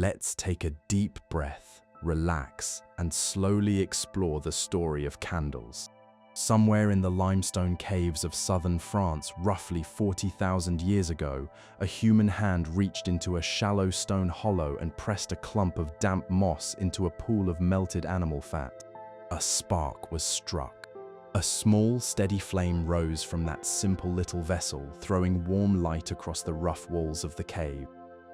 Let's take a deep breath, relax, and slowly explore the story of candles. Somewhere in the limestone caves of southern France, roughly 40,000 years ago, a human hand reached into a shallow stone hollow and pressed a clump of damp moss into a pool of melted animal fat. A spark was struck. A small, steady flame rose from that simple little vessel, throwing warm light across the rough walls of the cave.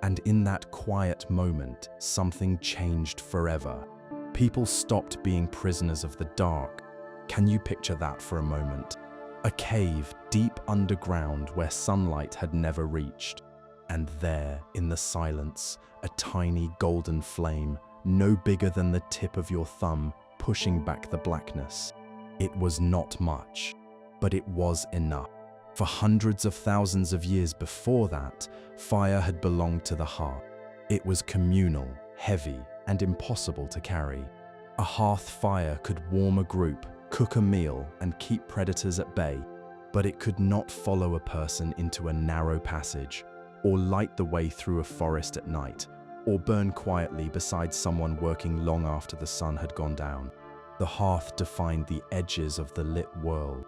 And in that quiet moment, something changed forever. People stopped being prisoners of the dark. Can you picture that for a moment? A cave deep underground where sunlight had never reached. And there, in the silence, a tiny golden flame, no bigger than the tip of your thumb, pushing back the blackness. It was not much, but it was enough. For hundreds of thousands of years before that, fire had belonged to the hearth. It was communal, heavy, and impossible to carry. A hearth fire could warm a group, cook a meal, and keep predators at bay, but it could not follow a person into a narrow passage, or light the way through a forest at night, or burn quietly beside someone working long after the sun had gone down. The hearth defined the edges of the lit world,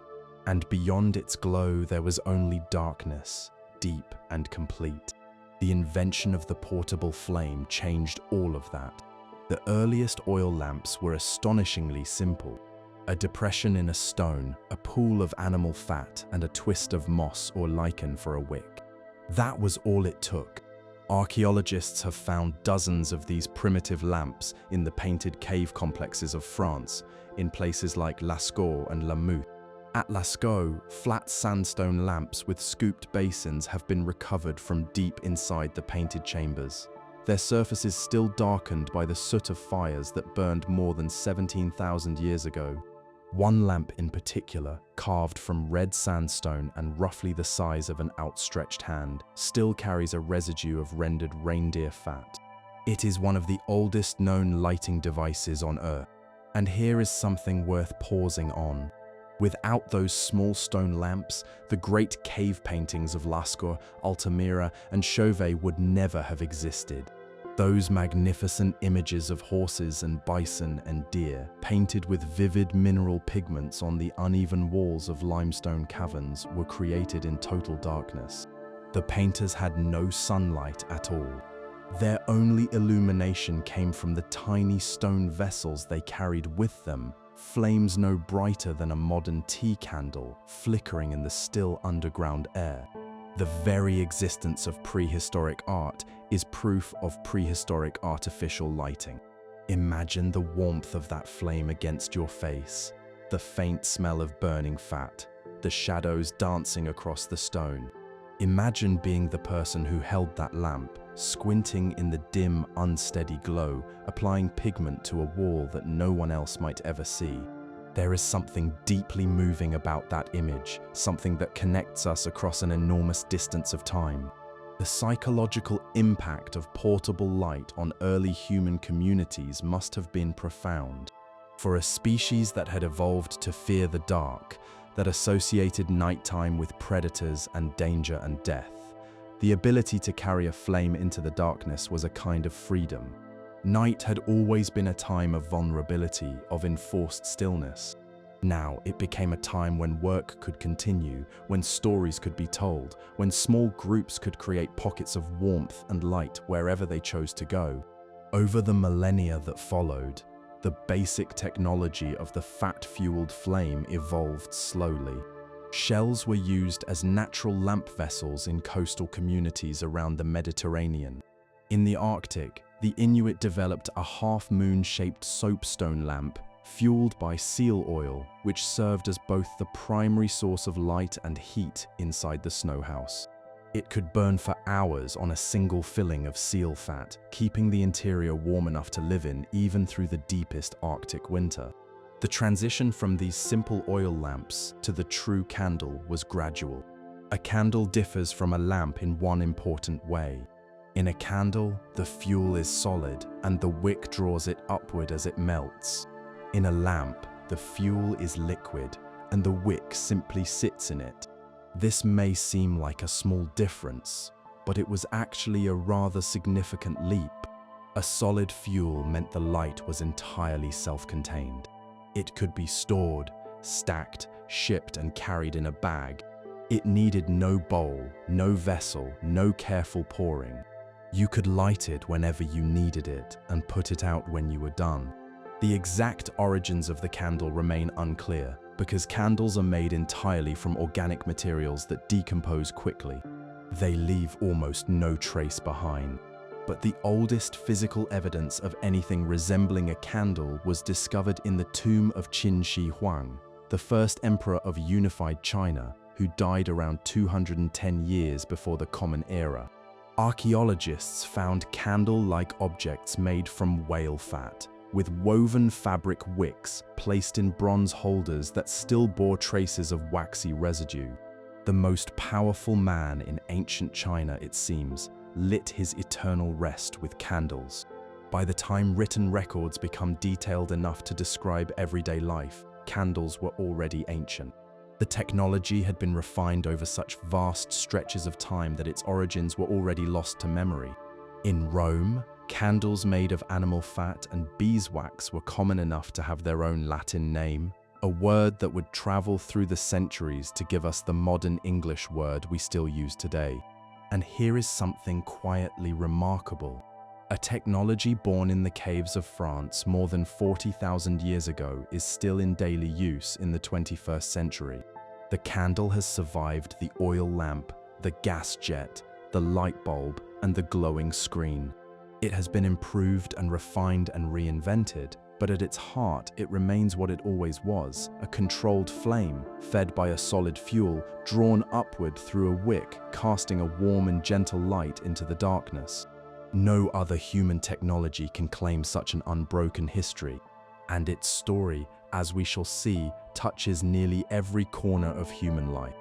and beyond its glow there was only darkness, deep and complete. The invention of the portable flame changed all of that. The earliest oil lamps were astonishingly simple. A depression in a stone, a pool of animal fat, and a twist of moss or lichen for a wick. That was all it took. Archaeologists have found dozens of these primitive lamps in the painted cave complexes of France, in places like Lascaux and La Mouth. At Lascaux, flat sandstone lamps with scooped basins have been recovered from deep inside the painted chambers. Their surfaces still darkened by the soot of fires that burned more than 17,000 years ago. One lamp in particular, carved from red sandstone and roughly the size of an outstretched hand, still carries a residue of rendered reindeer fat. It is one of the oldest known lighting devices on Earth. And here is something worth pausing on. Without those small stone lamps, the great cave paintings of Lascaux, Altamira, and Chauvet would never have existed. Those magnificent images of horses and bison and deer, painted with vivid mineral pigments on the uneven walls of limestone caverns, were created in total darkness. The painters had no sunlight at all. Their only illumination came from the tiny stone vessels they carried with them, flames no brighter than a modern tea candle, flickering in the still underground air. The very existence of prehistoric art is proof of prehistoric artificial lighting. Imagine the warmth of that flame against your face, the faint smell of burning fat, the shadows dancing across the stone. Imagine being the person who held that lamp, squinting in the dim, unsteady glow, applying pigment to a wall that no one else might ever see. There is something deeply moving about that image, something that connects us across an enormous distance of time. The psychological impact of portable light on early human communities must have been profound. For a species that had evolved to fear the dark, that associated nighttime with predators and danger and death, the ability to carry a flame into the darkness was a kind of freedom. Night had always been a time of vulnerability, of enforced stillness. Now it became a time when work could continue, when stories could be told, when small groups could create pockets of warmth and light wherever they chose to go. Over the millennia that followed, the basic technology of the fat-fueled flame evolved slowly. Shells were used as natural lamp vessels in coastal communities around the Mediterranean. In the Arctic, the Inuit developed a half-moon-shaped soapstone lamp fueled by seal oil, which served as both the primary source of light and heat inside the snow house. It could burn for hours on a single filling of seal fat, keeping the interior warm enough to live in even through the deepest Arctic winter. The transition from these simple oil lamps to the true candle was gradual. A candle differs from a lamp in one important way. In a candle, the fuel is solid and the wick draws it upward as it melts. In a lamp, the fuel is liquid and the wick simply sits in it. This may seem like a small difference, but it was actually a rather significant leap. A solid fuel meant the light was entirely self-contained. It could be stored, stacked, shipped, and carried in a bag. It needed no bowl, no vessel, no careful pouring. You could light it whenever you needed it and put it out when you were done. The exact origins of the candle remain unclear because candles are made entirely from organic materials that decompose quickly. They leave almost no trace behind. But the oldest physical evidence of anything resembling a candle was discovered in the tomb of Qin Shi Huang, the first emperor of unified China, who died around 210 years before the Common Era. Archaeologists found candle-like objects made from whale fat, with woven fabric wicks placed in bronze holders that still bore traces of waxy residue. The most powerful man in ancient China, it seems, lit his eternal rest with candles. By the time written records become detailed enough to describe everyday life, candles were already ancient. The technology had been refined over such vast stretches of time that its origins were already lost to memory. In Rome, candles made of animal fat and beeswax were common enough to have their own Latin name, a word that would travel through the centuries to give us the modern English word we still use today. And here is something quietly remarkable. A technology born in the caves of France more than 40,000 years ago is still in daily use in the 21st century. The candle has survived the oil lamp, the gas jet, the light bulb, and the glowing screen. It has been improved and refined and reinvented, but at its heart it remains what it always was, a controlled flame, fed by a solid fuel, drawn upward through a wick, casting a warm and gentle light into the darkness. No other human technology can claim such an unbroken history, and its story, as we shall see, touches nearly every corner of human life.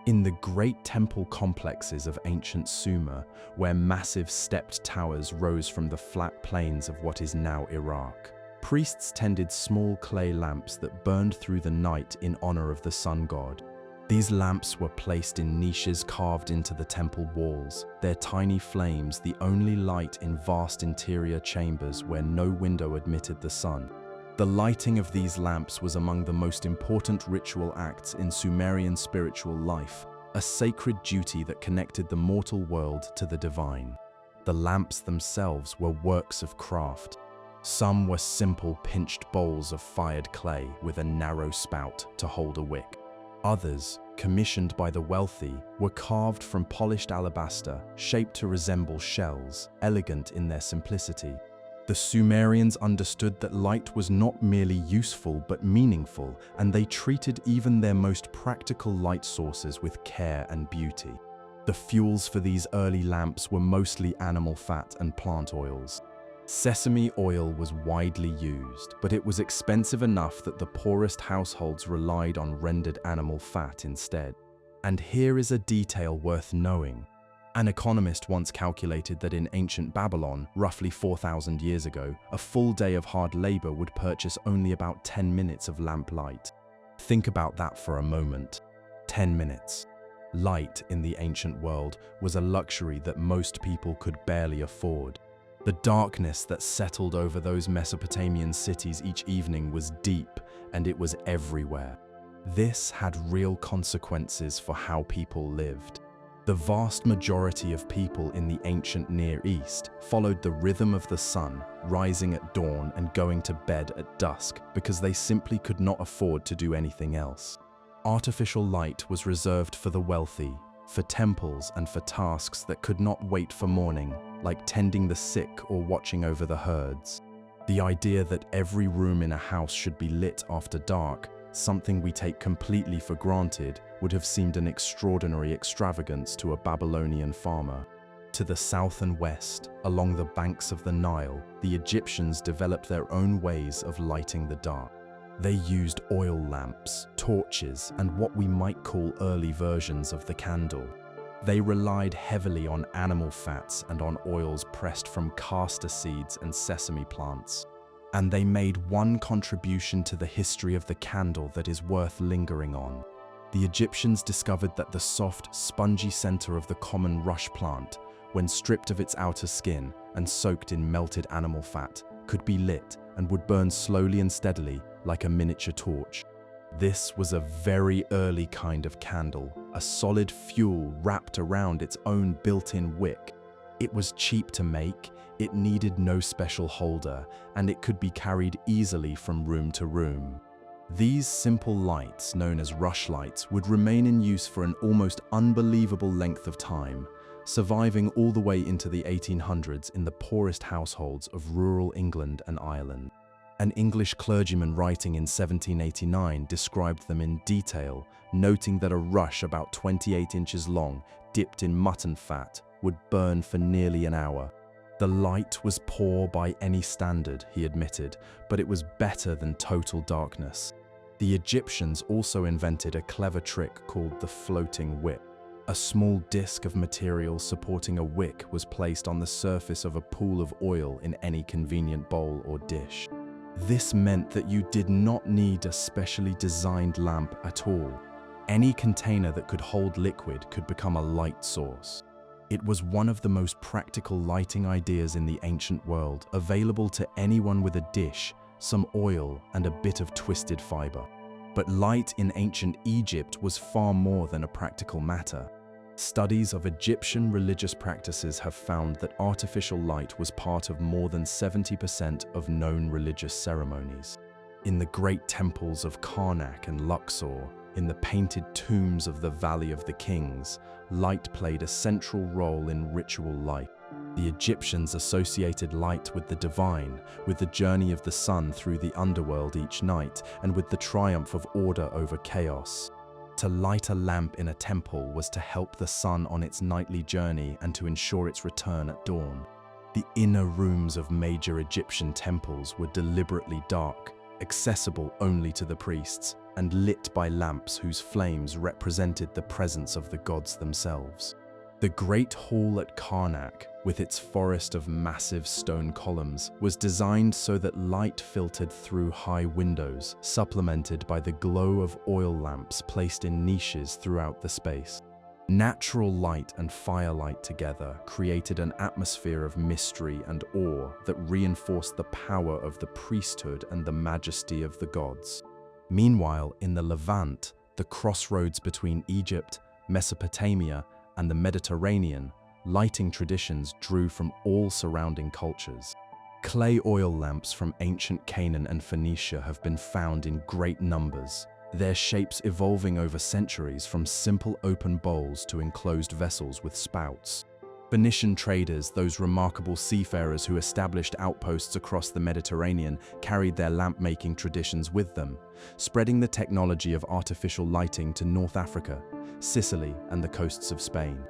In the great temple complexes of ancient Sumer, where massive stepped towers rose from the flat plains of what is now Iraq, priests tended small clay lamps that burned through the night in honor of the sun god. These lamps were placed in niches carved into the temple walls, their tiny flames the only light in vast interior chambers where no window admitted the sun. The lighting of these lamps was among the most important ritual acts in Sumerian spiritual life, a sacred duty that connected the mortal world to the divine. The lamps themselves were works of craft. Some were simple pinched bowls of fired clay with a narrow spout to hold a wick. Others, commissioned by the wealthy, were carved from polished alabaster, shaped to resemble shells, elegant in their simplicity. The Sumerians understood that light was not merely useful but meaningful, and they treated even their most practical light sources with care and beauty. The fuels for these early lamps were mostly animal fat and plant oils. Sesame oil was widely used, but it was expensive enough that the poorest households relied on rendered animal fat instead. And here is a detail worth knowing. An economist once calculated that in ancient Babylon, roughly 4,000 years ago, a full day of hard labor would purchase only about 10 minutes of lamp light. Think about that for a moment. 10 minutes. Light in the ancient world was a luxury that most people could barely afford. The darkness that settled over those Mesopotamian cities each evening was deep, and it was everywhere. This had real consequences for how people lived. The vast majority of people in the ancient Near East followed the rhythm of the sun, rising at dawn and going to bed at dusk because they simply could not afford to do anything else. Artificial light was reserved for the wealthy, for temples and for tasks that could not wait for morning, like tending the sick or watching over the herds. The idea that every room in a house should be lit after dark, something we take completely for granted, would have seemed an extraordinary extravagance to a Babylonian farmer. To the south and west, along the banks of the Nile, the Egyptians developed their own ways of lighting the dark. They used oil lamps, torches, and what we might call early versions of the candle. They relied heavily on animal fats and on oils pressed from castor seeds and sesame plants. And they made one contribution to the history of the candle that is worth lingering on. The Egyptians discovered that the soft, spongy center of the common rush plant, when stripped of its outer skin, and soaked in melted animal fat, could be lit and would burn slowly and steadily like a miniature torch. This was a very early kind of candle, a solid fuel wrapped around its own built-in wick. It was cheap to make, it needed no special holder, and it could be carried easily from room to room. These simple lights, known as rushlights, would remain in use for an almost unbelievable length of time, surviving all the way into the 1800s in the poorest households of rural England and Ireland. An English clergyman writing in 1789 described them in detail, noting that a rush about 28 inches long, dipped in mutton fat, would burn for nearly an hour. The light was poor by any standard, he admitted, but it was better than total darkness. The Egyptians also invented a clever trick called the floating wick. A small disc of material supporting a wick was placed on the surface of a pool of oil in any convenient bowl or dish. This meant that you did not need a specially designed lamp at all. Any container that could hold liquid could become a light source. It was one of the most practical lighting ideas in the ancient world, available to anyone with a dish, some oil, and a bit of twisted fiber. But light in ancient Egypt was far more than a practical matter. Studies of Egyptian religious practices have found that artificial light was part of more than 70% of known religious ceremonies. In the great temples of Karnak and Luxor, in the painted tombs of the Valley of the Kings, light played a central role in ritual life. The Egyptians associated light with the divine, with the journey of the sun through the underworld each night, and with the triumph of order over chaos. To light a lamp in a temple was to help the sun on its nightly journey and to ensure its return at dawn. The inner rooms of major Egyptian temples were deliberately dark, accessible only to the priests, and lit by lamps whose flames represented the presence of the gods themselves. The Great Hall at Karnak, with its forest of massive stone columns, was designed so that light filtered through high windows, supplemented by the glow of oil lamps placed in niches throughout the space. Natural light and firelight together created an atmosphere of mystery and awe that reinforced the power of the priesthood and the majesty of the gods. Meanwhile, in the Levant, the crossroads between Egypt, Mesopotamia, and the Mediterranean, lighting traditions drew from all surrounding cultures. Clay oil lamps from ancient Canaan and Phoenicia have been found in great numbers, their shapes evolving over centuries from simple open bowls to enclosed vessels with spouts. Phoenician traders, those remarkable seafarers who established outposts across the Mediterranean, carried their lamp-making traditions with them, spreading the technology of artificial lighting to North Africa, Sicily, and the coasts of Spain.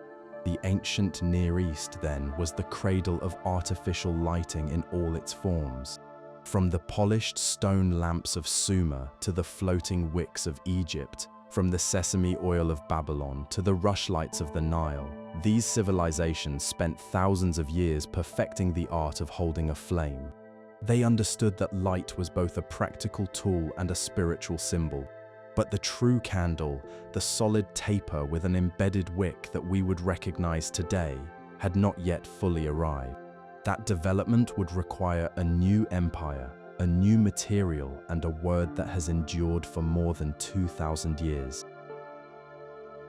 The ancient Near East, then, was the cradle of artificial lighting in all its forms. From the polished stone lamps of Sumer to the floating wicks of Egypt, from the sesame oil of Babylon to the rushlights of the Nile, these civilizations spent thousands of years perfecting the art of holding a flame. They understood that light was both a practical tool and a spiritual symbol. But the true candle, the solid taper with an embedded wick that we would recognize today, had not yet fully arrived. That development would require a new empire, a new material, and a word that has endured for more than 2,000 years.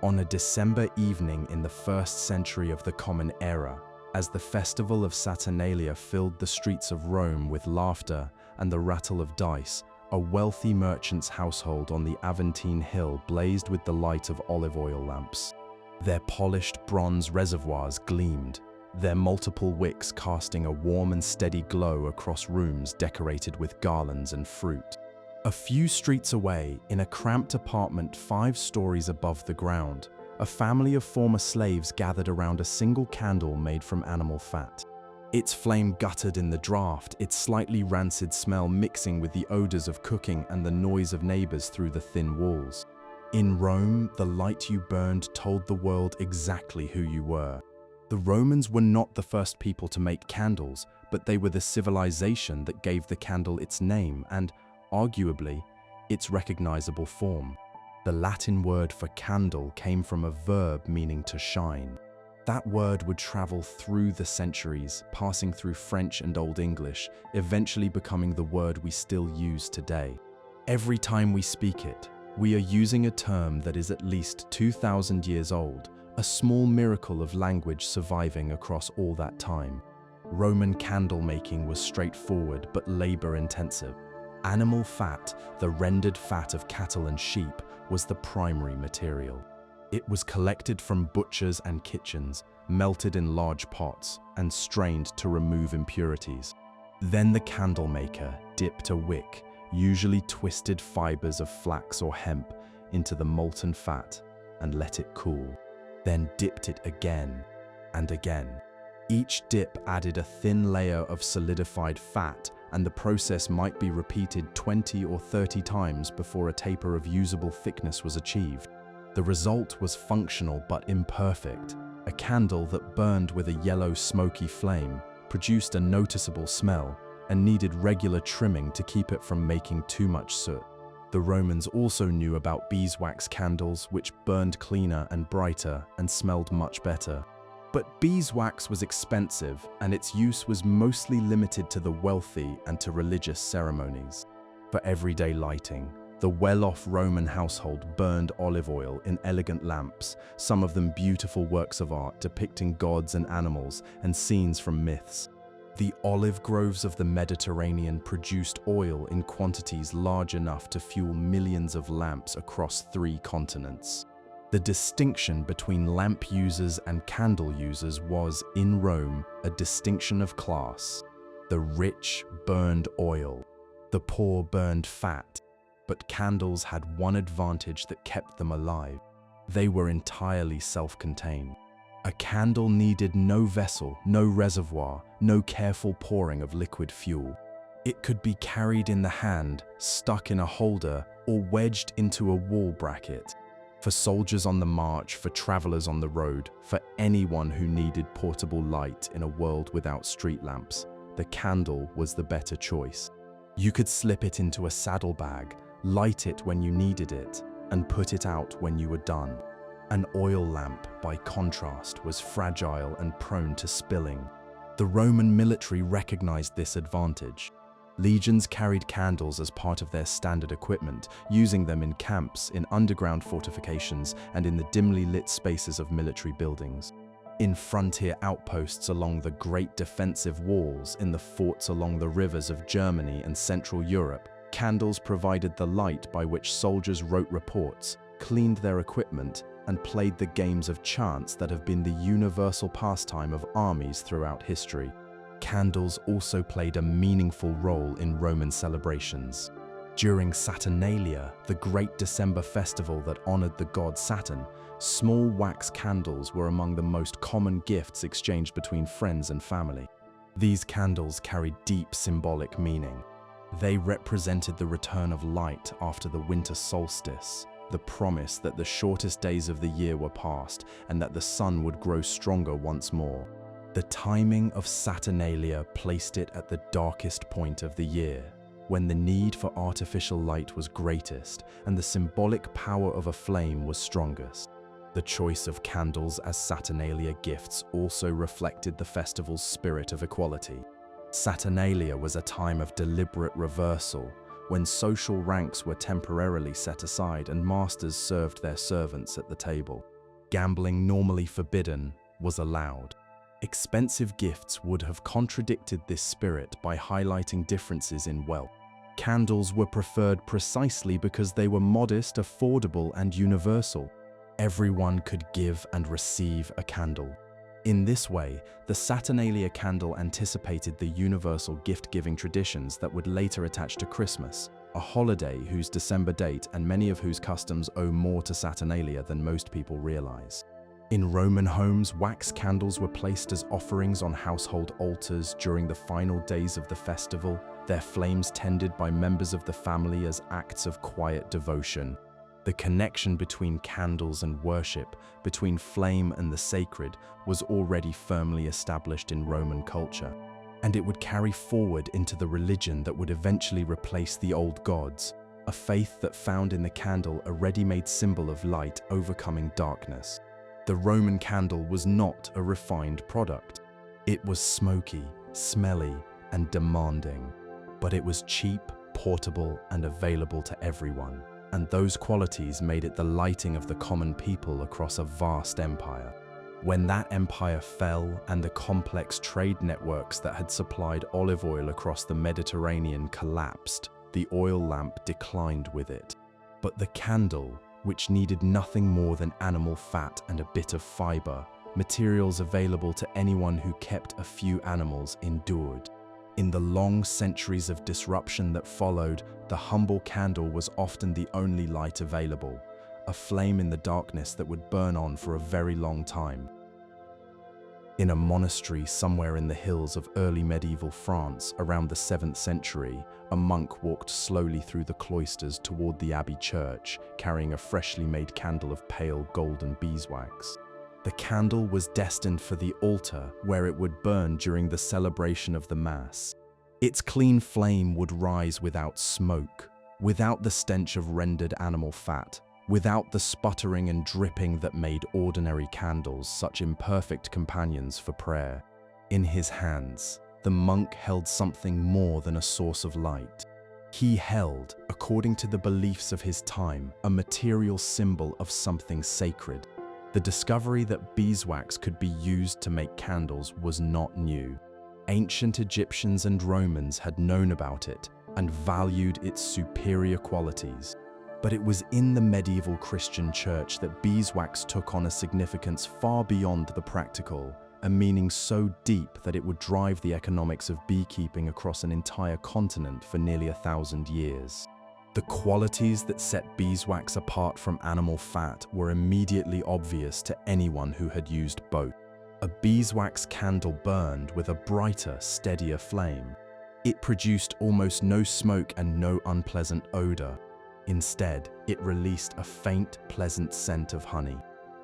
On a December evening in the 1st century of the Common Era, as the festival of Saturnalia filled the streets of Rome with laughter and the rattle of dice, a wealthy merchant's household on the Aventine Hill blazed with the light of olive oil lamps. Their polished bronze reservoirs gleamed, their multiple wicks casting a warm and steady glow across rooms decorated with garlands and fruit. A few streets away, in a cramped apartment 5 stories above the ground, a family of former slaves gathered around a single candle made from animal fat. Its flame guttered in the draught, its slightly rancid smell mixing with the odors of cooking and the noise of neighbors through the thin walls. In Rome, the light you burned told the world exactly who you were. The Romans were not the first people to make candles, but they were the civilization that gave the candle its name and, arguably, its recognizable form. The Latin word for candle came from a verb meaning to shine. That word would travel through the centuries, passing through French and Old English, eventually becoming the word we still use today. Every time we speak it, we are using a term that is at least 2,000 years old, a small miracle of language surviving across all that time. Roman candle making was straightforward but labor-intensive. Animal fat, the rendered fat of cattle and sheep, was the primary material. It was collected from butchers and kitchens, melted in large pots, and strained to remove impurities. Then the candle maker dipped a wick, usually twisted fibers of flax or hemp, into the molten fat and let it cool. Then dipped it again and again. Each dip added a thin layer of solidified fat, and the process might be repeated 20 or 30 times before a taper of usable thickness was achieved. The result was functional but imperfect. A candle that burned with a yellow smoky flame, produced a noticeable smell, and needed regular trimming to keep it from making too much soot. The Romans also knew about beeswax candles, which burned cleaner and brighter and smelled much better. But beeswax was expensive, and its use was mostly limited to the wealthy and to religious ceremonies. For everyday lighting, the well-off Roman household burned olive oil in elegant lamps, some of them beautiful works of art depicting gods and animals and scenes from myths. The olive groves of the Mediterranean produced oil in quantities large enough to fuel millions of lamps across 3 continents. The distinction between lamp users and candle users was, in Rome, a distinction of class. The rich burned oil, the poor burned fat. But candles had one advantage that kept them alive. They were entirely self-contained. A candle needed no vessel, no reservoir, no careful pouring of liquid fuel. It could be carried in the hand, stuck in a holder, or wedged into a wall bracket. For soldiers on the march, for travelers on the road, for anyone who needed portable light in a world without street lamps, the candle was the better choice. You could slip it into a saddlebag, light it when you needed it, and put it out when you were done. An oil lamp, by contrast, was fragile and prone to spilling. The Roman military recognized this advantage. Legions carried candles as part of their standard equipment, using them in camps, in underground fortifications, and in the dimly lit spaces of military buildings. In frontier outposts along the great defensive walls, in the forts along the rivers of Germany and Central Europe, candles provided the light by which soldiers wrote reports, cleaned their equipment, and played the games of chance that have been the universal pastime of armies throughout history. Candles also played a meaningful role in Roman celebrations. During Saturnalia, the great December festival that honored the god Saturn, small wax candles were among the most common gifts exchanged between friends and family. These candles carried deep symbolic meaning. They represented the return of light after the winter solstice, the promise that the shortest days of the year were past and that the sun would grow stronger once more. The timing of Saturnalia placed it at the darkest point of the year, when the need for artificial light was greatest and the symbolic power of a flame was strongest. The choice of candles as Saturnalia gifts also reflected the festival's spirit of equality. Saturnalia was a time of deliberate reversal, when social ranks were temporarily set aside and masters served their servants at the table. Gambling, normally forbidden, was allowed. Expensive gifts would have contradicted this spirit by highlighting differences in wealth. Candles were preferred precisely because they were modest, affordable, and universal. Everyone could give and receive a candle. In this way, the Saturnalia candle anticipated the universal gift-giving traditions that would later attach to Christmas, a holiday whose December date and many of whose customs owe more to Saturnalia than most people realize. In Roman homes, wax candles were placed as offerings on household altars during the final days of the festival, their flames tended by members of the family as acts of quiet devotion. The connection between candles and worship, between flame and the sacred, was already firmly established in Roman culture, and it would carry forward into the religion that would eventually replace the old gods, a faith that found in the candle a ready-made symbol of light overcoming darkness. The Roman candle was not a refined product. It was smoky, smelly, and demanding, but it was cheap, portable, and available to everyone. And those qualities made it the lighting of the common people across a vast empire. When that empire fell and the complex trade networks that had supplied olive oil across the Mediterranean collapsed, the oil lamp declined with it. But the candle, which needed nothing more than animal fat and a bit of fiber, materials available to anyone who kept a few animals, endured. In the long centuries of disruption that followed, the humble candle was often the only light available, a flame in the darkness that would burn on for a very long time. In a monastery somewhere in the hills of early medieval France around the 7th century, a monk walked slowly through the cloisters toward the abbey church, carrying a freshly made candle of pale golden beeswax. The candle was destined for the altar where it would burn during the celebration of the Mass. Its clean flame would rise without smoke, without the stench of rendered animal fat, without the sputtering and dripping that made ordinary candles such imperfect companions for prayer. In his hands, the monk held something more than a source of light. He held, according to the beliefs of his time, a material symbol of something sacred. The discovery that beeswax could be used to make candles was not new. Ancient Egyptians and Romans had known about it and valued its superior qualities. But it was in the medieval Christian church that beeswax took on a significance far beyond the practical, a meaning so deep that it would drive the economics of beekeeping across an entire continent for nearly 1,000 years. The qualities that set beeswax apart from animal fat were immediately obvious to anyone who had used both. A beeswax candle burned with a brighter, steadier flame. It produced almost no smoke and no unpleasant odor. Instead, it released a faint, pleasant scent of honey.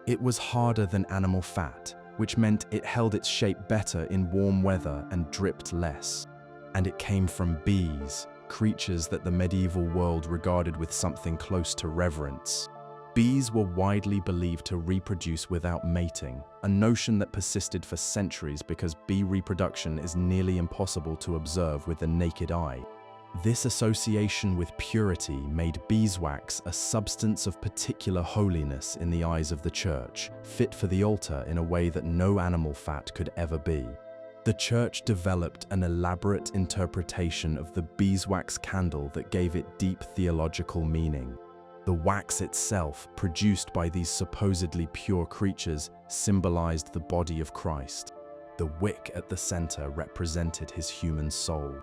It was harder than animal fat, which meant it held its shape better in warm weather and dripped less. And it came from bees, creatures that the medieval world regarded with something close to reverence. Bees were widely believed to reproduce without mating, a notion that persisted for centuries because bee reproduction is nearly impossible to observe with the naked eye. This association with purity made beeswax a substance of particular holiness in the eyes of the church, fit for the altar in a way that no animal fat could ever be. The church developed an elaborate interpretation of the beeswax candle that gave it deep theological meaning. The wax itself, produced by these supposedly pure creatures, symbolized the body of Christ. The wick at the center represented his human soul.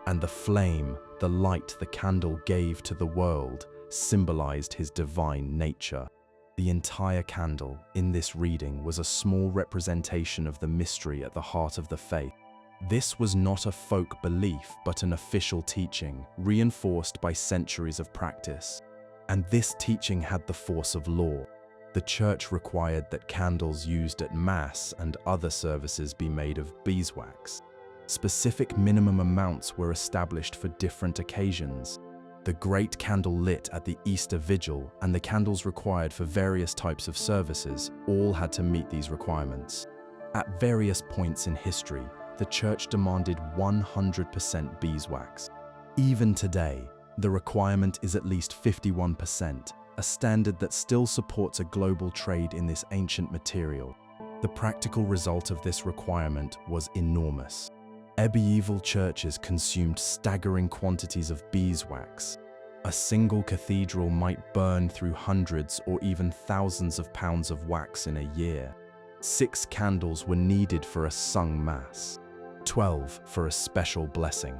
And the flame, the light the candle gave to the world, symbolized his divine nature. The entire candle, in this reading, was a small representation of the mystery at the heart of the faith. This was not a folk belief, but an official teaching, reinforced by centuries of practice. And this teaching had the force of law. The church required that candles used at Mass and other services be made of beeswax. Specific minimum amounts were established for different occasions. The great candle lit at the Easter Vigil and the candles required for various types of services all had to meet these requirements. At various points in history, the church demanded 100% beeswax. Even today, the requirement is at least 51%, a standard that still supports a global trade in this ancient material. The practical result of this requirement was enormous. Medieval churches consumed staggering quantities of beeswax. A single cathedral might burn through hundreds or even thousands of pounds of wax in a year. 6 candles were needed for a sung Mass, 12 for a special blessing.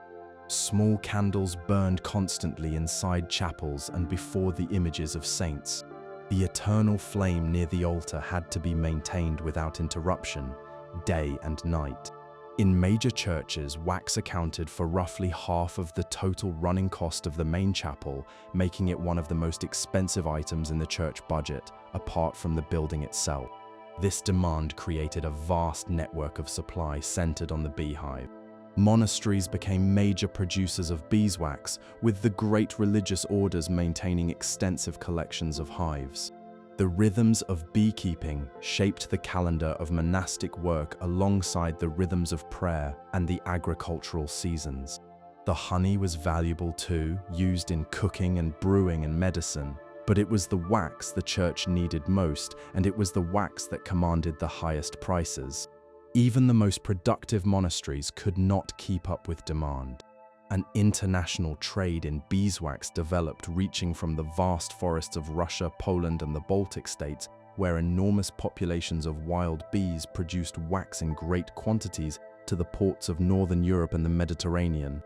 Small candles burned constantly inside chapels and before the images of saints. The eternal flame near the altar had to be maintained without interruption, day and night. In major churches, wax accounted for roughly half of the total running cost of the main chapel, making it one of the most expensive items in the church budget, apart from the building itself. This demand created a vast network of supply centered on the beehive. Monasteries became major producers of beeswax, with the great religious orders maintaining extensive collections of hives. The rhythms of beekeeping shaped the calendar of monastic work alongside the rhythms of prayer and the agricultural seasons. The honey was valuable too, used in cooking and brewing and medicine, but it was the wax the church needed most, and it was the wax that commanded the highest prices. Even the most productive monasteries could not keep up with demand. An international trade in beeswax developed, reaching from the vast forests of Russia, Poland, and the Baltic states, where enormous populations of wild bees produced wax in great quantities, to the ports of northern Europe and the Mediterranean.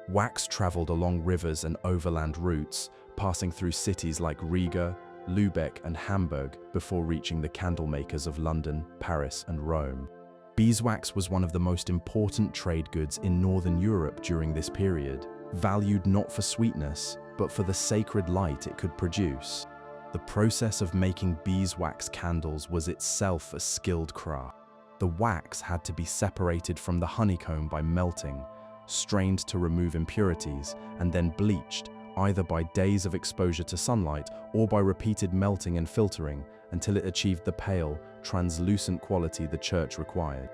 Wax traveled along rivers and overland routes, passing through cities like Riga, Lübeck, and Hamburg before reaching the candle makers of London, Paris, and Rome. Beeswax was one of the most important trade goods in northern Europe during this period, valued not for sweetness, but for the sacred light it could produce. The process of making beeswax candles was itself a skilled craft. The wax had to be separated from the honeycomb by melting, strained to remove impurities, and then bleached, either by days of exposure to sunlight or by repeated melting and filtering, until it achieved the pale, translucent quality the church required.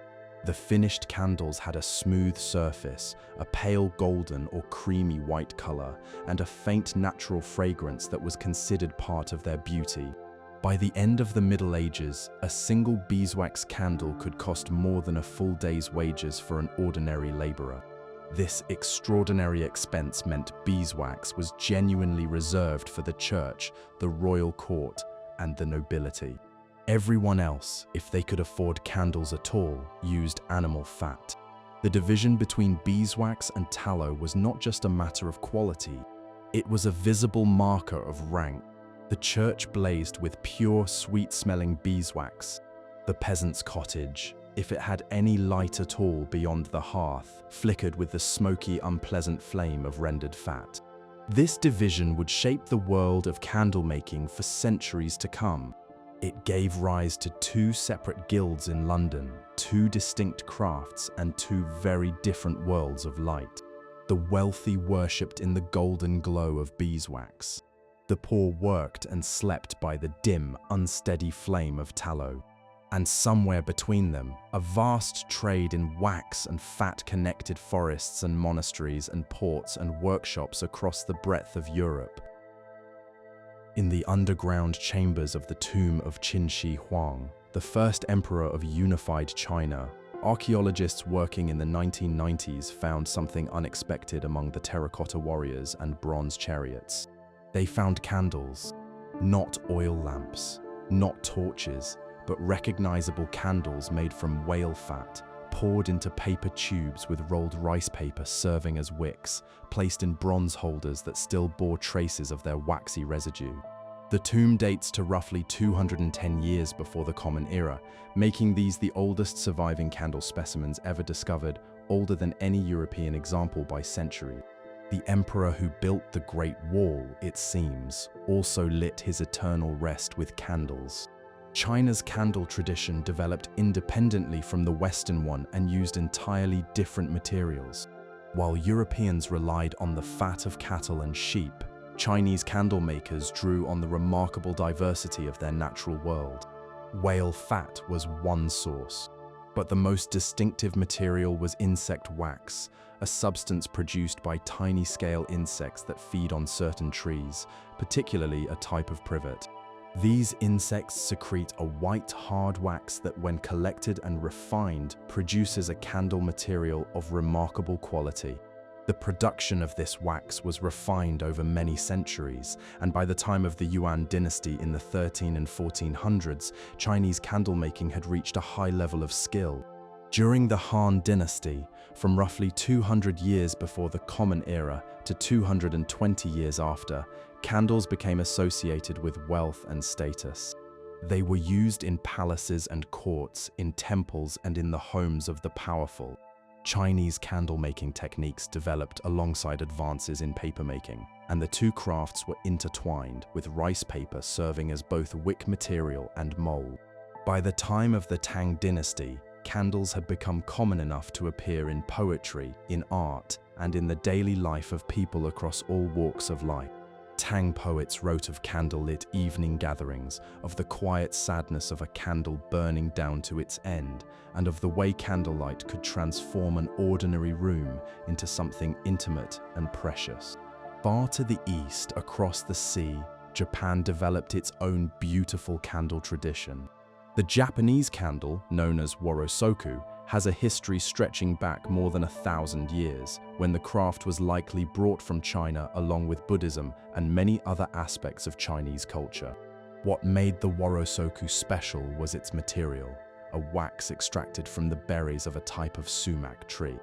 The finished candles had a smooth surface, a pale golden or creamy white color, and a faint natural fragrance that was considered part of their beauty. By the end of the Middle Ages, a single beeswax candle could cost more than a full day's wages for an ordinary laborer. This extraordinary expense meant beeswax was genuinely reserved for the church, the royal court, and the nobility. Everyone else, if they could afford candles at all, used animal fat. The division between beeswax and tallow was not just a matter of quality, it was a visible marker of rank. The church blazed with pure, sweet-smelling beeswax. The peasant's cottage, if it had any light at all beyond the hearth, flickered with the smoky, unpleasant flame of rendered fat. This division would shape the world of candle-making for centuries to come. It gave rise to two separate guilds in London, two distinct crafts, and two very different worlds of light. The wealthy worshipped in the golden glow of beeswax. The poor worked and slept by the dim, unsteady flame of tallow. And somewhere between them, a vast trade in wax and fat connected forests and monasteries and ports and workshops across the breadth of Europe. In the underground chambers of the tomb of Qin Shi Huang, the first emperor of unified China, archaeologists working in the 1990s found something unexpected among the terracotta warriors and bronze chariots. They found candles, not oil lamps, not torches, but recognizable candles made from whale fat, poured into paper tubes with rolled rice paper serving as wicks, placed in bronze holders that still bore traces of their waxy residue. The tomb dates to roughly 210 years before the Common Era, making these the oldest surviving candle specimens ever discovered, older than any European example by century. The emperor who built the Great Wall, it seems, also lit his eternal rest with candles. China's candle tradition developed independently from the Western one and used entirely different materials. While Europeans relied on the fat of cattle and sheep, Chinese candle makers drew on the remarkable diversity of their natural world. Whale fat was one source, but the most distinctive material was insect wax, a substance produced by tiny-scale insects that feed on certain trees, particularly a type of privet. These insects secrete a white hard wax that, when collected and refined, produces a candle material of remarkable quality. The production of this wax was refined over many centuries, and by the time of the Yuan dynasty in the 1300s and 1400s, Chinese candle making had reached a high level of skill. During the Han dynasty, from roughly 200 years before the Common Era to 220 years after, candles became associated with wealth and status. They were used in palaces and courts, in temples, and in the homes of the powerful. Chinese candle-making techniques developed alongside advances in papermaking, and the two crafts were intertwined, with rice paper serving as both wick material and mold. By the time of the Tang dynasty, candles had become common enough to appear in poetry, in art, and in the daily life of people across all walks of life. Tang poets wrote of candlelit evening gatherings, of the quiet sadness of a candle burning down to its end, and of the way candlelight could transform an ordinary room into something intimate and precious. Far to the east, across the sea, Japan developed its own beautiful candle tradition. The Japanese candle, known as worosoku, has a history stretching back more than 1,000 years, when the craft was likely brought from China along with Buddhism and many other aspects of Chinese culture. What made the worosoku special was its material, a wax extracted from the berries of a type of sumac tree.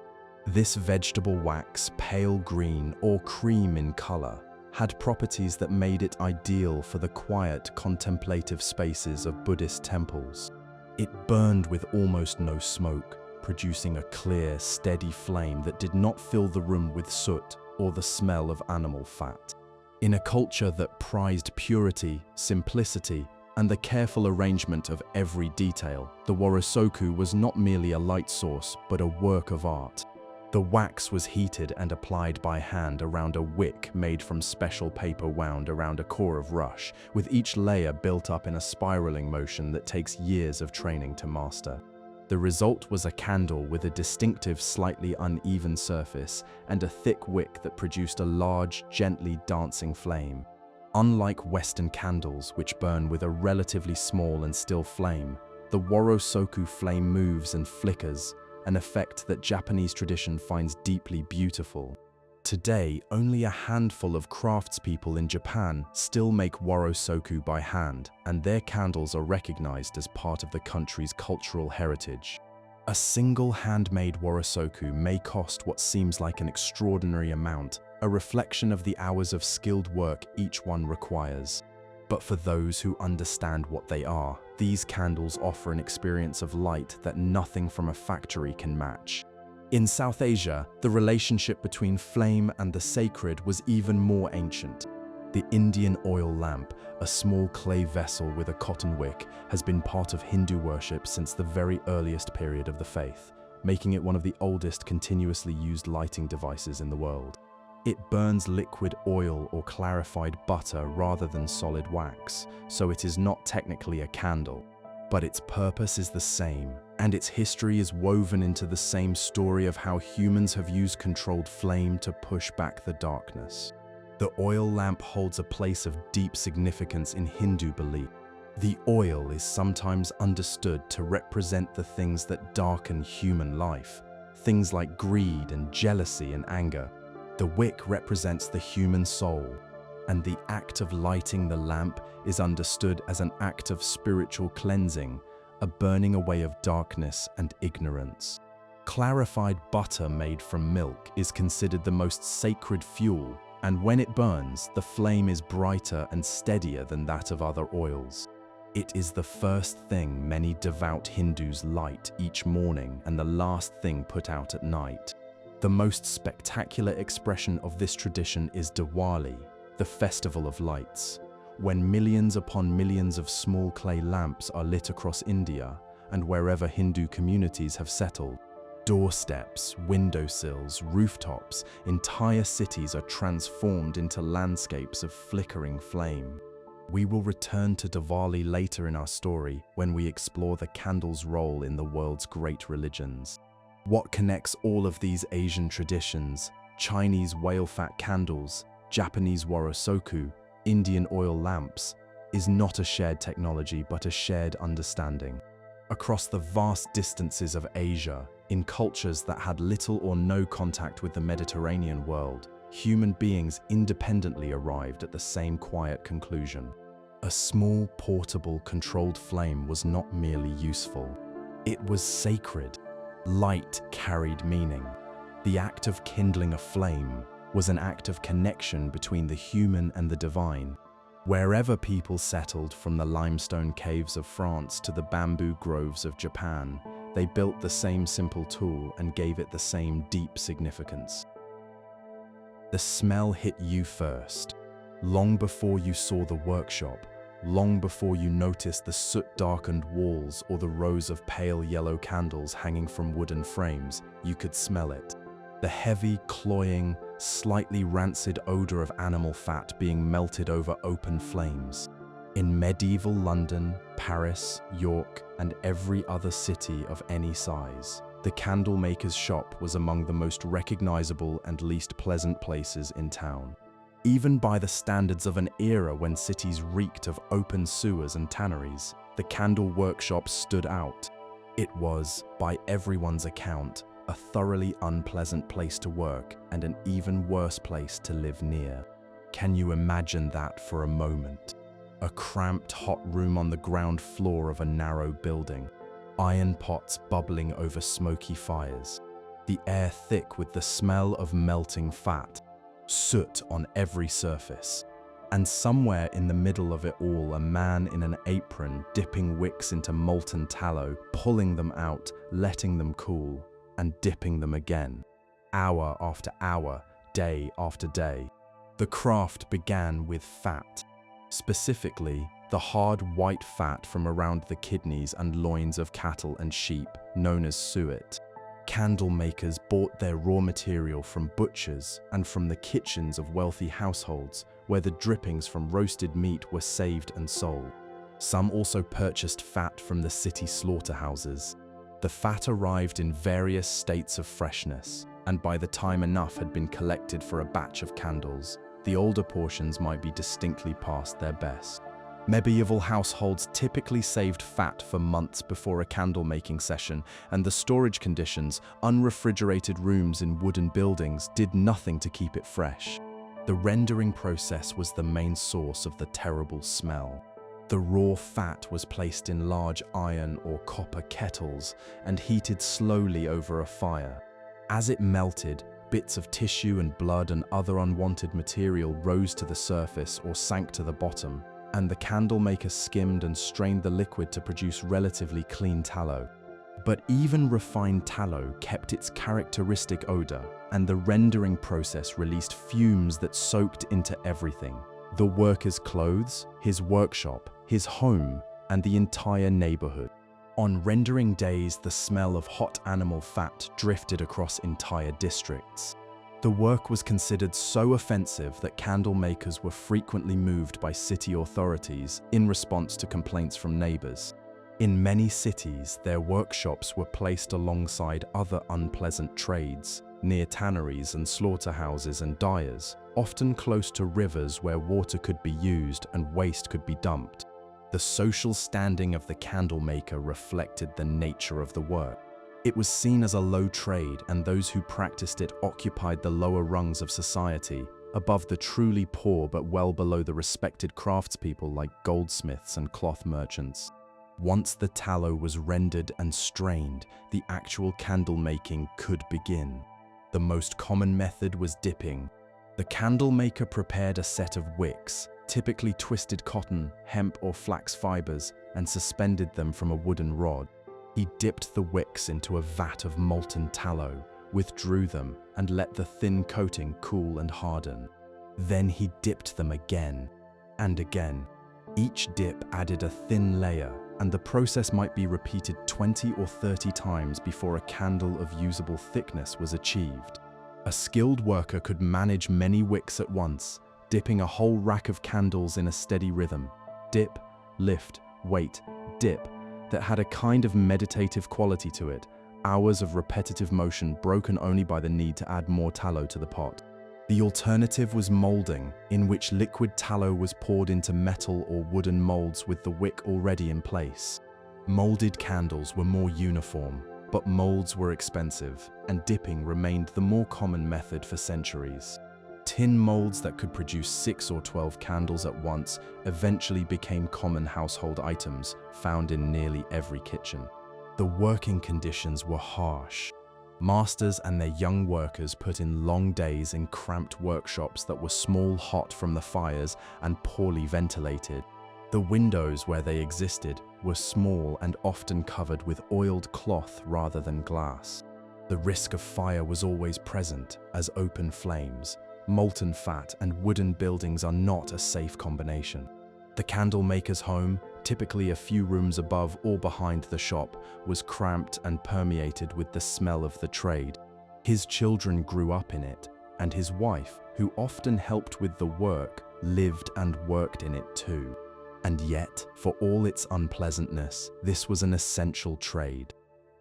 This vegetable wax, pale green or cream in color, had properties that made it ideal for the quiet, contemplative spaces of Buddhist temples. It burned with almost no smoke, producing a clear, steady flame that did not fill the room with soot or the smell of animal fat. In a culture that prized purity, simplicity, and the careful arrangement of every detail, the worosoku was not merely a light source, but a work of art. The wax was heated and applied by hand around a wick made from special paper wound around a core of rush, with each layer built up in a spiraling motion that takes years of training to master. The result was a candle with a distinctive, slightly uneven surface and a thick wick that produced a large, gently dancing flame. Unlike Western candles, which burn with a relatively small and still flame, the worosoku flame moves and flickers, an effect that Japanese tradition finds deeply beautiful. Today, only a handful of craftspeople in Japan still make worosoku by hand, and their candles are recognized as part of the country's cultural heritage. A single handmade worosoku may cost what seems like an extraordinary amount, a reflection of the hours of skilled work each one requires. But for those who understand what they are, these candles offer an experience of light that nothing from a factory can match. In South Asia, the relationship between flame and the sacred was even more ancient. The Indian oil lamp, a small clay vessel with a cotton wick, has been part of Hindu worship since the very earliest period of the faith, making it one of the oldest continuously used lighting devices in the world. It burns liquid oil or clarified butter rather than solid wax, so it is not technically a candle. But its purpose is the same, and its history is woven into the same story of how humans have used controlled flame to push back the darkness. The oil lamp holds a place of deep significance in Hindu belief. The oil is sometimes understood to represent the things that darken human life, things like greed and jealousy and anger. The wick represents the human soul, and the act of lighting the lamp is understood as an act of spiritual cleansing, a burning away of darkness and ignorance. Clarified butter made from milk is considered the most sacred fuel, and when it burns, the flame is brighter and steadier than that of other oils. It is the first thing many devout Hindus light each morning and the last thing put out at night. The most spectacular expression of this tradition is Diwali, the festival of lights, when millions upon millions of small clay lamps are lit across India and wherever Hindu communities have settled. Doorsteps, windowsills, rooftops, entire cities are transformed into landscapes of flickering flame. We will return to Diwali later in our story when we explore the candle's role in the world's great religions. What connects all of these Asian traditions, Chinese whale fat candles, Japanese worosoku, Indian oil lamps, is not a shared technology but a shared understanding. Across the vast distances of Asia, in cultures that had little or no contact with the Mediterranean world, human beings independently arrived at the same quiet conclusion. A small, portable, controlled flame was not merely useful. It was sacred. Light carried meaning. The act of kindling a flame was an act of connection between the human and the divine. Wherever people settled, from the limestone caves of France to the bamboo groves of Japan, they built the same simple tool and gave it the same deep significance. The smell hit you first, long before you saw the workshop, long before you noticed the soot-darkened walls or the rows of pale yellow candles hanging from wooden frames. You could smell it. The heavy, cloying, slightly rancid odor of animal fat being melted over open flames. In medieval London, Paris, York, and every other city of any size, the candlemaker's shop was among the most recognizable and least pleasant places in town. Even by the standards of an era when cities reeked of open sewers and tanneries, the candle workshop stood out. It was, by everyone's account, a thoroughly unpleasant place to work and an even worse place to live near. Can you imagine that for a moment? A cramped hot room on the ground floor of a narrow building, iron pots bubbling over smoky fires, the air thick with the smell of melting fat, soot on every surface, and somewhere in the middle of it all a man in an apron dipping wicks into molten tallow, pulling them out, letting them cool, and dipping them again, hour after hour, day after day. The craft began with fat. Specifically, the hard white fat from around the kidneys and loins of cattle and sheep, known as suet. Candle makers bought their raw material from butchers and from the kitchens of wealthy households, where the drippings from roasted meat were saved and sold. Some also purchased fat from the city slaughterhouses. The fat arrived in various states of freshness, and by the time enough had been collected for a batch of candles, the older portions might be distinctly past their best. Medieval households typically saved fat for months before a candle-making session, and the storage conditions, unrefrigerated rooms in wooden buildings, did nothing to keep it fresh. The rendering process was the main source of the terrible smell. The raw fat was placed in large iron or copper kettles and heated slowly over a fire. As it melted, bits of tissue and blood and other unwanted material rose to the surface or sank to the bottom, and the candle maker skimmed and strained the liquid to produce relatively clean tallow. But even refined tallow kept its characteristic odor, and the rendering process released fumes that soaked into everything: the worker's clothes, his workshop, his home, and the entire neighborhood. On rendering days, the smell of hot animal fat drifted across entire districts. The work was considered so offensive that candle makers were frequently moved by city authorities in response to complaints from neighbors. In many cities, their workshops were placed alongside other unpleasant trades, near tanneries and slaughterhouses and dyers, often close to rivers where water could be used and waste could be dumped. The social standing of the candle maker reflected the nature of the work. It was seen as a low trade, and those who practiced it occupied the lower rungs of society, above the truly poor but well below the respected craftspeople like goldsmiths and cloth merchants. Once the tallow was rendered and strained, the actual candle making could begin. The most common method was dipping. The candle maker prepared a set of wicks, typically twisted cotton, hemp, or flax fibers, and suspended them from a wooden rod. He dipped the wicks into a vat of molten tallow, withdrew them, and let the thin coating cool and harden. Then he dipped them again and again. Each dip added a thin layer, and the process might be repeated 20 or 30 times before a candle of usable thickness was achieved. A skilled worker could manage many wicks at once, dipping a whole rack of candles in a steady rhythm. Dip, lift, wait, dip, that had a kind of meditative quality to it, hours of repetitive motion broken only by the need to add more tallow to the pot. The alternative was molding, in which liquid tallow was poured into metal or wooden molds with the wick already in place. Molded candles were more uniform, but molds were expensive, and dipping remained the more common method for centuries. Tin molds that could produce 6 or 12 candles at once eventually became common household items found in nearly every kitchen. The working conditions were harsh. Masters and their young workers put in long days in cramped workshops that were small, hot from the fires, and poorly ventilated. The windows where they existed were small and often covered with oiled cloth rather than glass. The risk of fire was always present, as open flames, molten fat, and wooden buildings are not a safe combination. The candle maker's home, typically a few rooms above or behind the shop, was cramped and permeated with the smell of the trade. His children grew up in it, and his wife, who often helped with the work, lived and worked in it too. And yet, for all its unpleasantness, this was an essential trade.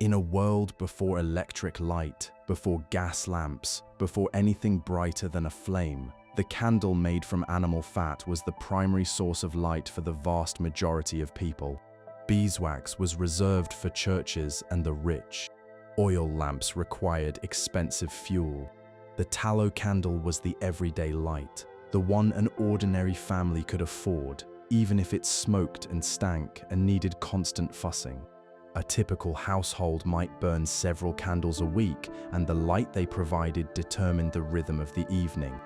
In a world before electric light, before gas lamps, before anything brighter than a flame, the candle made from animal fat was the primary source of light for the vast majority of people. Beeswax was reserved for churches and the rich. Oil lamps required expensive fuel. The tallow candle was the everyday light, the one an ordinary family could afford, even if it smoked and stank and needed constant fussing. A typical household might burn several candles a week, and the light they provided determined the rhythm of the evening.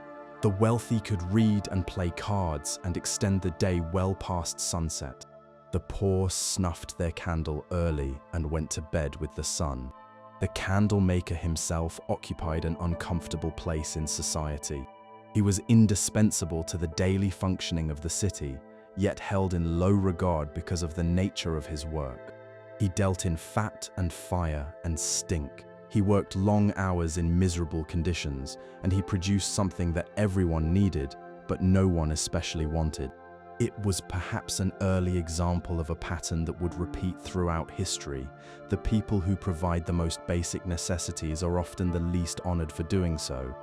The wealthy could read and play cards and extend the day well past sunset. The poor snuffed their candle early and went to bed with the sun. The candle maker himself occupied an uncomfortable place in society. He was indispensable to the daily functioning of the city, yet held in low regard because of the nature of his work. He dealt in fat and fire and stink. He worked long hours in miserable conditions, and he produced something that everyone needed, but no one especially wanted. It was perhaps an early example of a pattern that would repeat throughout history. The people who provide the most basic necessities are often the least honored for doing so.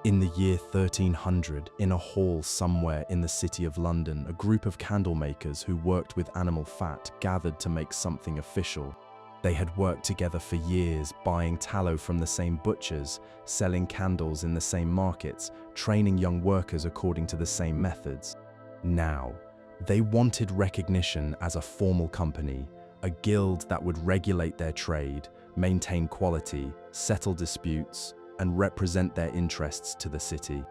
In the year 1300, in a hall somewhere in the city of London, a group of candle makers who worked with animal fat gathered to make something official. They had worked together for years, buying tallow from the same butchers, selling candles in the same markets, training young workers according to the same methods. Now, they wanted recognition as a formal company, a guild that would regulate their trade, maintain quality, settle disputes, and represent their interests to the city.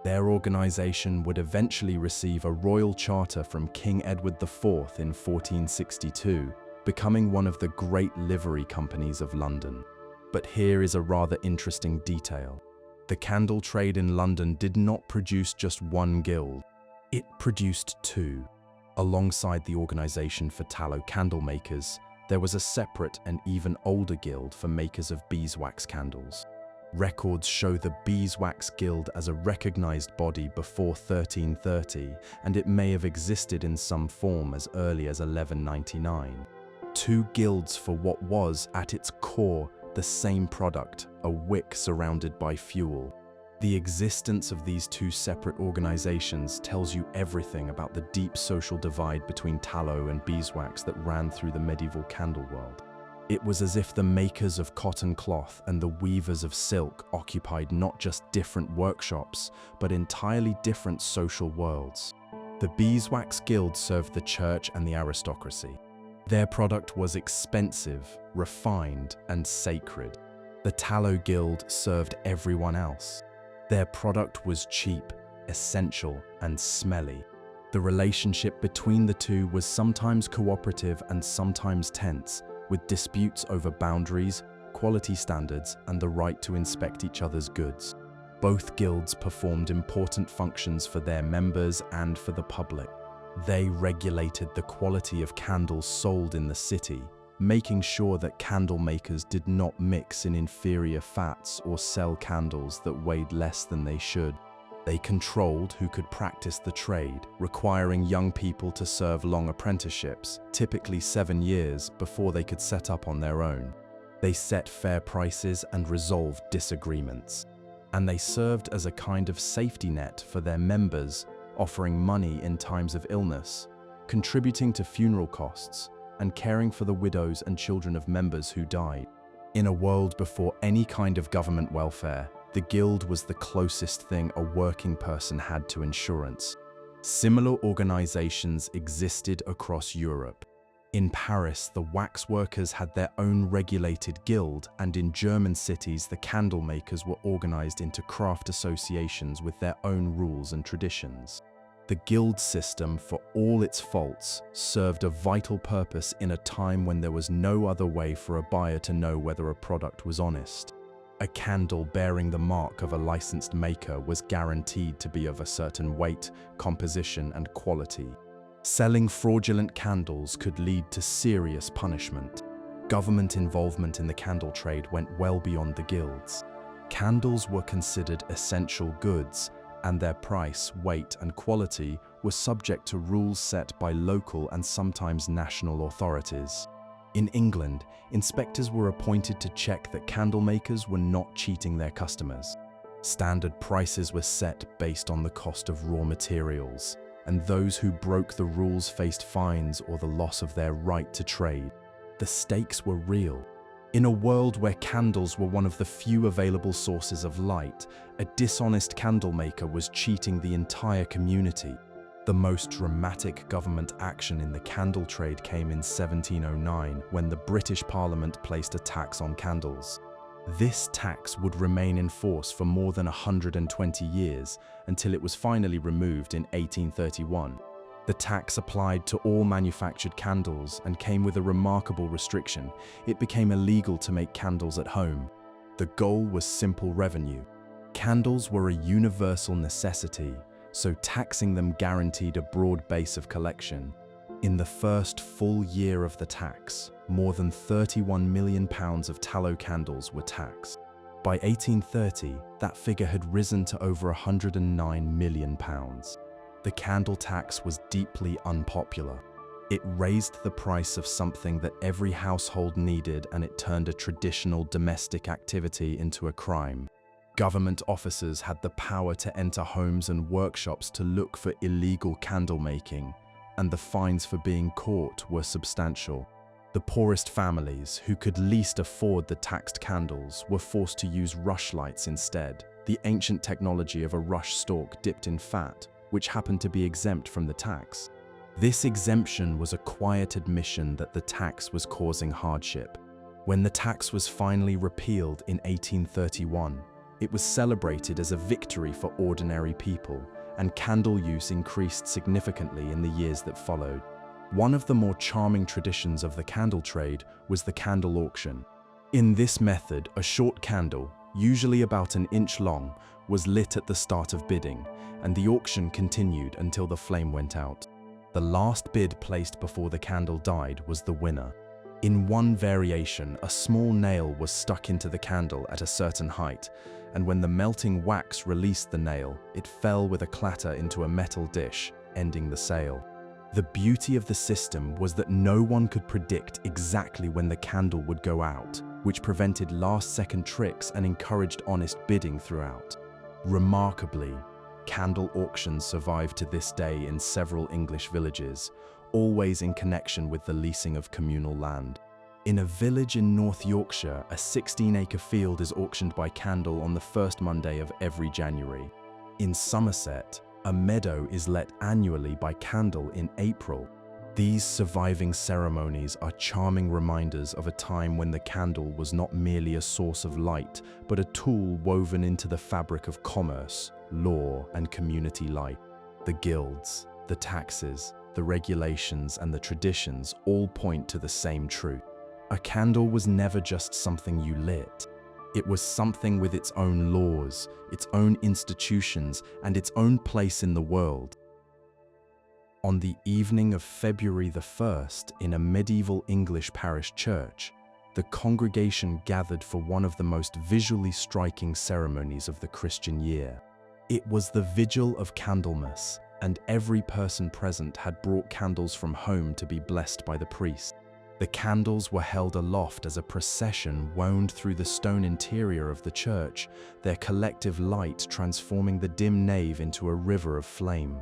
Their organization would eventually receive a royal charter from King Edward IV in 1462, becoming one of the great livery companies of London. But here is a rather interesting detail. The candle trade in London did not produce just one guild. It produced two. Alongside the organization for tallow candle makers, there was a separate and even older guild for makers of beeswax candles. Records show the Beeswax Guild as a recognized body before 1330, and it may have existed in some form as early as 1199. Two guilds for what was, at its core, the same product, a wick surrounded by fuel. The existence of these two separate organizations tells you everything about the deep social divide between tallow and beeswax that ran through the medieval candle world. It was as if the makers of cotton cloth and the weavers of silk occupied not just different workshops, but entirely different social worlds. The Beeswax Guild served the church and the aristocracy. Their product was expensive, refined, and sacred. The Tallow Guild served everyone else. Their product was cheap, essential, and smelly. The relationship between the two was sometimes cooperative and sometimes tense, with disputes over boundaries, quality standards, and the right to inspect each other's goods. Both guilds performed important functions for their members and for the public. They regulated the quality of candles sold in the city, making sure that candle makers did not mix in inferior fats or sell candles that weighed less than they should. They controlled who could practice the trade, requiring young people to serve long apprenticeships, typically 7 years, before they could set up on their own. They set fair prices and resolved disagreements. And they served as a kind of safety net for their members, offering money in times of illness, contributing to funeral costs, and caring for the widows and children of members who died. In a world before any kind of government welfare, the guild was the closest thing a working person had to insurance. Similar organizations existed across Europe. In Paris, the waxworkers had their own regulated guild, and in German cities, the candle makers were organized into craft associations with their own rules and traditions. The guild system, for all its faults, served a vital purpose in a time when there was no other way for a buyer to know whether a product was honest. A candle bearing the mark of a licensed maker was guaranteed to be of a certain weight, composition, and quality. Selling fraudulent candles could lead to serious punishment. Government involvement in the candle trade went well beyond the guilds. Candles were considered essential goods, and their price, weight, and quality were subject to rules set by local and sometimes national authorities. In England, inspectors were appointed to check that candle makers were not cheating their customers. Standard prices were set based on the cost of raw materials, and those who broke the rules faced fines or the loss of their right to trade. The stakes were real. In a world where candles were one of the few available sources of light, a dishonest candle maker was cheating the entire community. The most dramatic government action in the candle trade came in 1709 when the British Parliament placed a tax on candles. This tax would remain in force for more than 120 years until it was finally removed in 1831. The tax applied to all manufactured candles and came with a remarkable restriction. It became illegal to make candles at home. The goal was simple revenue. Candles were a universal necessity, so taxing them guaranteed a broad base of collection. In the first full year of the tax, more than £31 million of tallow candles were taxed. By 1830, that figure had risen to over £109 million. The candle tax was deeply unpopular. It raised the price of something that every household needed, and it turned a traditional domestic activity into a crime. Government officers had the power to enter homes and workshops to look for illegal candle making, and the fines for being caught were substantial. The poorest families, who could least afford the taxed candles, were forced to use rushlights instead, the ancient technology of a rush stalk dipped in fat, which happened to be exempt from the tax. This exemption was a quiet admission that the tax was causing hardship. When the tax was finally repealed in 1831, it was celebrated as a victory for ordinary people, and candle use increased significantly in the years that followed. One of the more charming traditions of the candle trade was the candle auction. In this method, a short candle, usually about an inch long, was lit at the start of bidding, and the auction continued until the flame went out. The last bid placed before the candle died was the winner. In one variation, a small nail was stuck into the candle at a certain height, and when the melting wax released the nail, it fell with a clatter into a metal dish, ending the sale. The beauty of the system was that no one could predict exactly when the candle would go out, which prevented last-second tricks and encouraged honest bidding throughout. Remarkably, candle auctions survive to this day in several English villages, always in connection with the leasing of communal land. In a village in North Yorkshire, a 16-acre field is auctioned by candle on the first Monday of every January. In Somerset, a meadow is let annually by candle in April. These surviving ceremonies are charming reminders of a time when the candle was not merely a source of light, but a tool woven into the fabric of commerce, law, and community life. The guilds, the taxes, the regulations, and the traditions all point to the same truth. A candle was never just something you lit. It was something with its own laws, its own institutions, and its own place in the world. On the evening of February the 1st, in a medieval English parish church, the congregation gathered for one of the most visually striking ceremonies of the Christian year. It was the Vigil of Candlemas, and every person present had brought candles from home to be blessed by the priest. The candles were held aloft as a procession wound through the stone interior of the church, their collective light transforming the dim nave into a river of flame.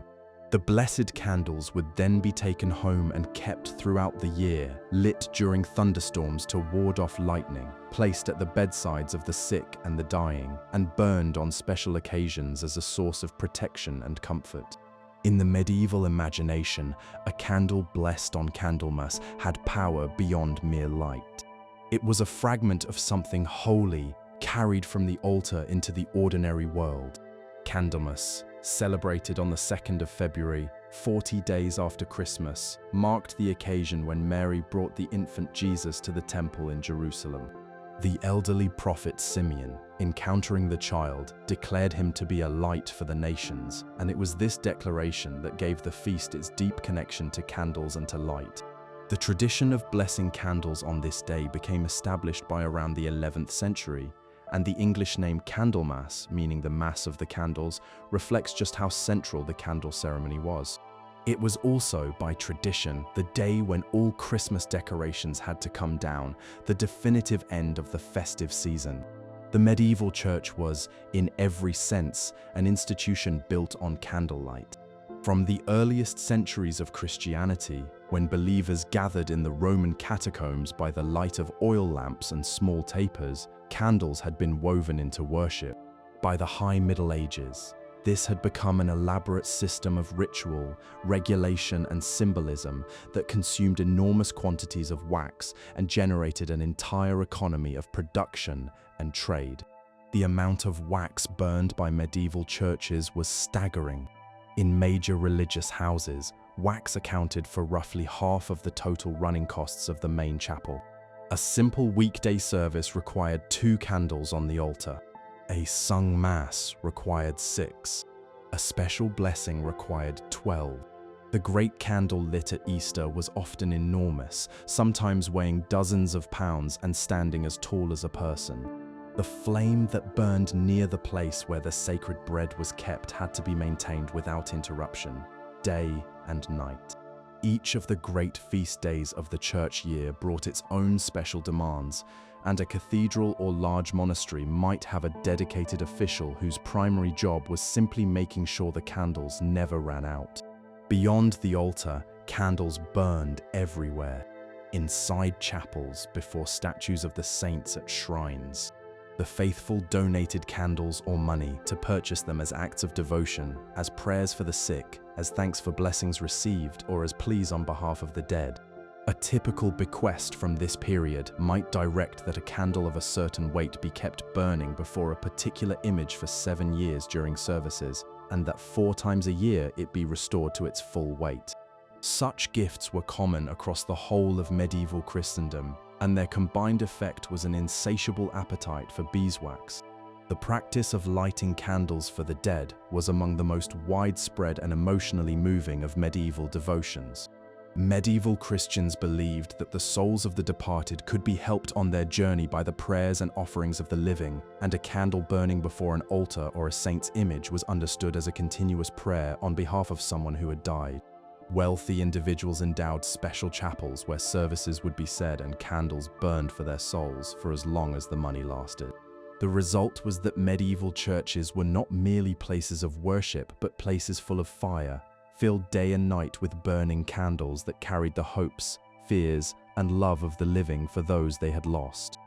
The blessed candles would then be taken home and kept throughout the year, lit during thunderstorms to ward off lightning, placed at the bedsides of the sick and the dying, and burned on special occasions as a source of protection and comfort. In the medieval imagination, a candle blessed on Candlemas had power beyond mere light. It was a fragment of something holy, carried from the altar into the ordinary world. Candlemas, celebrated on the 2nd of February, 40 days after Christmas, marked the occasion when Mary brought the infant Jesus to the temple in Jerusalem. The elderly prophet Simeon, encountering the child, declared him to be a light for the nations, and it was this declaration that gave the feast its deep connection to candles and to light. The tradition of blessing candles on this day became established by around the 11th century, and the English name Candlemas, meaning the Mass of the Candles, reflects just how central the candle ceremony was. It was also, by tradition, the day when all Christmas decorations had to come down, the definitive end of the festive season. The medieval church was, in every sense, an institution built on candlelight. From the earliest centuries of Christianity, when believers gathered in the Roman catacombs by the light of oil lamps and small tapers, candles had been woven into worship. By the High Middle Ages, this had become an elaborate system of ritual, regulation, and symbolism that consumed enormous quantities of wax and generated an entire economy of production and trade. The amount of wax burned by medieval churches was staggering. In major religious houses, wax accounted for roughly half of the total running costs of the main chapel. A simple weekday service required 2 candles on the altar. A sung mass required 6. A special blessing required 12. The great candle lit at Easter was often enormous, sometimes weighing dozens of pounds and standing as tall as a person. The flame that burned near the place where the sacred bread was kept had to be maintained without interruption, day and night. Each of the great feast days of the church year brought its own special demands, and a cathedral or large monastery might have a dedicated official whose primary job was simply making sure the candles never ran out. Beyond the altar, candles burned everywhere, inside chapels, before statues of the saints at shrines. The faithful donated candles or money to purchase them as acts of devotion, as prayers for the sick, as thanks for blessings received, or as pleas on behalf of the dead. A typical bequest from this period might direct that a candle of a certain weight be kept burning before a particular image for 7 years during services, and that 4 times a year it be restored to its full weight. Such gifts were common across the whole of medieval Christendom, and their combined effect was an insatiable appetite for beeswax. The practice of lighting candles for the dead was among the most widespread and emotionally moving of medieval devotions. Medieval Christians believed that the souls of the departed could be helped on their journey by the prayers and offerings of the living, and a candle burning before an altar or a saint's image was understood as a continuous prayer on behalf of someone who had died. Wealthy individuals endowed special chapels where services would be said and candles burned for their souls for as long as the money lasted. The result was that medieval churches were not merely places of worship, but places full of fire, filled day and night with burning candles that carried the hopes, fears, and love of the living for those they had lost.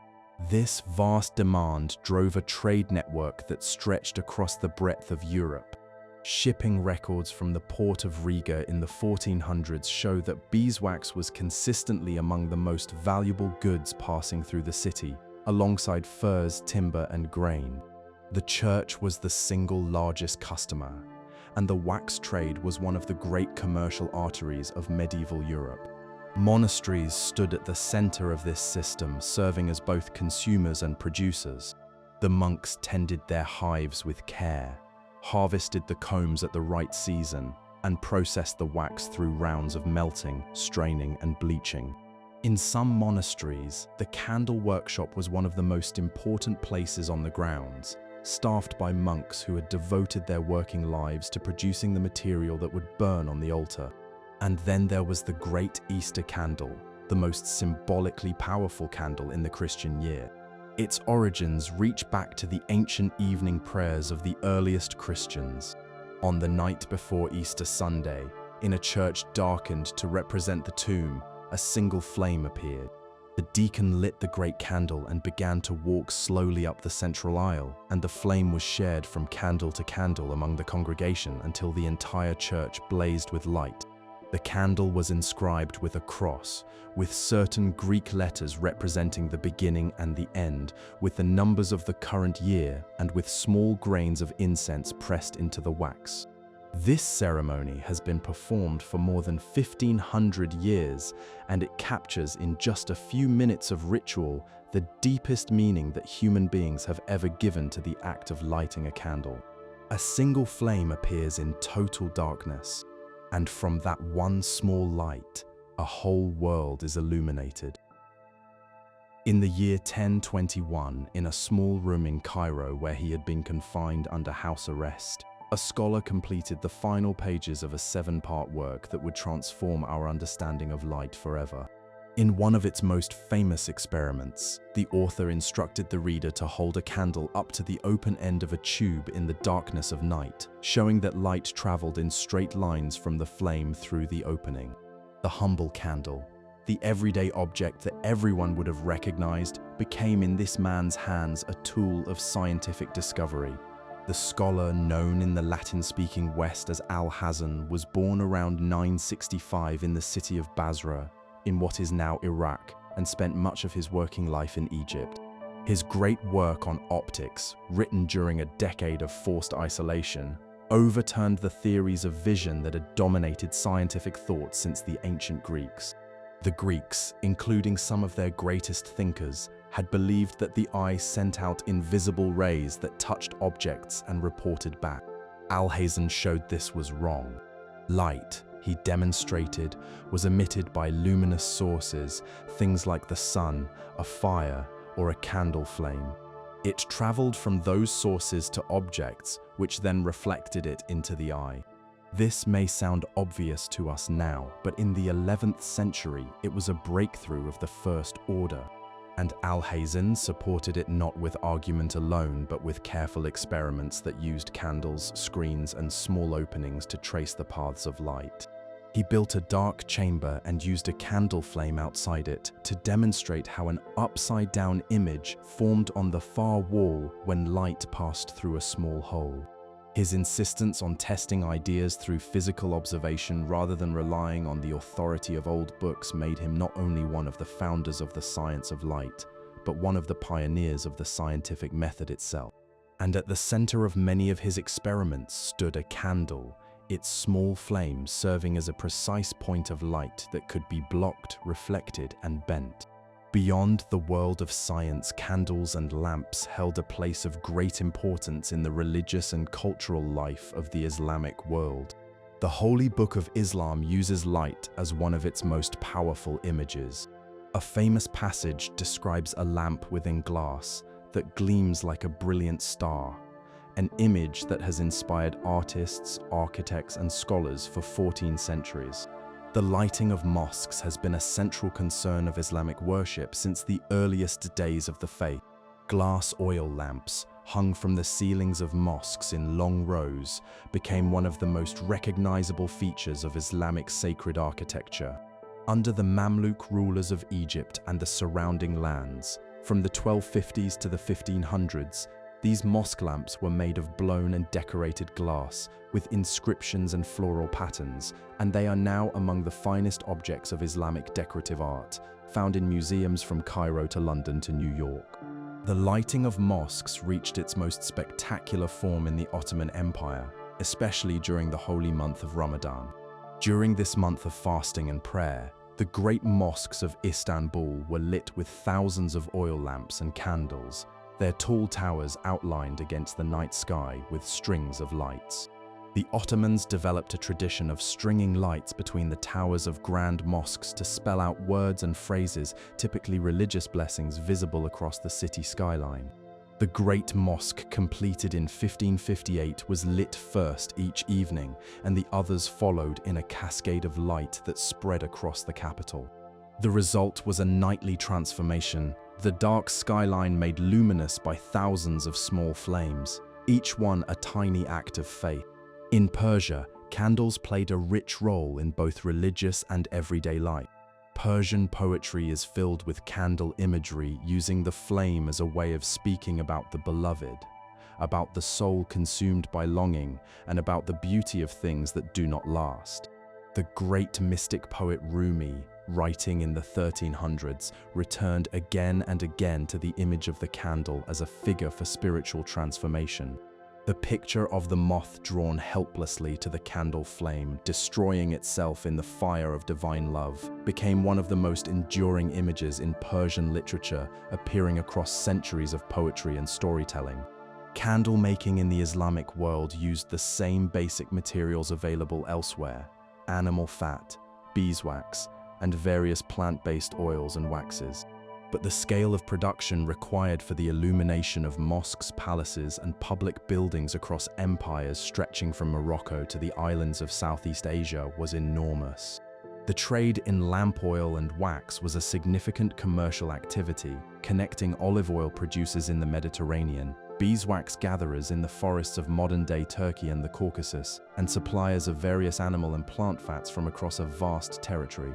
This vast demand drove a trade network that stretched across the breadth of Europe. Shipping records from the port of Riga in the 1400s show that beeswax was consistently among the most valuable goods passing through the city, alongside furs, timber, and grain. The church was the single largest customer, and the wax trade was one of the great commercial arteries of medieval Europe. Monasteries stood at the center of this system, serving as both consumers and producers. The monks tended their hives with care, harvested the combs at the right season, and processed the wax through rounds of melting, straining, and bleaching. In some monasteries, the candle workshop was one of the most important places on the grounds, staffed by monks who had devoted their working lives to producing the material that would burn on the altar. And then there was the Great Easter Candle, the most symbolically powerful candle in the Christian year. Its origins reach back to the ancient evening prayers of the earliest Christians. On the night before Easter Sunday, in a church darkened to represent the tomb, a single flame appeared. The deacon lit the great candle and began to walk slowly up the central aisle, and the flame was shared from candle to candle among the congregation until the entire church blazed with light. The candle was inscribed with a cross, with certain Greek letters representing the beginning and the end, with the numbers of the current year, and with small grains of incense pressed into the wax. This ceremony has been performed for more than 1,500 years, and it captures in just a few minutes of ritual the deepest meaning that human beings have ever given to the act of lighting a candle. A single flame appears in total darkness, and from that one small light, a whole world is illuminated. In the year 1021, in a small room in Cairo where he had been confined under house arrest, a scholar completed the final pages of a 7-part work that would transform our understanding of light forever. In one of its most famous experiments, the author instructed the reader to hold a candle up to the open end of a tube in the darkness of night, showing that light traveled in straight lines from the flame through the opening. The humble candle, the everyday object that everyone would have recognized, became in this man's hands a tool of scientific discovery. The scholar, known in the Latin-speaking West as Al-Hazan, was born around 965 in the city of Basra, in what is now Iraq, and spent much of his working life in Egypt. His great work on optics, written during a decade of forced isolation, overturned the theories of vision that had dominated scientific thought since the ancient Greeks. The Greeks, including some of their greatest thinkers, had believed that the eye sent out invisible rays that touched objects and reported back. Al-Hazan showed this was wrong. Light, he demonstrated, was emitted by luminous sources, things like the sun, a fire, or a candle flame. It traveled from those sources to objects, which then reflected it into the eye. This may sound obvious to us now, but in the 11th century, it was a breakthrough of the first order. And Al-Hazan supported it not with argument alone, but with careful experiments that used candles, screens, and small openings to trace the paths of light. He built a dark chamber and used a candle flame outside it to demonstrate how an upside-down image formed on the far wall when light passed through a small hole. His insistence on testing ideas through physical observation rather than relying on the authority of old books made him not only one of the founders of the science of light, but one of the pioneers of the scientific method itself. And at the center of many of his experiments stood a candle, its small flame serving as a precise point of light that could be blocked, reflected, and bent. Beyond the world of science, candles and lamps held a place of great importance in the religious and cultural life of the Islamic world. The Holy Book of Islam uses light as one of its most powerful images. A famous passage describes a lamp within glass that gleams like a brilliant star, an image that has inspired artists, architects, and scholars for 14 centuries. The lighting of mosques has been a central concern of Islamic worship since the earliest days of the faith. Glass oil lamps, hung from the ceilings of mosques in long rows, became one of the most recognizable features of Islamic sacred architecture. Under the Mamluk rulers of Egypt and the surrounding lands, from the 1250s to the 1500s, these mosque lamps were made of blown and decorated glass with inscriptions and floral patterns, and they are now among the finest objects of Islamic decorative art, found in museums from Cairo to London to New York. The lighting of mosques reached its most spectacular form in the Ottoman Empire, especially during the holy month of Ramadan. During this month of fasting and prayer, the great mosques of Istanbul were lit with thousands of oil lamps and candles, their tall towers outlined against the night sky with strings of lights. The Ottomans developed a tradition of stringing lights between the towers of grand mosques to spell out words and phrases, typically religious blessings, visible across the city skyline. The Great Mosque, completed in 1558, was lit first each evening, and the others followed in a cascade of light that spread across the capital. The result was a nightly transformation, the dark skyline made luminous by thousands of small flames, each one a tiny act of faith. In Persia, candles played a rich role in both religious and everyday life. Persian poetry is filled with candle imagery, using the flame as a way of speaking about the beloved, about the soul consumed by longing, and about the beauty of things that do not last. The great mystic poet Rumi, writing in the 1300s, returned again and again to the image of the candle as a figure for spiritual transformation. The picture of the moth drawn helplessly to the candle flame, destroying itself in the fire of divine love, became one of the most enduring images in Persian literature, appearing across centuries of poetry and storytelling. Candle making in the Islamic world used the same basic materials available elsewhere: animal fat, beeswax, and various plant-based oils and waxes. but the scale of production required for the illumination of mosques, palaces, and public buildings across empires stretching from Morocco to the islands of Southeast Asia was enormous. The trade in lamp oil and wax was a significant commercial activity, connecting olive oil producers in the Mediterranean, beeswax gatherers in the forests of modern-day Turkey and the Caucasus, and suppliers of various animal and plant fats from across a vast territory.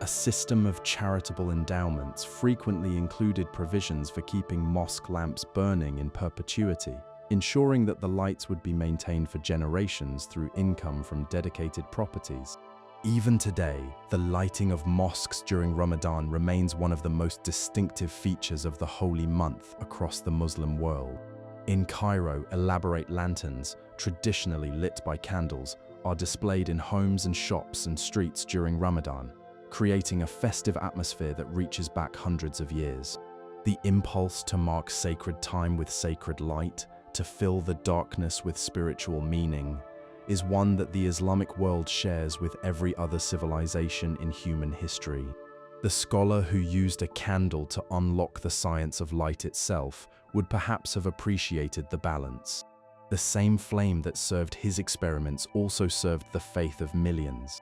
A system of charitable endowments frequently included provisions for keeping mosque lamps burning in perpetuity, ensuring that the lights would be maintained for generations through income from dedicated properties. Even today, the lighting of mosques during Ramadan remains one of the most distinctive features of the holy month across the Muslim world. In Cairo, elaborate lanterns, traditionally lit by candles, are displayed in homes and shops and streets during Ramadan, creating a festive atmosphere that reaches back hundreds of years. The impulse to mark sacred time with sacred light, to fill the darkness with spiritual meaning, is one that the Islamic world shares with every other civilization in human history. The scholar who used a candle to unlock the science of light itself would perhaps have appreciated the balance. The same flame that served his experiments also served the faith of millions.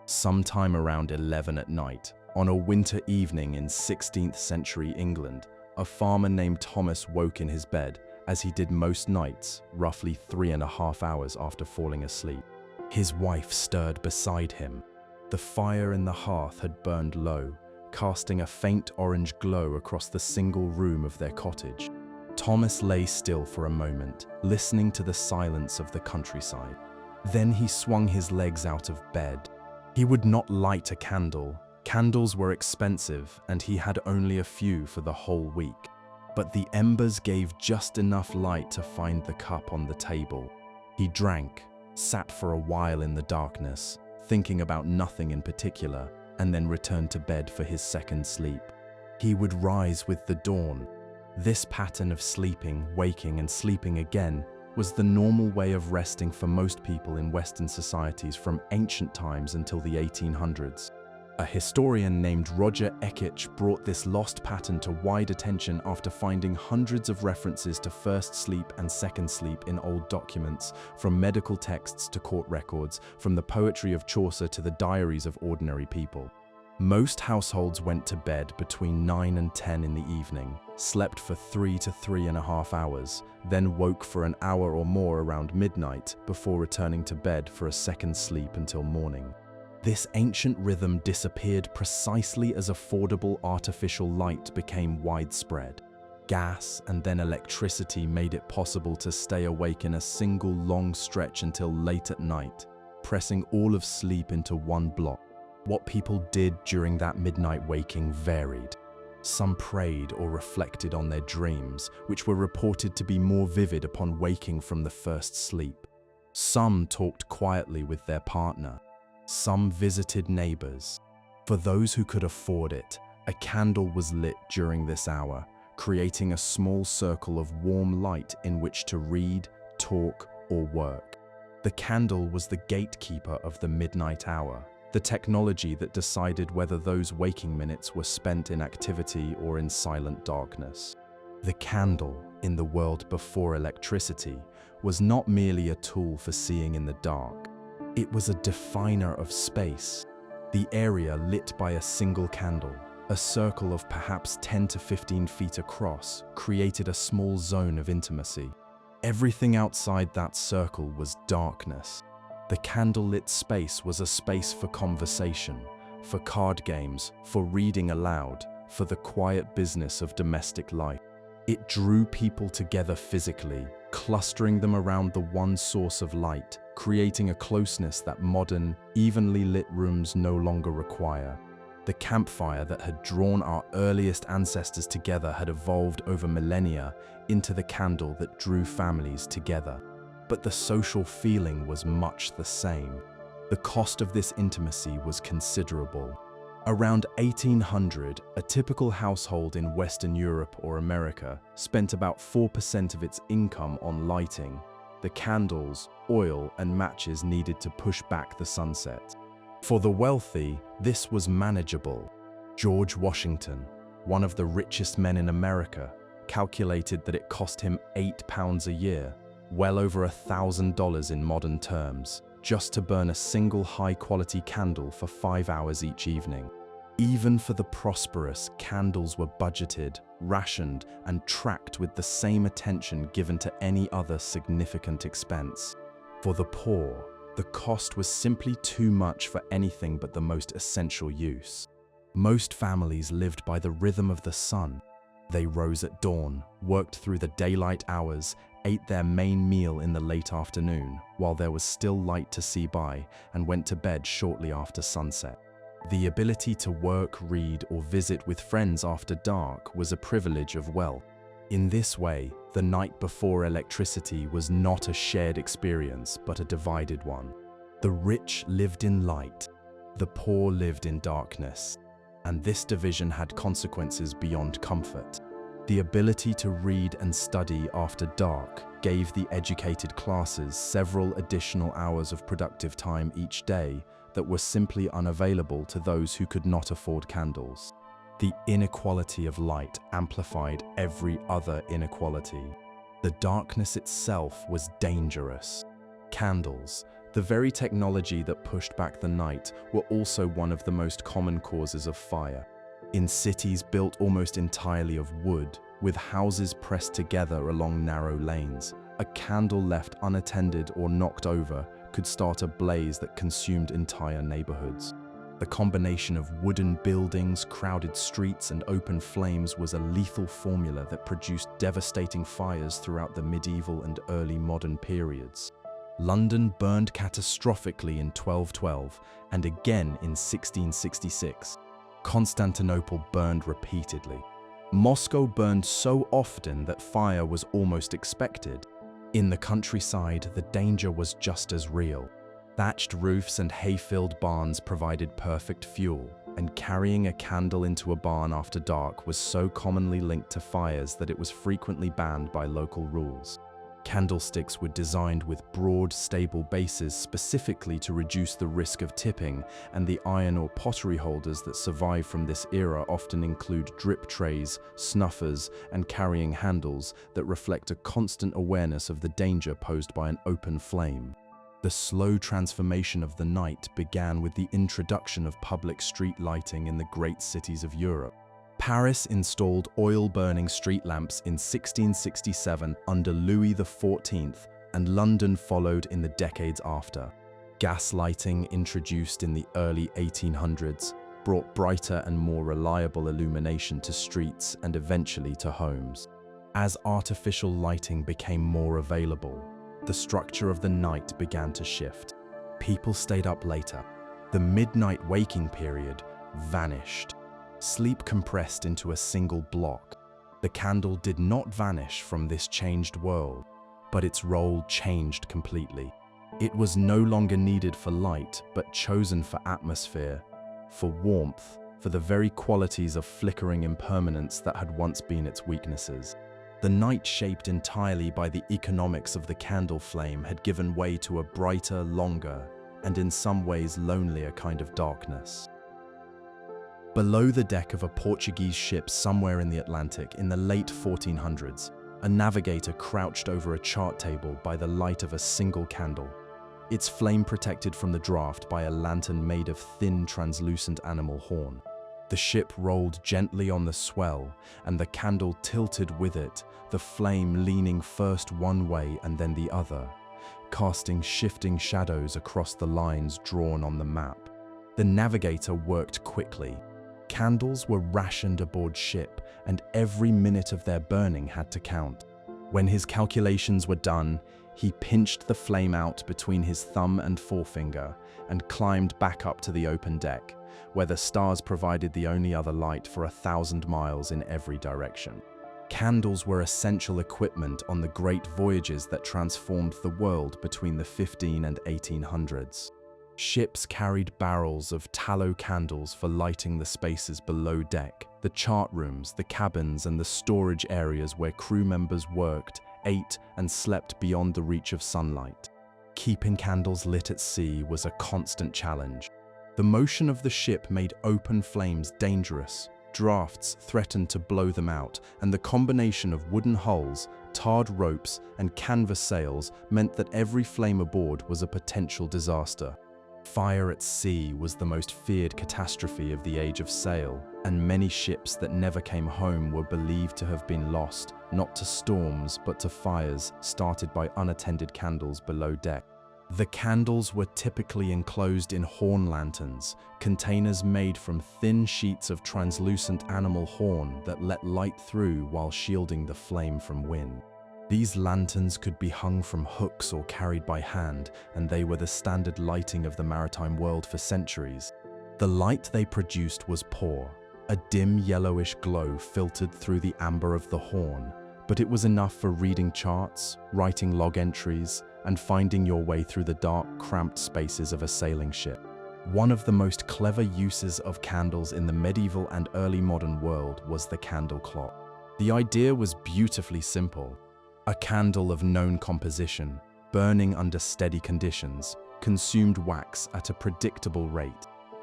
Sometime around 11 at night, on a winter evening in 16th century England, a farmer named Thomas woke in his bed, as he did most nights, roughly 3.5 hours after falling asleep. His wife stirred beside him. The fire in the hearth had burned low, casting a faint orange glow across the single room of their cottage. Thomas lay still for a moment, listening to the silence of the countryside. Then he swung his legs out of bed. He would not light a candle. Candles were expensive, and he had only a few for the whole week. But the embers gave just enough light to find the cup on the table. He drank, sat for a while in the darkness, thinking about nothing in particular, and then returned to bed for his second sleep. He would rise with the dawn. This pattern of sleeping, waking, and sleeping again was the normal way of resting for most people in Western societies from ancient times until the 1800s. A historian named Roger Ekich brought this lost pattern to wide attention after finding hundreds of references to first sleep and second sleep in old documents, from medical texts to court records, from the poetry of Chaucer to the diaries of ordinary people. Most households went to bed between 9 and 10 in the evening, slept for 3 to 3.5 hours, then woke for an hour or more around midnight before returning to bed for a second sleep until morning. This ancient rhythm disappeared precisely as affordable artificial light became widespread. Gas and then electricity made it possible to stay awake in a single long stretch until late at night, pressing all of sleep into one block. What people did during that midnight waking varied. Some prayed or reflected on their dreams, which were reported to be more vivid upon waking from the first sleep. Some talked quietly with their partner. Some visited neighbors. For those who could afford it, a candle was lit during this hour, creating a small circle of warm light in which to read, talk, or work. The candle was the gatekeeper of the midnight hour, the technology that decided whether those waking minutes were spent in activity or in silent darkness. The candle, in the world before electricity, was not merely a tool for seeing in the dark. It was a definer of space. The area lit by a single candle, a circle of perhaps 10 to 15 feet across, created a small zone of intimacy. Everything outside that circle was darkness. The candlelit space was a space for conversation, for card games, for reading aloud, for the quiet business of domestic life. It drew people together physically, clustering them around the one source of light, creating a closeness that modern, evenly lit rooms no longer require. The campfire that had drawn our earliest ancestors together had evolved over millennia into the candle that drew families together. But the social feeling was much the same. The cost of this intimacy was considerable. Around 1800, a typical household in Western Europe or America spent about 4% of its income on lighting, the candles, oil, and matches needed to push back the sunset. For the wealthy, this was manageable. George Washington, one of the richest men in America, calculated that it cost him £8 a year, well over $1,000 in modern terms, just to burn a single high-quality candle for 5 hours each evening. Even for the prosperous, candles were budgeted, rationed, and tracked with the same attention given to any other significant expense. For the poor, the cost was simply too much for anything but the most essential use. Most families lived by the rhythm of the sun. They rose at dawn, worked through the daylight hours, ate their main meal in the late afternoon, while there was still light to see by, and went to bed shortly after sunset. The ability to work, read, or visit with friends after dark was a privilege of wealth. In this way, the night before electricity was not a shared experience, but a divided one. The rich lived in light, the poor lived in darkness, and this division had consequences beyond comfort. The ability to read and study after dark gave the educated classes several additional hours of productive time each day that were simply unavailable to those who could not afford candles. The inequality of light amplified every other inequality. The darkness itself was dangerous. Candles, the very technology that pushed back the night, were also one of the most common causes of fire. In cities built almost entirely of wood, with houses pressed together along narrow lanes, a candle left unattended or knocked over could start a blaze that consumed entire neighborhoods. The combination of wooden buildings, crowded streets, and open flames was a lethal formula that produced devastating fires throughout the medieval and early modern periods. London burned catastrophically in 1212 and again in 1666. Constantinople burned repeatedly. Moscow burned so often that fire was almost expected. In the countryside, the danger was just as real. Thatched roofs and hay-filled barns provided perfect fuel, and carrying a candle into a barn after dark was so commonly linked to fires that it was frequently banned by local rules. Candlesticks were designed with broad, stable bases specifically to reduce the risk of tipping, and the iron or pottery holders that survive from this era often include drip trays, snuffers, and carrying handles that reflect a constant awareness of the danger posed by an open flame. The slow transformation of the night began with the introduction of public street lighting in the great cities of Europe. Paris installed oil-burning street lamps in 1667 under Louis XIV, and London followed in the decades after. Gas lighting, introduced in the early 1800s, brought brighter and more reliable illumination to streets and eventually to homes. As artificial lighting became more available, the structure of the night began to shift. People stayed up later. The midnight waking period vanished. Sleep compressed into a single block. The candle did not vanish from this changed world, but its role changed completely. It was no longer needed for light, but chosen for atmosphere, for warmth, for the very qualities of flickering impermanence that had once been its weaknesses. The night, shaped entirely by the economics of the candle flame, had given way to a brighter, longer, and in some ways lonelier kind of darkness. Below the deck of a Portuguese ship somewhere in the Atlantic in the late 1400s, a navigator crouched over a chart table by the light of a single candle, its flame protected from the draft by a lantern made of thin, translucent animal horn. The ship rolled gently on the swell, and the candle tilted with it, the flame leaning first one way and then the other, casting shifting shadows across the lines drawn on the map. The navigator worked quickly. Candles were rationed aboard ship, and every minute of their burning had to count. When his calculations were done, he pinched the flame out between his thumb and forefinger and climbed back up to the open deck, where the stars provided the only other light for 1,000 miles in every direction. Candles were essential equipment on the great voyages that transformed the world between the 1500s and 1800s. Ships carried barrels of tallow candles for lighting the spaces below deck, the chart rooms, the cabins, and the storage areas where crew members worked, ate, and slept beyond the reach of sunlight. Keeping candles lit at sea was a constant challenge. The motion of the ship made open flames dangerous, drafts threatened to blow them out, and the combination of wooden hulls, tarred ropes, and canvas sails meant that every flame aboard was a potential disaster. Fire at sea was the most feared catastrophe of the age of sail, and many ships that never came home were believed to have been lost, not to storms but to fires started by unattended candles below deck. The candles were typically enclosed in horn lanterns, containers made from thin sheets of translucent animal horn that let light through while shielding the flame from wind. These lanterns could be hung from hooks or carried by hand, and they were the standard lighting of the maritime world for centuries. The light they produced was poor. A dim yellowish glow filtered through the amber of the horn, but it was enough for reading charts, writing log entries, and finding your way through the dark, cramped spaces of a sailing ship. One of the most clever uses of candles in the medieval and early modern world was the candle clock. The idea was beautifully simple. A candle of known composition, burning under steady conditions, consumed wax at a predictable rate.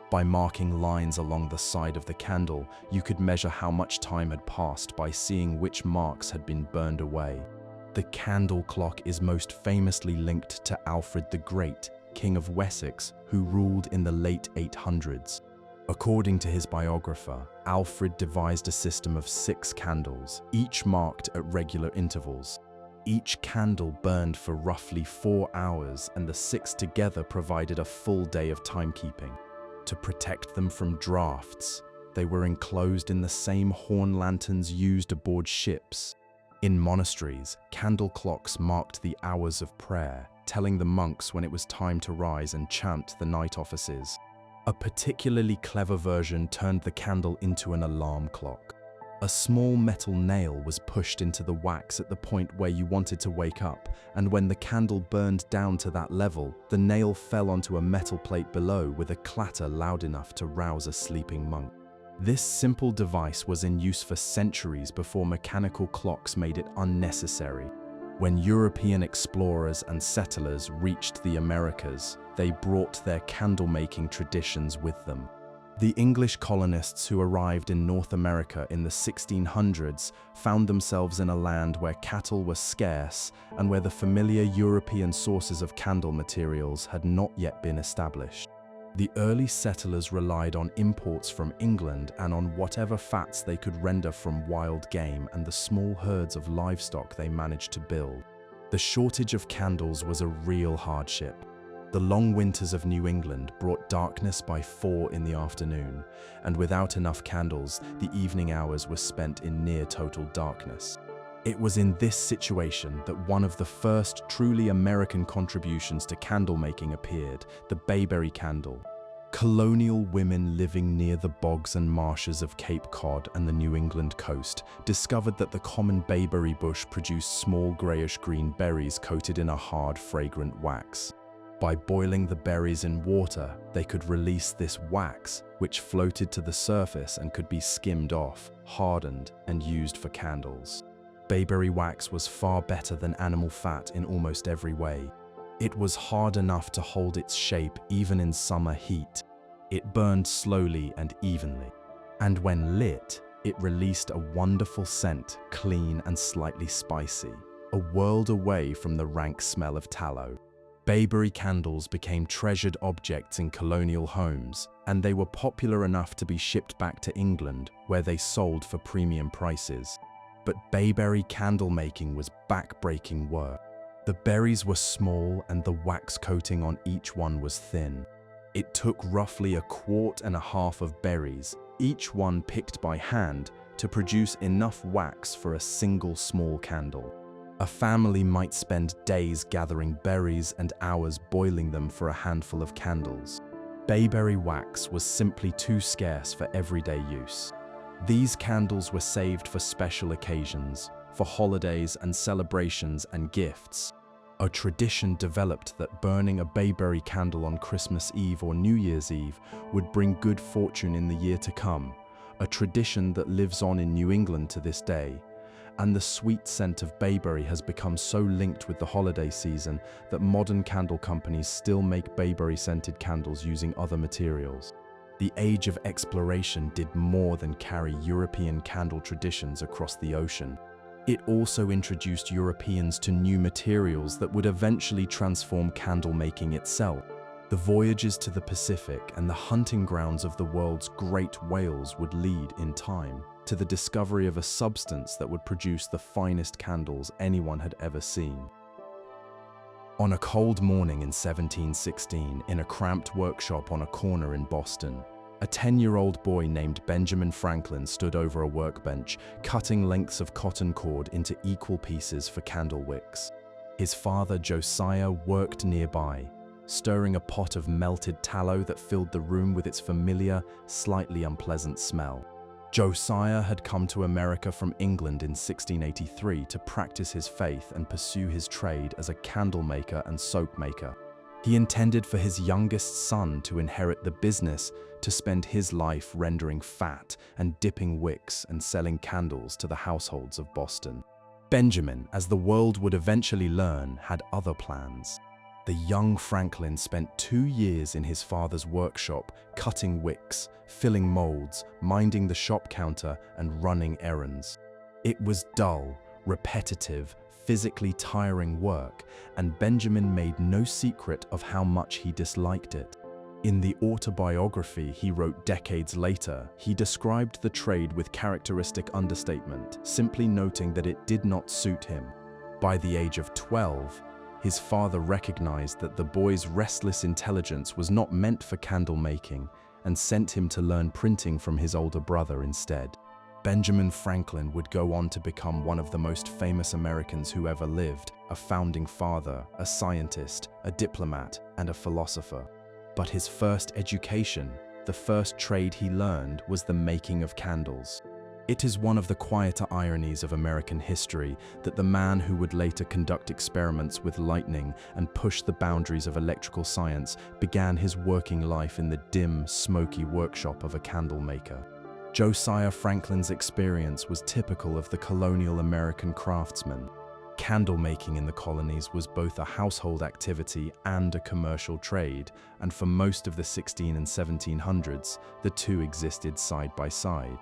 By marking lines along the side of the candle, you could measure how much time had passed by seeing which marks had been burned away. The candle clock is most famously linked to Alfred the Great, King of Wessex, who ruled in the late 800s. According to his biographer, Alfred devised a system of 6 candles, each marked at regular intervals. Each candle burned for roughly 4 hours, and the 6 together provided a full day of timekeeping. To protect them from drafts, they were enclosed in the same horn lanterns used aboard ships. In monasteries, candle clocks marked the hours of prayer, telling the monks when it was time to rise and chant the night offices. A particularly clever version turned the candle into an alarm clock. A small metal nail was pushed into the wax at the point where you wanted to wake up, and when the candle burned down to that level, the nail fell onto a metal plate below with a clatter loud enough to rouse a sleeping monk. This simple device was in use for centuries before mechanical clocks made it unnecessary. When European explorers and settlers reached the Americas, they brought their candle-making traditions with them. The English colonists who arrived in North America in the 1600s found themselves in a land where cattle were scarce and where the familiar European sources of candle materials had not yet been established. The early settlers relied on imports from England and on whatever fats they could render from wild game and the small herds of livestock they managed to build. The shortage of candles was a real hardship. The long winters of New England brought darkness by 4 in the afternoon, and without enough candles, the evening hours were spent in near total darkness. It was in this situation that one of the first truly American contributions to candle making appeared, the bayberry candle. Colonial women living near the bogs and marshes of Cape Cod and the New England coast discovered that the common bayberry bush produced small grayish-green berries coated in a hard, fragrant wax. By boiling the berries in water, they could release this wax, which floated to the surface and could be skimmed off, hardened, and used for candles. Bayberry wax was far better than animal fat in almost every way. It was hard enough to hold its shape even in summer heat. It burned slowly and evenly. And when lit, it released a wonderful scent, clean and slightly spicy, a world away from the rank smell of tallow. Bayberry candles became treasured objects in colonial homes, and they were popular enough to be shipped back to England, where they sold for premium prices. But bayberry candle making was back-breaking work. The berries were small and the wax coating on each one was thin. It took roughly 1.5 quarts of berries, each one picked by hand, to produce enough wax for a single small candle. A family might spend days gathering berries and hours boiling them for a handful of candles. Bayberry wax was simply too scarce for everyday use. These candles were saved for special occasions, for holidays and celebrations and gifts. A tradition developed that burning a bayberry candle on Christmas Eve or New Year's Eve would bring good fortune in the year to come, a tradition that lives on in New England to this day. And the sweet scent of bayberry has become so linked with the holiday season that modern candle companies still make bayberry-scented candles using other materials. The age of exploration did more than carry European candle traditions across the ocean. It also introduced Europeans to new materials that would eventually transform candle making itself. The voyages to the Pacific and the hunting grounds of the world's great whales would lead, in time, to the discovery of a substance that would produce the finest candles anyone had ever seen. On a cold morning in 1716, in a cramped workshop on a corner in Boston, a 10-year-old boy named Benjamin Franklin stood over a workbench, cutting lengths of cotton cord into equal pieces for candle wicks. His father, Josiah, worked nearby, stirring a pot of melted tallow that filled the room with its familiar, slightly unpleasant smell. Josiah had come to America from England in 1683 to practice his faith and pursue his trade as a candle maker and soap maker. He intended for his youngest son to inherit the business, to spend his life rendering fat and dipping wicks and selling candles to the households of Boston. Benjamin, as the world would eventually learn, had other plans. The young Franklin spent 2 years in his father's workshop, cutting wicks, filling molds, minding the shop counter, and running errands. It was dull, repetitive, physically tiring work, and Benjamin made no secret of how much he disliked it. In the autobiography he wrote decades later, he described the trade with characteristic understatement, simply noting that it did not suit him. By the age of 12, his father recognized that the boy's restless intelligence was not meant for candle making and sent him to learn printing from his older brother instead. Benjamin Franklin would go on to become one of the most famous Americans who ever lived, a founding father, a scientist, a diplomat, and a philosopher. But his first education, the first trade he learned, was the making of candles. It is one of the quieter ironies of American history that the man who would later conduct experiments with lightning and push the boundaries of electrical science began his working life in the dim, smoky workshop of a candle maker. Josiah Franklin's experience was typical of the colonial American craftsman. Candle making in the colonies was both a household activity and a commercial trade, and for most of the 1600s and 1700s, the two existed side by side.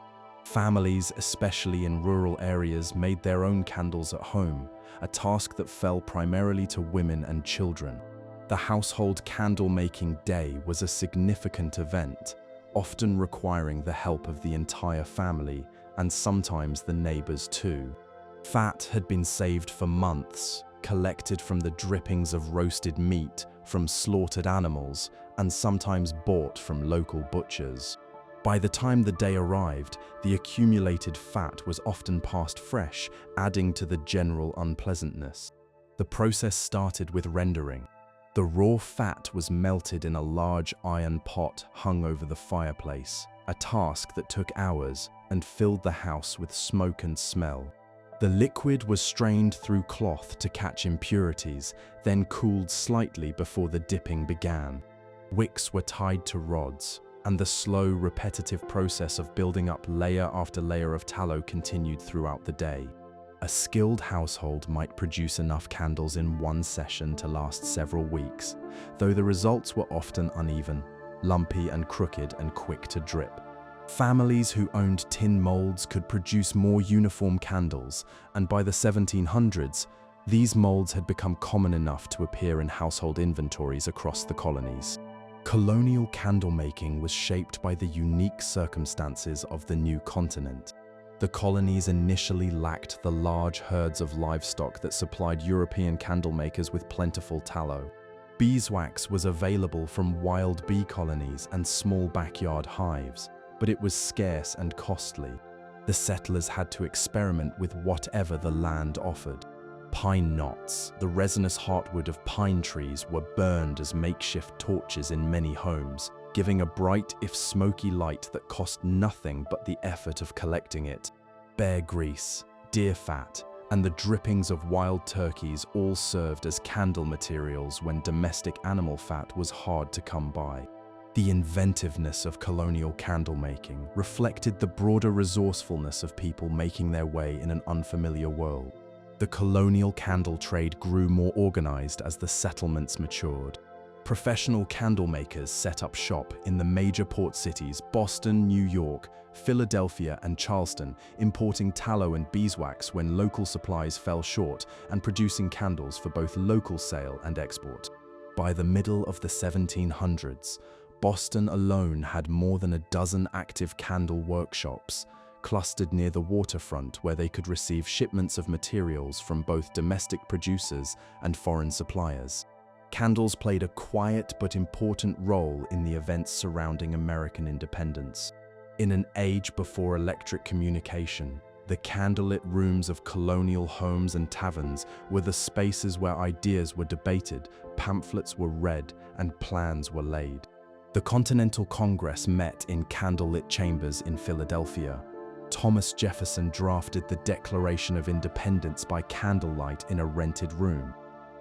Families, especially in rural areas, made their own candles at home, a task that fell primarily to women and children. The household candle-making day was a significant event, often requiring the help of the entire family, and sometimes the neighbors too. Fat had been saved for months, collected from the drippings of roasted meat, from slaughtered animals, and sometimes bought from local butchers. By the time the day arrived, the accumulated fat was often passed fresh, adding to the general unpleasantness. The process started with rendering. The raw fat was melted in a large iron pot hung over the fireplace, a task that took hours and filled the house with smoke and smell. The liquid was strained through cloth to catch impurities, then cooled slightly before the dipping began. Wicks were tied to rods, and the slow, repetitive process of building up layer after layer of tallow continued throughout the day. A skilled household might produce enough candles in one session to last several weeks, though the results were often uneven, lumpy and crooked and quick to drip. Families who owned tin molds could produce more uniform candles, and by the 1700s, these molds had become common enough to appear in household inventories across the colonies. Colonial candle making was shaped by the unique circumstances of the new continent. The colonies initially lacked the large herds of livestock that supplied European candle makers with plentiful tallow. Beeswax was available from wild bee colonies and small backyard hives, but it was scarce and costly. The settlers had to experiment with whatever the land offered. Pine knots, the resinous heartwood of pine trees, were burned as makeshift torches in many homes, giving a bright if smoky light that cost nothing but the effort of collecting it. Bear grease, deer fat, and the drippings of wild turkeys all served as candle materials when domestic animal fat was hard to come by. The inventiveness of colonial candle making reflected the broader resourcefulness of people making their way in an unfamiliar world. The colonial candle trade grew more organized as the settlements matured. Professional candle makers set up shop in the major port cities Boston, New York, Philadelphia, and Charleston, importing tallow and beeswax when local supplies fell short and producing candles for both local sale and export. By the middle of the 1700s, Boston alone had more than a dozen active candle workshops, clustered near the waterfront where they could receive shipments of materials from both domestic producers and foreign suppliers. Candles played a quiet but important role in the events surrounding American independence. In an age before electric communication, the candlelit rooms of colonial homes and taverns were the spaces where ideas were debated, pamphlets were read, and plans were laid. The Continental Congress met in candlelit chambers in Philadelphia. Thomas Jefferson drafted the Declaration of Independence by candlelight in a rented room.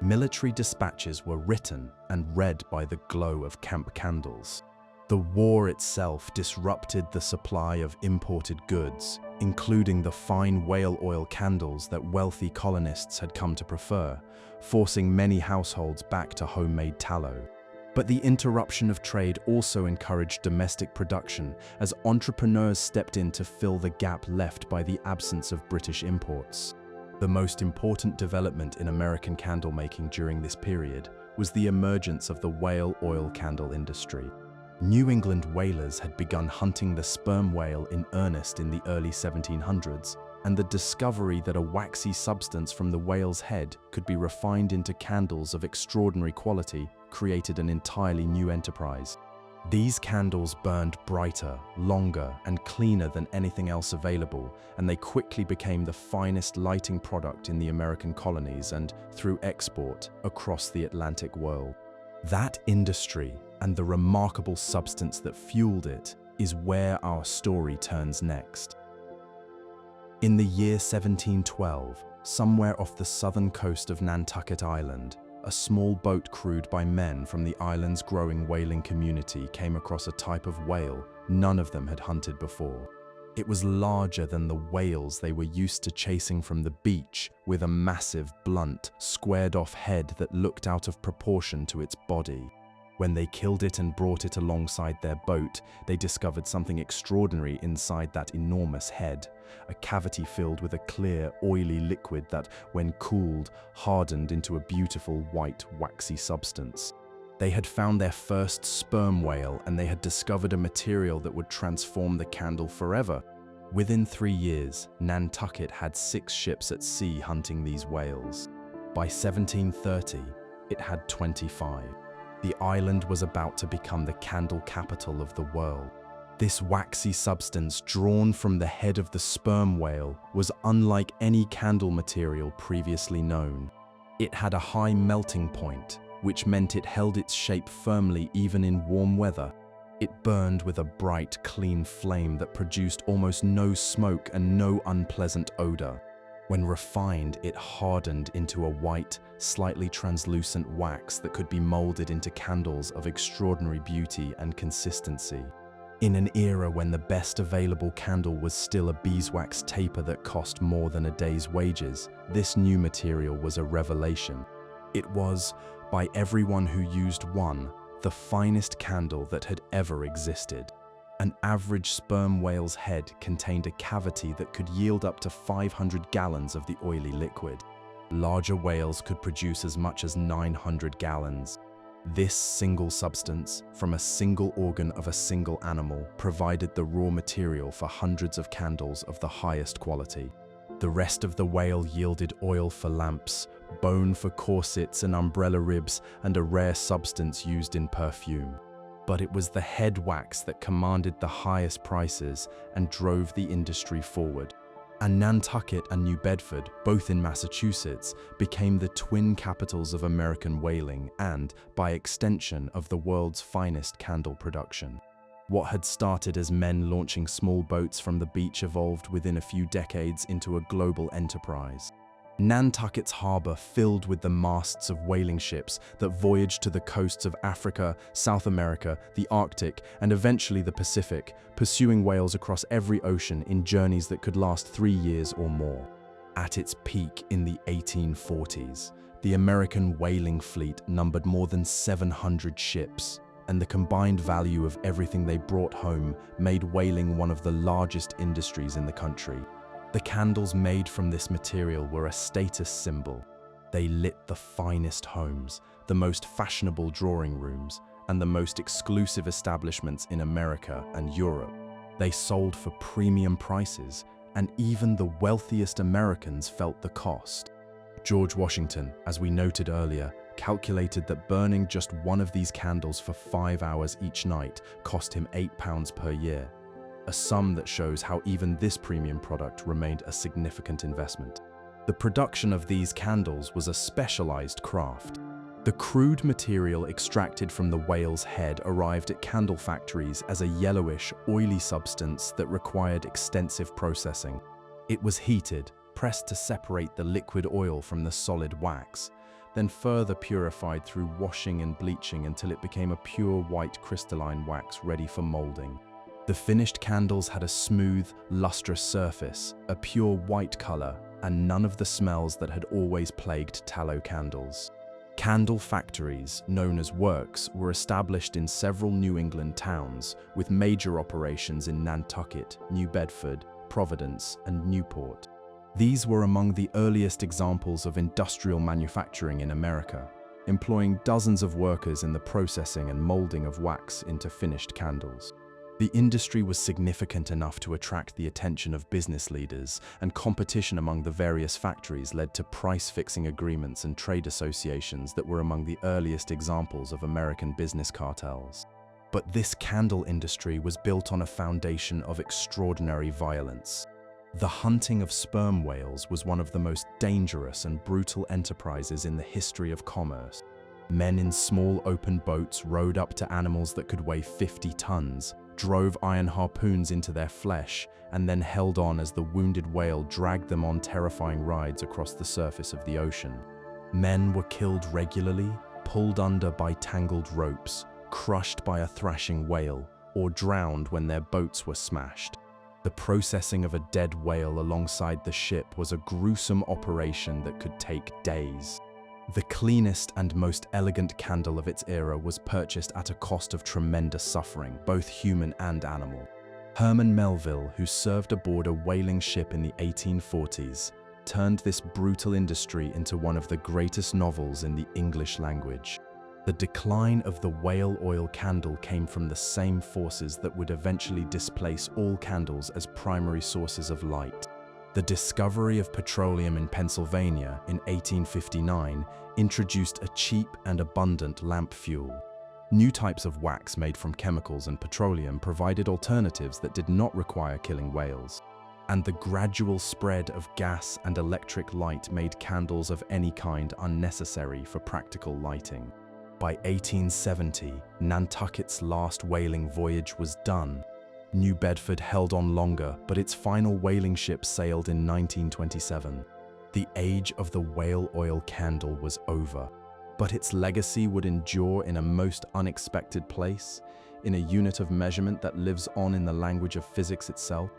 Military dispatches were written and read by the glow of camp candles. The war itself disrupted the supply of imported goods, including the fine whale oil candles that wealthy colonists had come to prefer, forcing many households back to homemade tallow. But the interruption of trade also encouraged domestic production as entrepreneurs stepped in to fill the gap left by the absence of British imports. The most important development in American candle making during this period was the emergence of the whale oil candle industry. New England whalers had begun hunting the sperm whale in earnest in the early 1700s, and the discovery that a waxy substance from the whale's head could be refined into candles of extraordinary quality created an entirely new enterprise. These candles burned brighter, longer, and cleaner than anything else available, and they quickly became the finest lighting product in the American colonies and, through export, across the Atlantic world. That industry and the remarkable substance that fueled it is where our story turns next. In the year 1712, somewhere off the southern coast of Nantucket Island, a small boat crewed by men from the island's growing whaling community came across a type of whale none of them had hunted before. It was larger than the whales they were used to chasing from the beach, with a massive, blunt, squared-off head that looked out of proportion to its body. When they killed it and brought it alongside their boat, they discovered something extraordinary inside that enormous head, a cavity filled with a clear, oily liquid that, when cooled, hardened into a beautiful white, waxy substance. They had found their first sperm whale, and they had discovered a material that would transform the candle forever. Within 3 years, Nantucket had 6 ships at sea hunting these whales. By 1730, it had 25. The island was about to become the candle capital of the world. This waxy substance drawn from the head of the sperm whale was unlike any candle material previously known. It had a high melting point, which meant it held its shape firmly even in warm weather. It burned with a bright, clean flame that produced almost no smoke and no unpleasant odor. When refined, it hardened into a white, slightly translucent wax that could be molded into candles of extraordinary beauty and consistency. In an era when the best available candle was still a beeswax taper that cost more than a day's wages, this new material was a revelation. It was, by everyone who used one, the finest candle that had ever existed. An average sperm whale's head contained a cavity that could yield up to 500 gallons of the oily liquid. Larger whales could produce as much as 900 gallons. This single substance, from a single organ of a single animal, provided the raw material for hundreds of candles of the highest quality. The rest of the whale yielded oil for lamps, bone for corsets and umbrella ribs, and a rare substance used in perfume. But it was the head wax that commanded the highest prices and drove the industry forward. And Nantucket and New Bedford, both in Massachusetts, became the twin capitals of American whaling and, by extension, of the world's finest candle production. What had started as men launching small boats from the beach evolved within a few decades into a global enterprise. Nantucket's harbor filled with the masts of whaling ships that voyaged to the coasts of Africa, South America, the Arctic, and eventually the Pacific, pursuing whales across every ocean in journeys that could last 3 years or more. At its peak in the 1840s, The American whaling fleet numbered more than 700 ships, and the combined value of everything they brought home made whaling one of the largest industries in the country. The candles made from this material were a status symbol. They lit the finest homes, the most fashionable drawing rooms, and the most exclusive establishments in America and Europe. They sold for premium prices, and even the wealthiest Americans felt the cost. George Washington, as we noted earlier, calculated that burning just one of these candles for 5 hours each night cost him £8 per year, a sum that shows how even this premium product remained a significant investment. The production of these candles was a specialized craft. The crude material extracted from the whale's head arrived at candle factories as a yellowish, oily substance that required extensive processing. It was heated, pressed to separate the liquid oil from the solid wax, then further purified through washing and bleaching until it became a pure white crystalline wax ready for molding. The finished candles had a smooth, lustrous surface, a pure white color, and none of the smells that had always plagued tallow candles. Candle factories, known as works, were established in several New England towns, with major operations in Nantucket, New Bedford, Providence, and Newport. These were among the earliest examples of industrial manufacturing in America, employing dozens of workers in the processing and molding of wax into finished candles. The industry was significant enough to attract the attention of business leaders, and competition among the various factories led to price-fixing agreements and trade associations that were among the earliest examples of American business cartels. But this candle industry was built on a foundation of extraordinary violence. The hunting of sperm whales was one of the most dangerous and brutal enterprises in the history of commerce. Men in small open boats rowed up to animals that could weigh 50 tons, drove iron harpoons into their flesh, and then held on as the wounded whale dragged them on terrifying rides across the surface of the ocean. Men were killed regularly, pulled under by tangled ropes, crushed by a thrashing whale, or drowned when their boats were smashed. The processing of a dead whale alongside the ship was a gruesome operation that could take days. The cleanest and most elegant candle of its era was purchased at a cost of tremendous suffering, both human and animal. Herman Melville, who served aboard a whaling ship in the 1840s, turned this brutal industry into one of the greatest novels in the English language. The decline of the whale oil candle came from the same forces that would eventually displace all candles as primary sources of light. The discovery of petroleum in Pennsylvania in 1859 introduced a cheap and abundant lamp fuel. New types of wax made from chemicals and petroleum provided alternatives that did not require killing whales. And the gradual spread of gas and electric light made candles of any kind unnecessary for practical lighting. By 1870, Nantucket's last whaling voyage was done. New Bedford held on longer, but its final whaling ship sailed in 1927. The age of the whale oil candle was over, but its legacy would endure in a most unexpected place, in a unit of measurement that lives on in the language of physics itself.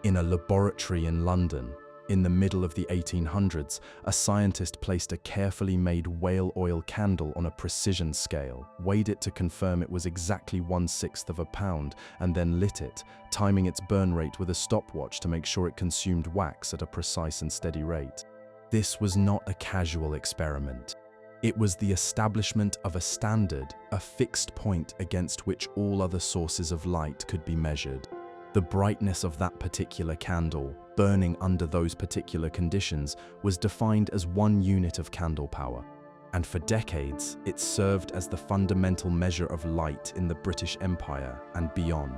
In a laboratory in London, in the middle of the 1800s, a scientist placed a carefully made whale oil candle on a precision scale, weighed it to confirm it was exactly 1/6 of a pound, and then lit it, timing its burn rate with a stopwatch to make sure it consumed wax at a precise and steady rate. This was not a casual experiment. It was the establishment of a standard, a fixed point against which all other sources of light could be measured. The brightness of that particular candle, burning under those particular conditions, was defined as 1 unit of candle power. And for decades, it served as the fundamental measure of light in the British Empire and beyond.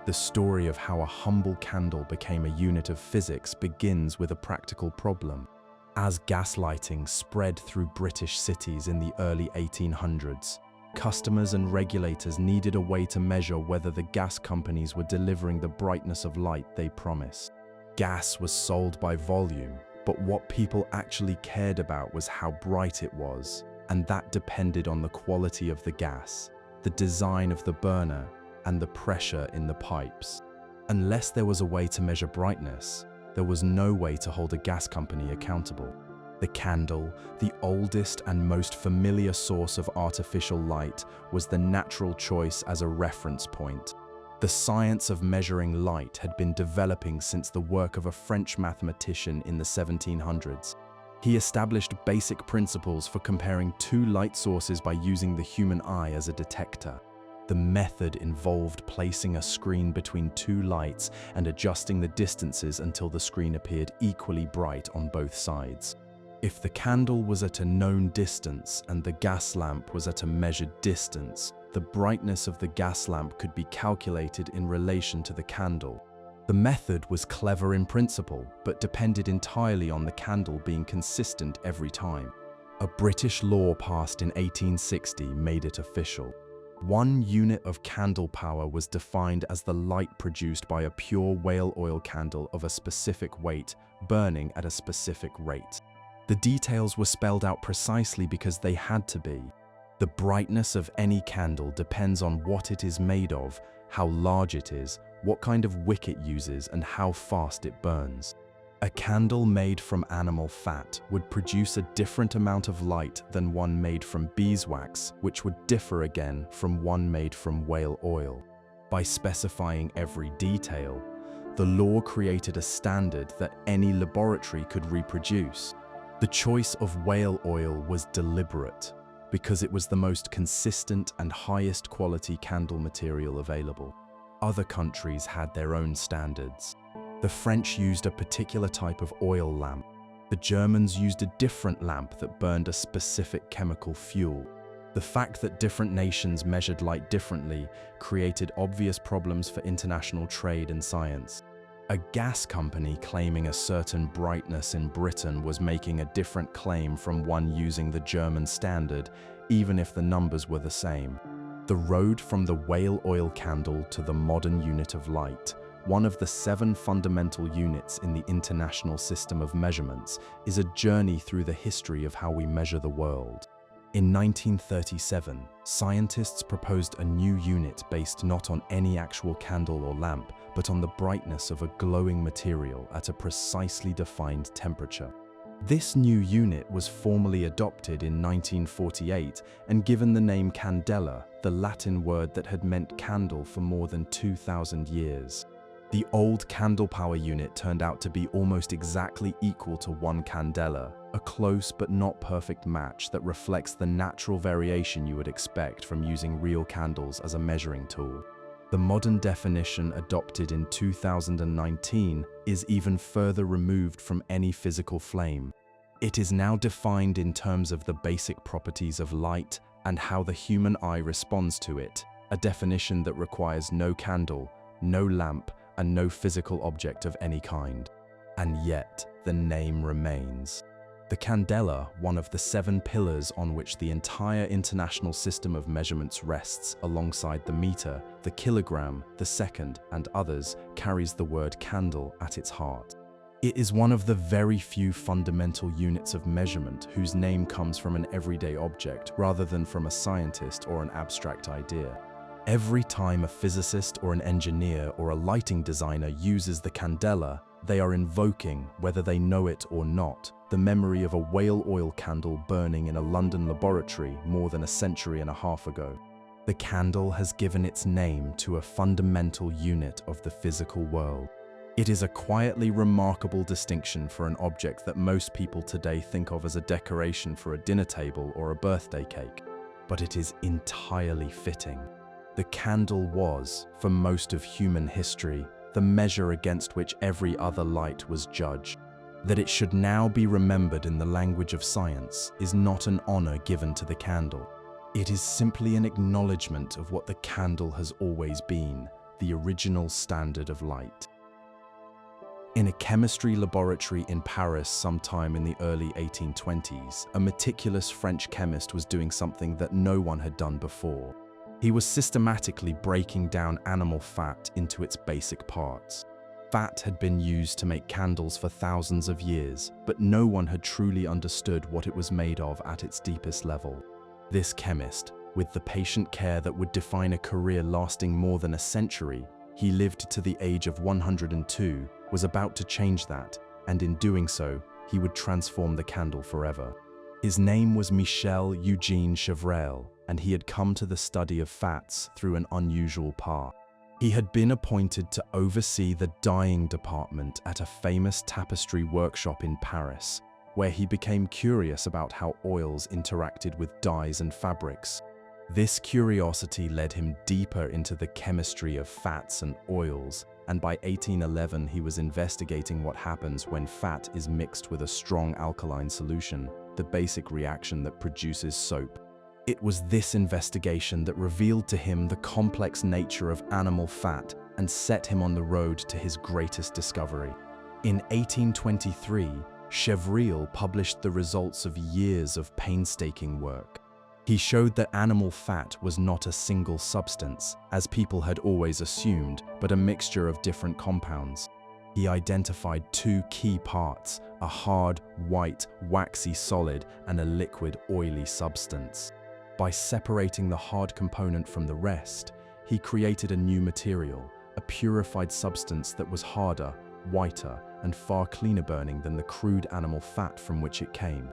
The story of how a humble candle became a unit of physics begins with a practical problem. As gaslighting spread through British cities in the early 1800s, customers and regulators needed a way to measure whether the gas companies were delivering the brightness of light they promised. Gas was sold by volume, but what people actually cared about was how bright it was, and that depended on the quality of the gas, the design of the burner, and the pressure in the pipes. Unless there was a way to measure brightness, there was no way to hold a gas company accountable. The candle, the oldest and most familiar source of artificial light, was the natural choice as a reference point. The science of measuring light had been developing since the work of a French mathematician in the 1700s. He established basic principles for comparing two light sources by using the human eye as a detector. The method involved placing a screen between two lights and adjusting the distances until the screen appeared equally bright on both sides. If the candle was at a known distance and the gas lamp was at a measured distance, the brightness of the gas lamp could be calculated in relation to the candle. The method was clever in principle, but depended entirely on the candle being consistent every time. A British law passed in 1860 made it official. 1 unit of candle power was defined as the light produced by a pure whale oil candle of a specific weight, burning at a specific rate. The details were spelled out precisely because they had to be. The brightness of any candle depends on what it is made of, how large it is, what kind of wick it uses, and how fast it burns. A candle made from animal fat would produce a different amount of light than one made from beeswax, which would differ again from one made from whale oil. By specifying every detail, the law created a standard that any laboratory could reproduce. The choice of whale oil was deliberate, because it was the most consistent and highest quality candle material available. Other countries had their own standards. The French used a particular type of oil lamp. The Germans used a different lamp that burned a specific chemical fuel. The fact that different nations measured light differently created obvious problems for international trade and science. A gas company claiming a certain brightness in Britain was making a different claim from one using the German standard, even if the numbers were the same. The road from the whale oil candle to the modern unit of light, one of the 7 fundamental units in the international system of measurements, is a journey through the history of how we measure the world. In 1937, scientists proposed a new unit based not on any actual candle or lamp, but on the brightness of a glowing material at a precisely defined temperature. This new unit was formally adopted in 1948 and given the name candela, the Latin word that had meant candle for more than 2,000 years. The old candle power unit turned out to be almost exactly equal to 1 candela, a close but not perfect match that reflects the natural variation you would expect from using real candles as a measuring tool. The modern definition adopted in 2019 is even further removed from any physical flame. It is now defined in terms of the basic properties of light and how the human eye responds to it, a definition that requires no candle, no lamp, and no physical object of any kind. And yet, the name remains. The candela, one of the 7 pillars on which the entire international system of measurements rests alongside the meter, the kilogram, the second, and others, carries the word candle at its heart. It is one of the very few fundamental units of measurement whose name comes from an everyday object rather than from a scientist or an abstract idea. Every time a physicist or an engineer or a lighting designer uses the candela, they are invoking, whether they know it or not, the memory of a whale oil candle burning in a London laboratory more than a century and a half ago. The candle has given its name to a fundamental unit of the physical world. It is a quietly remarkable distinction for an object that most people today think of as a decoration for a dinner table or a birthday cake, but it is entirely fitting. The candle was, for most of human history, the measure against which every other light was judged. That it should now be remembered in the language of science is not an honor given to the candle. It is simply an acknowledgement of what the candle has always been, the original standard of light. In a chemistry laboratory in Paris sometime in the early 1820s, a meticulous French chemist was doing something that no one had done before. He was systematically breaking down animal fat into its basic parts. Fat had been used to make candles for thousands of years, but no one had truly understood what it was made of at its deepest level. This chemist, with the patient care that would define a career lasting more than a century, he lived to the age of 102, was about to change that, and in doing so, he would transform the candle forever. His name was Michel Eugene Chevreul, and he had come to the study of fats through an unusual path. He had been appointed to oversee the dyeing department at a famous tapestry workshop in Paris, where he became curious about how oils interacted with dyes and fabrics. This curiosity led him deeper into the chemistry of fats and oils, and by 1811 he was investigating what happens when fat is mixed with a strong alkaline solution, the basic reaction that produces soap. It was this investigation that revealed to him the complex nature of animal fat and set him on the road to his greatest discovery. In 1823, Chevreul published the results of years of painstaking work. He showed that animal fat was not a single substance, as people had always assumed, but a mixture of different compounds. He identified two key parts: a hard, white, waxy solid and a liquid, oily substance. By separating the hard component from the rest, he created a new material, a purified substance that was harder, whiter, and far cleaner burning than the crude animal fat from which it came.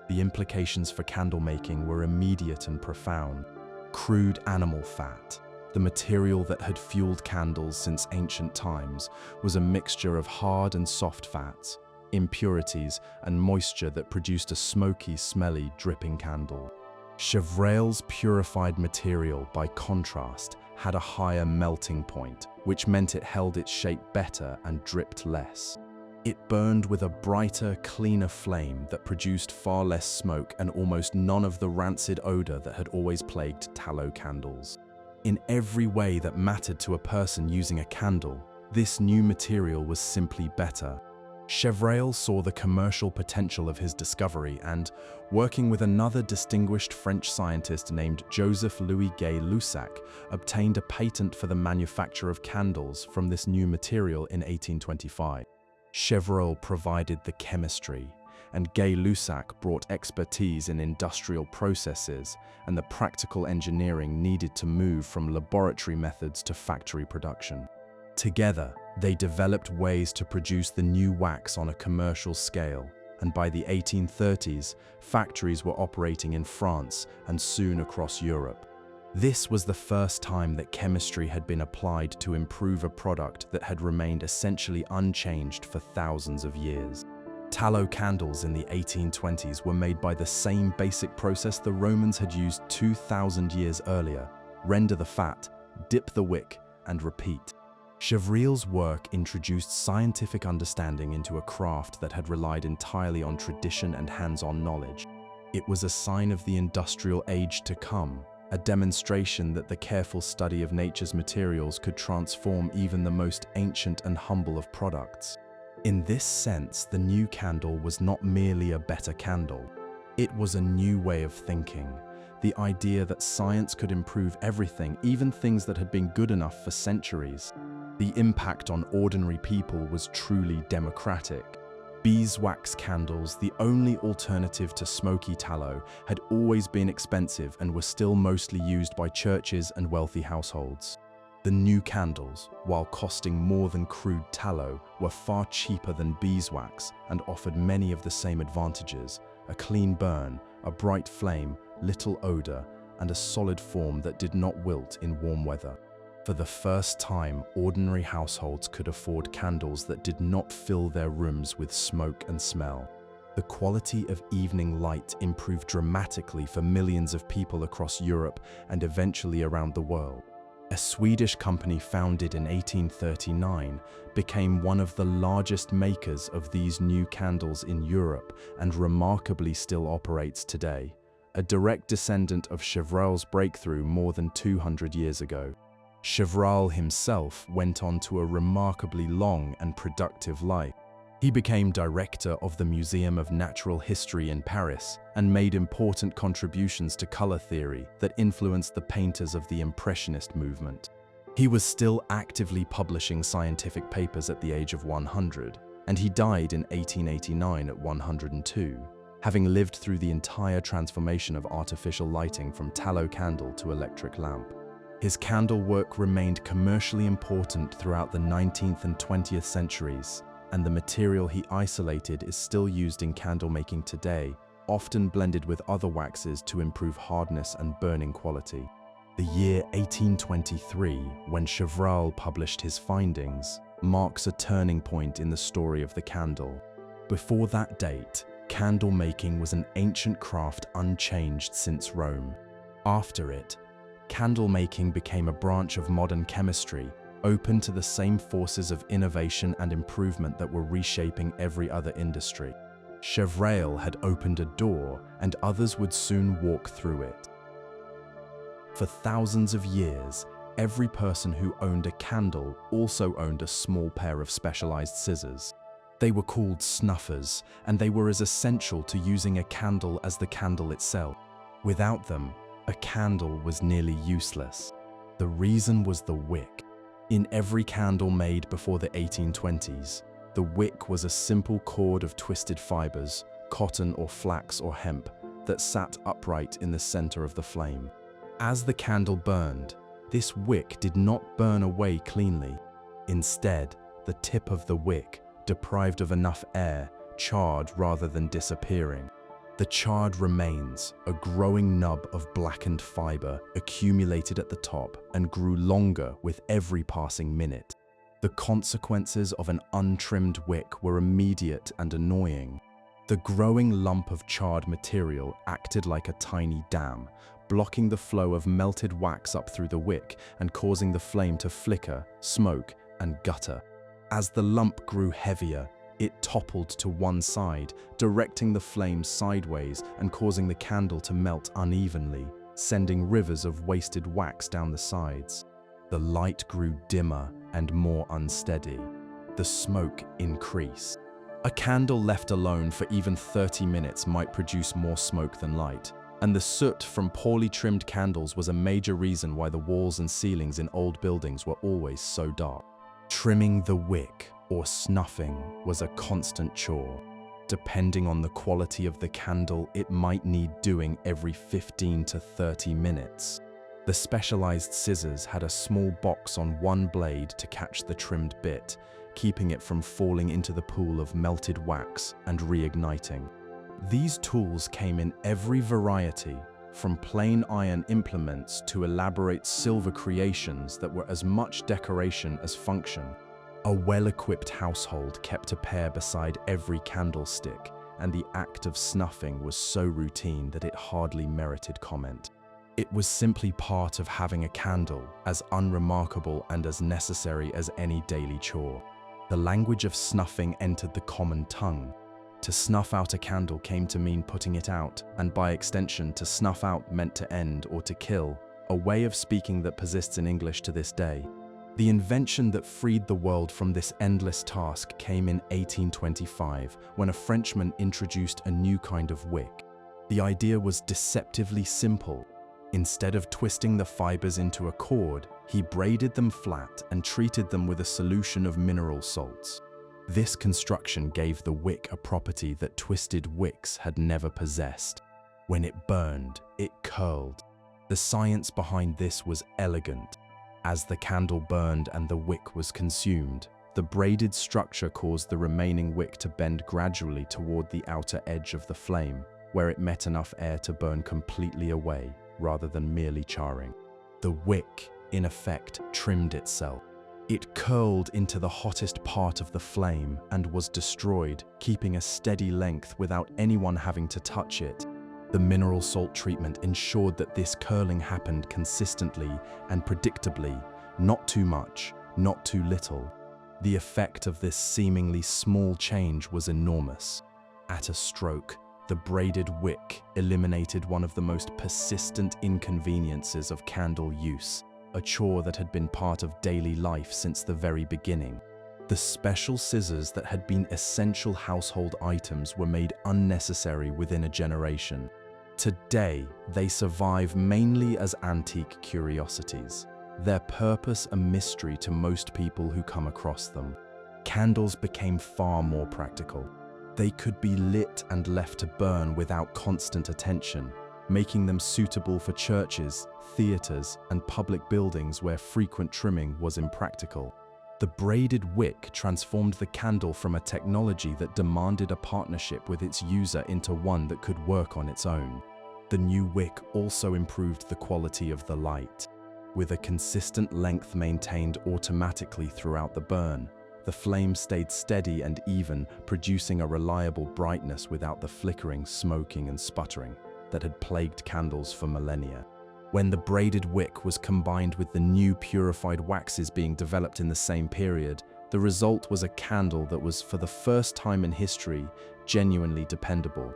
The implications for candle making were immediate and profound. Crude animal fat, the material that had fueled candles since ancient times, was a mixture of hard and soft fats, impurities, and moisture that produced a smoky, smelly, dripping candle. Chevreul's purified material, by contrast, had a higher melting point, which meant it held its shape better and dripped less. It burned with a brighter, cleaner flame that produced far less smoke and almost none of the rancid odor that had always plagued tallow candles. In every way that mattered to a person using a candle, this new material was simply better. Chevreul saw the commercial potential of his discovery and, working with another distinguished French scientist named Joseph-Louis Gay-Lussac, obtained a patent for the manufacture of candles from this new material in 1825. Chevreul provided the chemistry, and Gay-Lussac brought expertise in industrial processes and the practical engineering needed to move from laboratory methods to factory production. Together, they developed ways to produce the new wax on a commercial scale, and by the 1830s, factories were operating in France and soon across Europe. This was the first time that chemistry had been applied to improve a product that had remained essentially unchanged for thousands of years. Tallow candles in the 1820s were made by the same basic process the Romans had used 2,000 years earlier: render the fat, dip the wick, and repeat. Chevreul's work introduced scientific understanding into a craft that had relied entirely on tradition and hands-on knowledge. It was a sign of the industrial age to come, a demonstration that the careful study of nature's materials could transform even the most ancient and humble of products. In this sense, the new candle was not merely a better candle. It was a new way of thinking. The idea that science could improve everything, even things that had been good enough for centuries. The impact on ordinary people was truly democratic. Beeswax candles, the only alternative to smoky tallow, had always been expensive and were still mostly used by churches and wealthy households. The new candles, while costing more than crude tallow, were far cheaper than beeswax and offered many of the same advantages: a clean burn, a bright flame, little odor, and a solid form that did not wilt in warm weather. For the first time, ordinary households could afford candles that did not fill their rooms with smoke and smell. The quality of evening light improved dramatically for millions of people across Europe and eventually around the world. A Swedish company founded in 1839 became one of the largest makers of these new candles in Europe and remarkably still operates today, a direct descendant of Chevreul's breakthrough more than 200 years ago. Chevreul himself went on to a remarkably long and productive life. He became director of the Museum of Natural History in Paris and made important contributions to color theory that influenced the painters of the Impressionist movement. He was still actively publishing scientific papers at the age of 100, and he died in 1889 at 102, having lived through the entire transformation of artificial lighting from tallow candle to electric lamp. His candle work remained commercially important throughout the 19th and 20th centuries, and the material he isolated is still used in candle making today, often blended with other waxes to improve hardness and burning quality. The year 1823, when Chevreul published his findings, marks a turning point in the story of the candle. Before that date, candle making was an ancient craft unchanged since Rome. After it, candle making became a branch of modern chemistry, open to the same forces of innovation and improvement that were reshaping every other industry. Chevreul had opened a door, and others would soon walk through it. For thousands of years, every person who owned a candle also owned a small pair of specialized scissors. They were called snuffers, and they were as essential to using a candle as the candle itself. Without them, a candle was nearly useless. The reason was the wick. In every candle made before the 1820s, the wick was a simple cord of twisted fibers, cotton or flax or hemp, that sat upright in the center of the flame. As the candle burned, this wick did not burn away cleanly. Instead, the tip of the wick, deprived of enough air, charred rather than disappearing. The charred remains, a growing nub of blackened fiber, accumulated at the top and grew longer with every passing minute. The consequences of an untrimmed wick were immediate and annoying. The growing lump of charred material acted like a tiny dam, blocking the flow of melted wax up through the wick and causing the flame to flicker, smoke, and gutter. As the lump grew heavier, it toppled to one side, directing the flame sideways and causing the candle to melt unevenly, sending rivers of wasted wax down the sides. The light grew dimmer and more unsteady. The smoke increased. A candle left alone for even 30 minutes might produce more smoke than light, and the soot from poorly trimmed candles was a major reason why the walls and ceilings in old buildings were always so dark. Trimming the wick, or snuffing, was a constant chore. Depending on the quality of the candle, it might need doing every 15 to 30 minutes. The specialized scissors had a small box on one blade to catch the trimmed bit, keeping it from falling into the pool of melted wax and reigniting. These tools came in every variety, from plain iron implements to elaborate silver creations that were as much decoration as function. A well-equipped household kept a pair beside every candlestick, and the act of snuffing was so routine that it hardly merited comment. It was simply part of having a candle, as unremarkable and as necessary as any daily chore. The language of snuffing entered the common tongue. To snuff out a candle came to mean putting it out, and by extension, to snuff out meant to end or to kill, a way of speaking that persists in English to this day. The invention that freed the world from this endless task came in 1825, when a Frenchman introduced a new kind of wick. The idea was deceptively simple. Instead of twisting the fibers into a cord, he braided them flat and treated them with a solution of mineral salts. This construction gave the wick a property that twisted wicks had never possessed. When it burned, it curled. The science behind this was elegant. As the candle burned and the wick was consumed, the braided structure caused the remaining wick to bend gradually toward the outer edge of the flame, where it met enough air to burn completely away, rather than merely charring. The wick, in effect, trimmed itself. It curled into the hottest part of the flame and was destroyed, keeping a steady length without anyone having to touch it. The mineral salt treatment ensured that this curling happened consistently and predictably, not too much, not too little. The effect of this seemingly small change was enormous. At a stroke, the braided wick eliminated one of the most persistent inconveniences of candle use, a chore that had been part of daily life since the very beginning. The special scissors that had been essential household items were made unnecessary within a generation. Today, they survive mainly as antique curiosities, their purpose a mystery to most people who come across them. Candles became far more practical. They could be lit and left to burn without constant attention, making them suitable for churches, theaters, and public buildings where frequent trimming was impractical. The braided wick transformed the candle from a technology that demanded a partnership with its user into one that could work on its own. The new wick also improved the quality of the light. With a consistent length maintained automatically throughout the burn, the flame stayed steady and even, producing a reliable brightness without the flickering, smoking, and sputtering that had plagued candles for millennia. When the braided wick was combined with the new purified waxes being developed in the same period, the result was a candle that was, for the first time in history, genuinely dependable.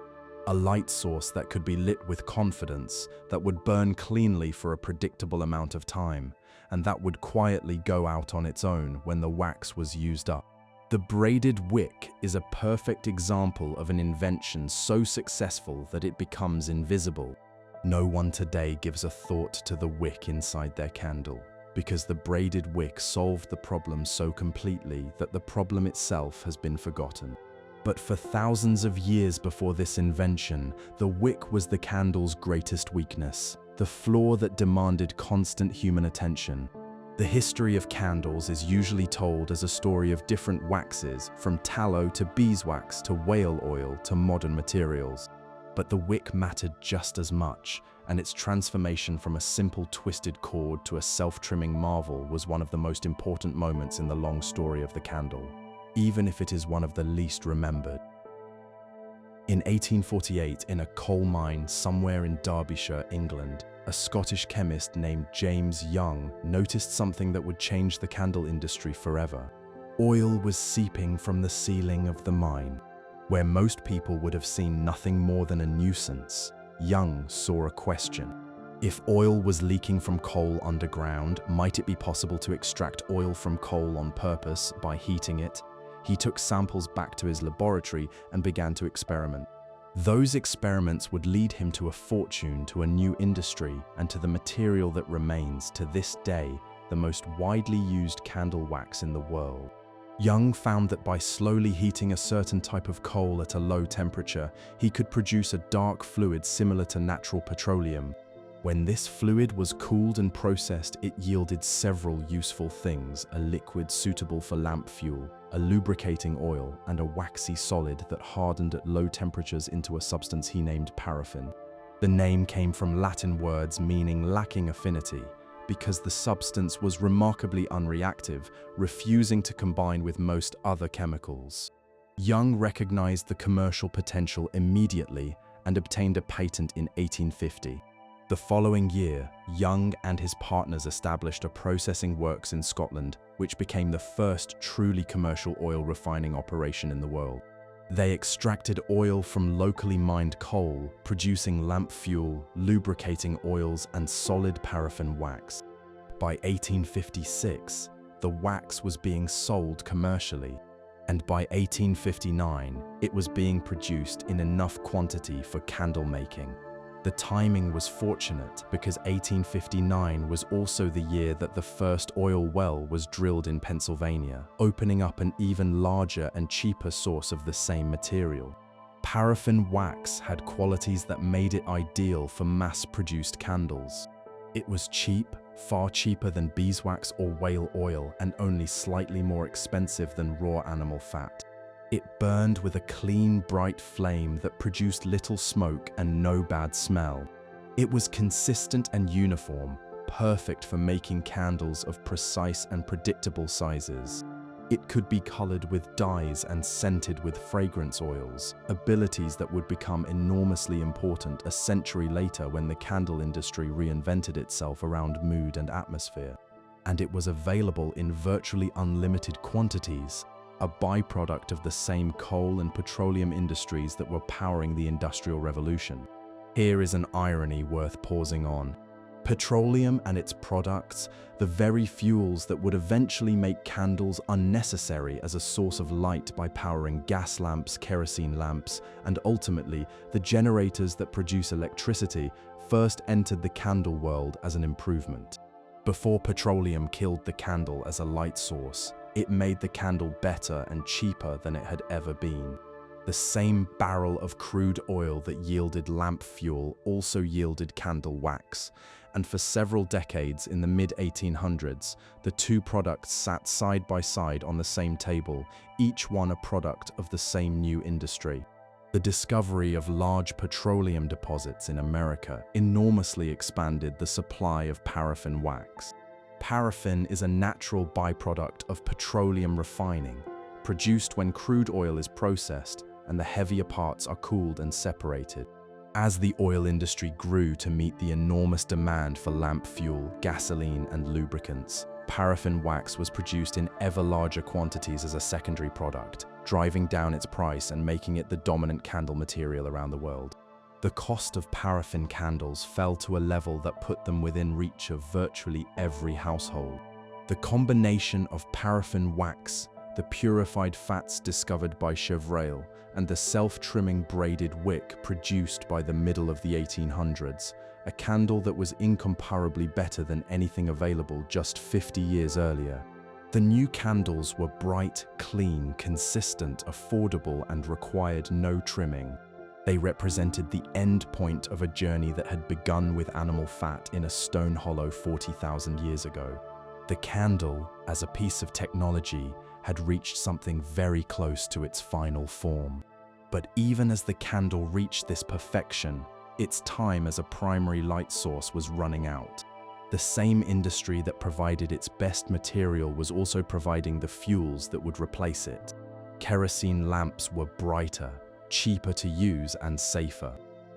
A light source that could be lit with confidence, that would burn cleanly for a predictable amount of time, and that would quietly go out on its own when the wax was used up. The braided wick is a perfect example of an invention so successful that it becomes invisible. No one today gives a thought to the wick inside their candle, because the braided wick solved the problem so completely that the problem itself has been forgotten. But for thousands of years before this invention, the wick was the candle's greatest weakness, the flaw that demanded constant human attention. The history of candles is usually told as a story of different waxes, from tallow to beeswax to whale oil to modern materials. But the wick mattered just as much, and its transformation from a simple twisted cord to a self-trimming marvel was one of the most important moments in the long story of the candle, even if it is one of the least remembered. In 1848, in a coal mine somewhere in Derbyshire, England, a Scottish chemist named James Young noticed something that would change the candle industry forever. Oil was seeping from the ceiling of the mine. Where most people would have seen nothing more than a nuisance, Young saw a question. If oil was leaking from coal underground, might it be possible to extract oil from coal on purpose by heating it? He took samples back to his laboratory and began to experiment. Those experiments would lead him to a fortune, to a new industry, and to the material that remains, to this day, the most widely used candle wax in the world. Young found that by slowly heating a certain type of coal at a low temperature, he could produce a dark fluid similar to natural petroleum. When this fluid was cooled and processed, it yielded several useful things: a liquid suitable for lamp fuel, a lubricating oil, and a waxy solid that hardened at low temperatures into a substance he named paraffin. The name came from Latin words meaning lacking affinity, because the substance was remarkably unreactive, refusing to combine with most other chemicals. Young recognized the commercial potential immediately and obtained a patent in 1850. The following year, Young and his partners established a processing works in Scotland, which became the first truly commercial oil refining operation in the world. They extracted oil from locally mined coal, producing lamp fuel, lubricating oils, and solid paraffin wax. By 1856, the wax was being sold commercially, and by 1859, it was being produced in enough quantity for candle making. The timing was fortunate because 1859 was also the year that the first oil well was drilled in Pennsylvania, opening up an even larger and cheaper source of the same material. Paraffin wax had qualities that made it ideal for mass-produced candles. It was cheap, far cheaper than beeswax or whale oil, and only slightly more expensive than raw animal fat. It burned with a clean, bright flame that produced little smoke and no bad smell. It was consistent and uniform, perfect for making candles of precise and predictable sizes. It could be colored with dyes and scented with fragrance oils, abilities that would become enormously important a century later when the candle industry reinvented itself around mood and atmosphere. And it was available in virtually unlimited quantities, a byproduct of the same coal and petroleum industries that were powering the Industrial Revolution. Here is an irony worth pausing on. Petroleum and its products, the very fuels that would eventually make candles unnecessary as a source of light by powering gas lamps, kerosene lamps, and ultimately the generators that produce electricity, first entered the candle world as an improvement. Before petroleum killed the candle as a light source, it made the candle better and cheaper than it had ever been. The same barrel of crude oil that yielded lamp fuel also yielded candle wax, and for several decades in the mid-1800s, the two products sat side by side on the same table, each one a product of the same new industry. The discovery of large petroleum deposits in America enormously expanded the supply of paraffin wax. Paraffin is a natural byproduct of petroleum refining, produced when crude oil is processed and the heavier parts are cooled and separated. As the oil industry grew to meet the enormous demand for lamp fuel, gasoline, and lubricants, paraffin wax was produced in ever larger quantities as a secondary product, driving down its price and making it the dominant candle material around the world. The cost of paraffin candles fell to a level that put them within reach of virtually every household. The combination of paraffin wax, the purified fats discovered by Chevreul, and the self-trimming braided wick produced by the middle of the 1800s, a candle that was incomparably better than anything available just 50 years earlier. The new candles were bright, clean, consistent, affordable, and required no trimming. They represented the end point of a journey that had begun with animal fat in a stone hollow 40,000 years ago. The candle, as a piece of technology, had reached something very close to its final form. But even as the candle reached this perfection, its time as a primary light source was running out. The same industry that provided its best material was also providing the fuels that would replace it. Kerosene lamps were brighter, cheaper to use, and safer.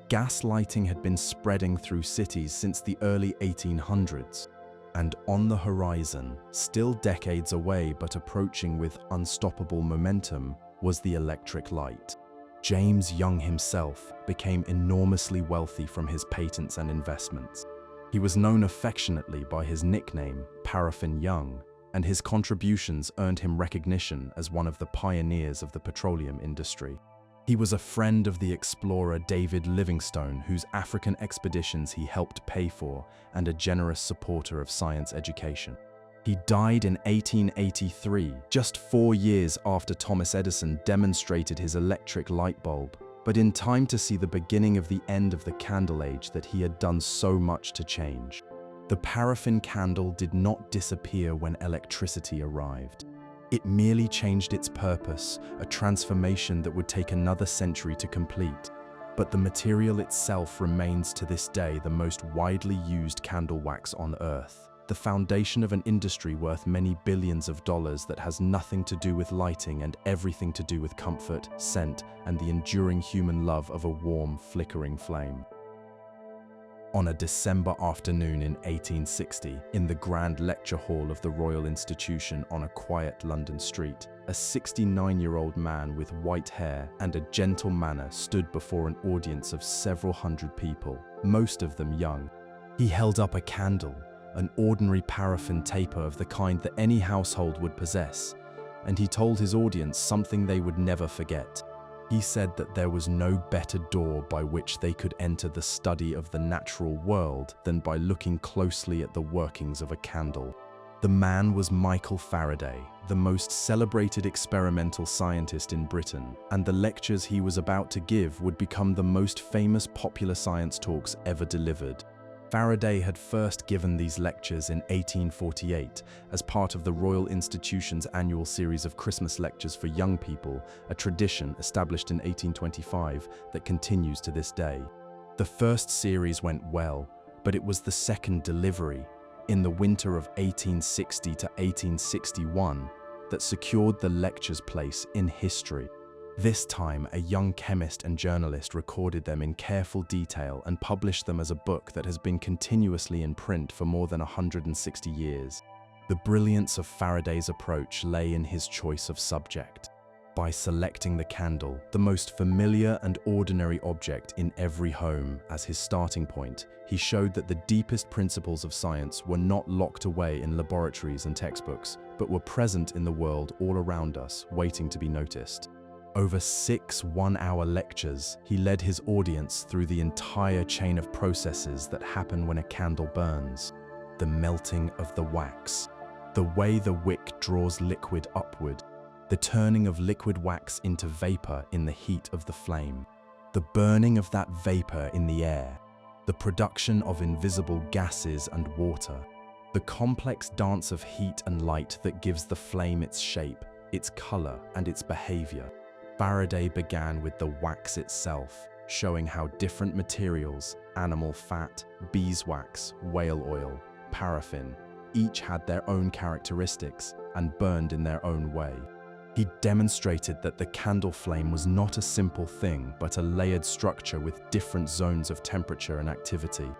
Gas lighting had been spreading through cities since the early 1800s. And on the horizon, still decades away but approaching with unstoppable momentum, was the electric light. James Young himself became enormously wealthy from his patents and investments. He was known affectionately by his nickname, Paraffin Young, and his contributions earned him recognition as one of the pioneers of the petroleum industry. He was a friend of the explorer David Livingstone, whose African expeditions he helped pay for, and a generous supporter of science education. He died in 1883, just 4 years after Thomas Edison demonstrated his electric light bulb, but in time to see the beginning of the end of the candle age that he had done so much to change. The paraffin candle did not disappear when electricity arrived. It merely changed its purpose, a transformation that would take another century to complete. But the material itself remains to this day the most widely used candle wax on Earth, the foundation of an industry worth many billions of dollars that has nothing to do with lighting and everything to do with comfort, scent, and the enduring human love of a warm, flickering flame. On a December afternoon in 1860, in the Grand Lecture Hall of the Royal Institution on a quiet London street, a 69-year-old man with white hair and a gentle manner stood before an audience of several hundred people, most of them young. He held up a candle, an ordinary paraffin taper of the kind that any household would possess, and he told his audience something they would never forget. He said that there was no better door by which they could enter the study of the natural world than by looking closely at the workings of a candle. The man was Michael Faraday, the most celebrated experimental scientist in Britain, and the lectures he was about to give would become the most famous popular science talks ever delivered. Faraday had first given these lectures in 1848 as part of the Royal Institution's annual series of Christmas lectures for young people, a tradition established in 1825 that continues to this day. The first series went well, but it was the second delivery, in the winter of 1860 to 1861, that secured the lecture's place in history. This time, a young chemist and journalist recorded them in careful detail and published them as a book that has been continuously in print for more than 160 years. The brilliance of Faraday's approach lay in his choice of subject. By selecting the candle, the most familiar and ordinary object in every home, as his starting point, he showed that the deepest principles of science were not locked away in laboratories and textbooks, but were present in the world all around us, waiting to be noticed. Over 6 one-hour lectures, he led his audience through the entire chain of processes that happen when a candle burns. The melting of the wax, the way the wick draws liquid upward, the turning of liquid wax into vapor in the heat of the flame, the burning of that vapor in the air, the production of invisible gases and water, the complex dance of heat and light that gives the flame its shape, its color, and its behavior. Faraday began with the wax itself, showing how different materials, animal fat, beeswax, whale oil, paraffin, each had their own characteristics and burned in their own way. He demonstrated that the candle flame was not a simple thing, but a layered structure with different zones of temperature and activity.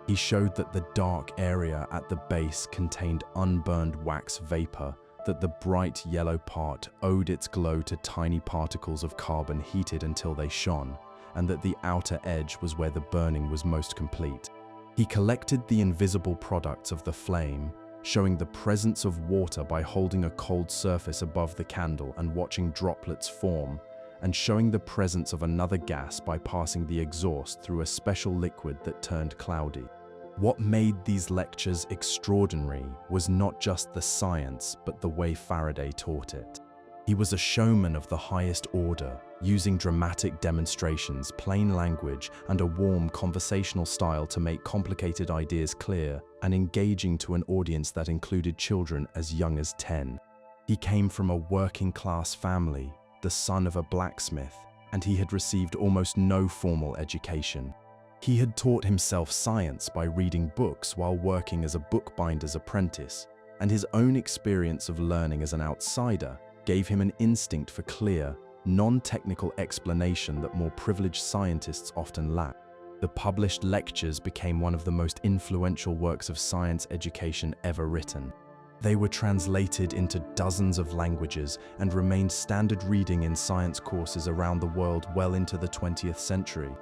He showed that the dark area at the base contained unburned wax vapor, that the bright yellow part owed its glow to tiny particles of carbon heated until they shone, and that the outer edge was where the burning was most complete. He collected the invisible products of the flame, showing the presence of water by holding a cold surface above the candle and watching droplets form, and showing the presence of another gas by passing the exhaust through a special liquid that turned cloudy. What made these lectures extraordinary was not just the science, but the way Faraday taught it. He was a showman of the highest order, using dramatic demonstrations, plain language, and a warm conversational style to make complicated ideas clear and engaging to an audience that included children as young as 10. He came from a working-class family, the son of a blacksmith, and he had received almost no formal education. He had taught himself science by reading books while working as a bookbinder's apprentice, and his own experience of learning as an outsider gave him an instinct for clear, non-technical explanation that more privileged scientists often lack. The published lectures became one of the most influential works of science education ever written. They were translated into dozens of languages and remained standard reading in science courses around the world well into the 20th century.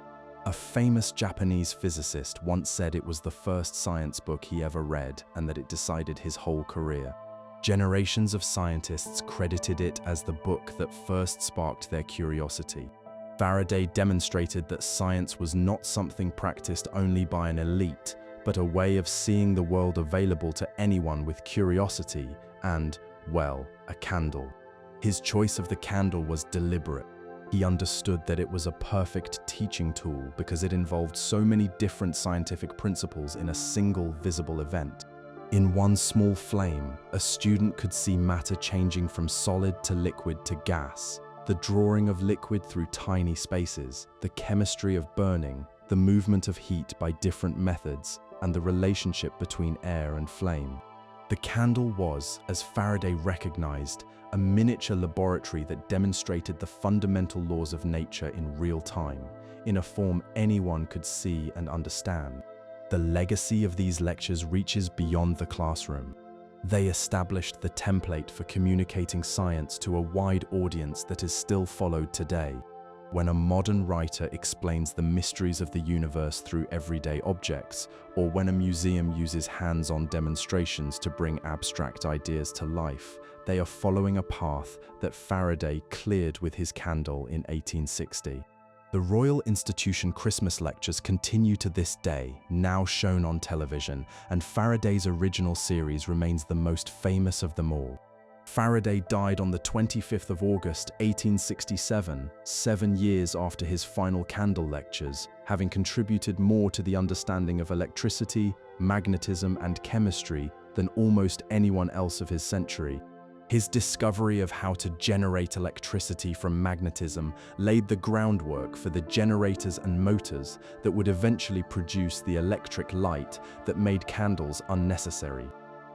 A famous Japanese physicist once said it was the first science book he ever read and that it decided his whole career. Generations of scientists credited it as the book that first sparked their curiosity. Faraday demonstrated that science was not something practiced only by an elite, but a way of seeing the world available to anyone with curiosity and, well, a candle. His choice of the candle was deliberate. He understood that it was a perfect teaching tool because it involved so many different scientific principles in a single visible event. In one small flame, a student could see matter changing from solid to liquid to gas, the drawing of liquid through tiny spaces, the chemistry of burning, the movement of heat by different methods, and the relationship between air and flame. The candle was, as Faraday recognized, a miniature laboratory that demonstrated the fundamental laws of nature in real time, in a form anyone could see and understand. The legacy of these lectures reaches beyond the classroom. They established the template for communicating science to a wide audience that is still followed today. When a modern writer explains the mysteries of the universe through everyday objects, or when a museum uses hands-on demonstrations to bring abstract ideas to life, they are following a path that Faraday cleared with his candle in 1860. The Royal Institution Christmas lectures continue to this day, now shown on television, and Faraday's original series remains the most famous of them all. Faraday died on the 25th of August, 1867, 7 years after his final candle lectures, having contributed more to the understanding of electricity, magnetism, and chemistry than almost anyone else of his century. His discovery of how to generate electricity from magnetism laid the groundwork for the generators and motors that would eventually produce the electric light that made candles unnecessary.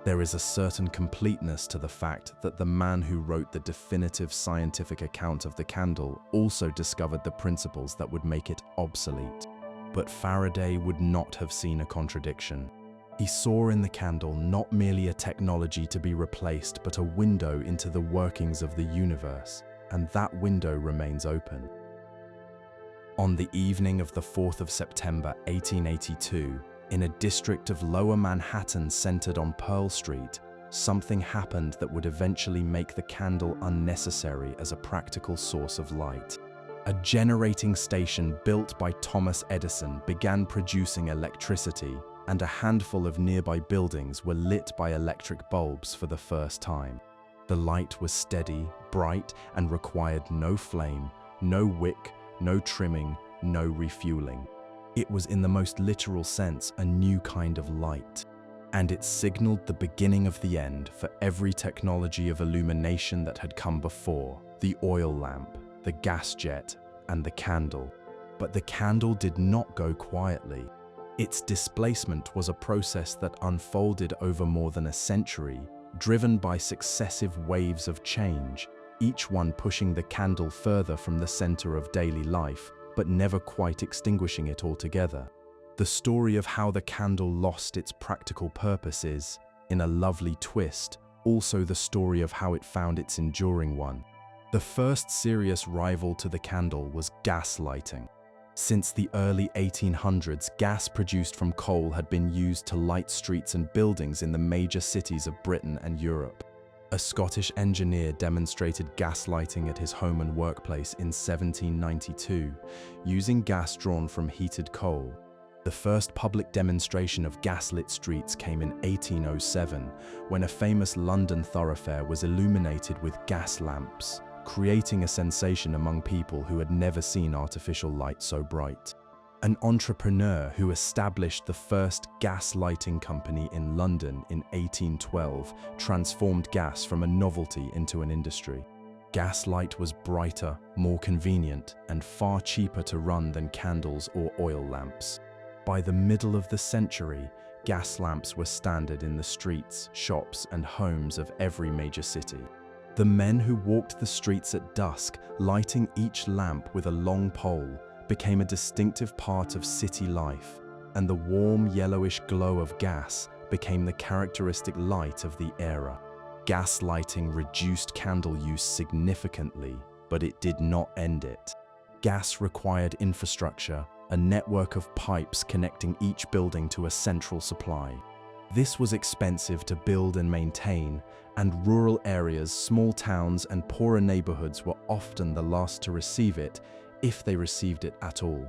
There is a certain completeness to the fact that the man who wrote the definitive scientific account of the candle also discovered the principles that would make it obsolete. But Faraday would not have seen a contradiction. He saw in the candle not merely a technology to be replaced, but a window into the workings of the universe, and that window remains open. On the evening of the 4th of September 1882, in a district of Lower Manhattan centered on Pearl Street, something happened that would eventually make the candle unnecessary as a practical source of light. A generating station built by Thomas Edison began producing electricity, and a handful of nearby buildings were lit by electric bulbs for the first time. The light was steady, bright, and required no flame, no wick, no trimming, no refueling. It was, in the most literal sense, a new kind of light. And it signaled the beginning of the end for every technology of illumination that had come before: the oil lamp, the gas jet, and the candle. But the candle did not go quietly. Its displacement was a process that unfolded over more than a century, driven by successive waves of change, each one pushing the candle further from the center of daily life, but never quite extinguishing it altogether. The story of how the candle lost its practical purpose is, in a lovely twist, also the story of how it found its enduring one. The first serious rival to the candle was gas lighting. Since the early 1800s, gas produced from coal had been used to light streets and buildings in the major cities of Britain and Europe. A Scottish engineer demonstrated gas lighting at his home and workplace in 1792, using gas drawn from heated coal. The first public demonstration of gas-lit streets came in 1807, when a famous London thoroughfare was illuminated with gas lamps, creating a sensation among people who had never seen artificial light so bright. An entrepreneur who established the first gas lighting company in London in 1812 transformed gas from a novelty into an industry. Gas light was brighter, more convenient, and far cheaper to run than candles or oil lamps. By the middle of the century, gas lamps were standard in the streets, shops, and homes of every major city. The men who walked the streets at dusk, lighting each lamp with a long pole, became a distinctive part of city life, and the warm yellowish glow of gas became the characteristic light of the era. Gas lighting reduced candle use significantly, but it did not end it. Gas required infrastructure, a network of pipes connecting each building to a central supply. This was expensive to build and maintain, and rural areas, small towns, and poorer neighborhoods were often the last to receive it, if they received it at all.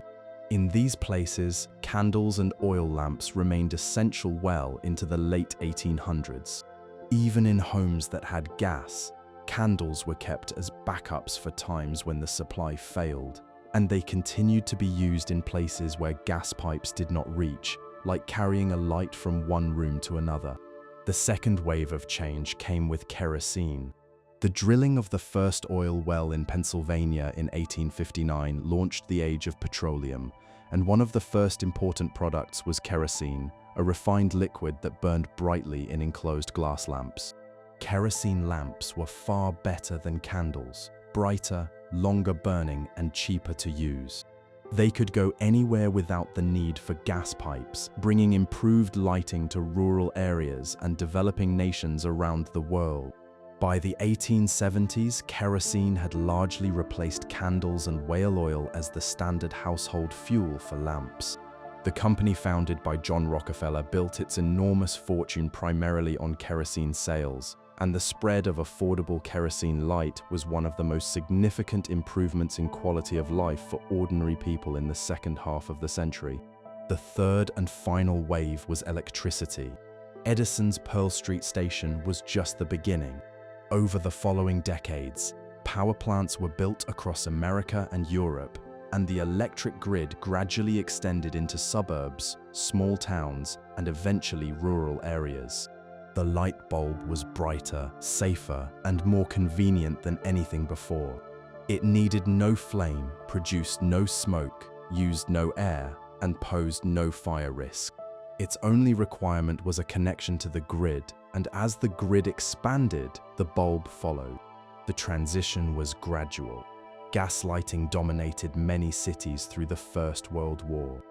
In these places, candles and oil lamps remained essential well into the late 1800s. Even in homes that had gas, candles were kept as backups for times when the supply failed, and they continued to be used in places where gas pipes did not reach, like carrying a light from one room to another. The second wave of change came with kerosene. The drilling of the first oil well in Pennsylvania in 1859 launched the age of petroleum, and one of the first important products was kerosene, a refined liquid that burned brightly in enclosed glass lamps. Kerosene lamps were far better than candles, brighter, longer burning, and cheaper to use. They could go anywhere without the need for gas pipes, bringing improved lighting to rural areas and developing nations around the world. By the 1870s, kerosene had largely replaced candles and whale oil as the standard household fuel for lamps. The company founded by John Rockefeller built its enormous fortune primarily on kerosene sales, and the spread of affordable kerosene light was one of the most significant improvements in quality of life for ordinary people in the second half of the century. The third and final wave was electricity. Edison's Pearl Street Station was just the beginning. Over the following decades, power plants were built across America and Europe, and the electric grid gradually extended into suburbs, small towns, and eventually rural areas. The light bulb was brighter, safer, and more convenient than anything before. It needed no flame, produced no smoke, used no air, and posed no fire risk. Its only requirement was a connection to the grid, and as the grid expanded, the bulb followed. The transition was gradual. Gas lighting dominated many cities through the First World War.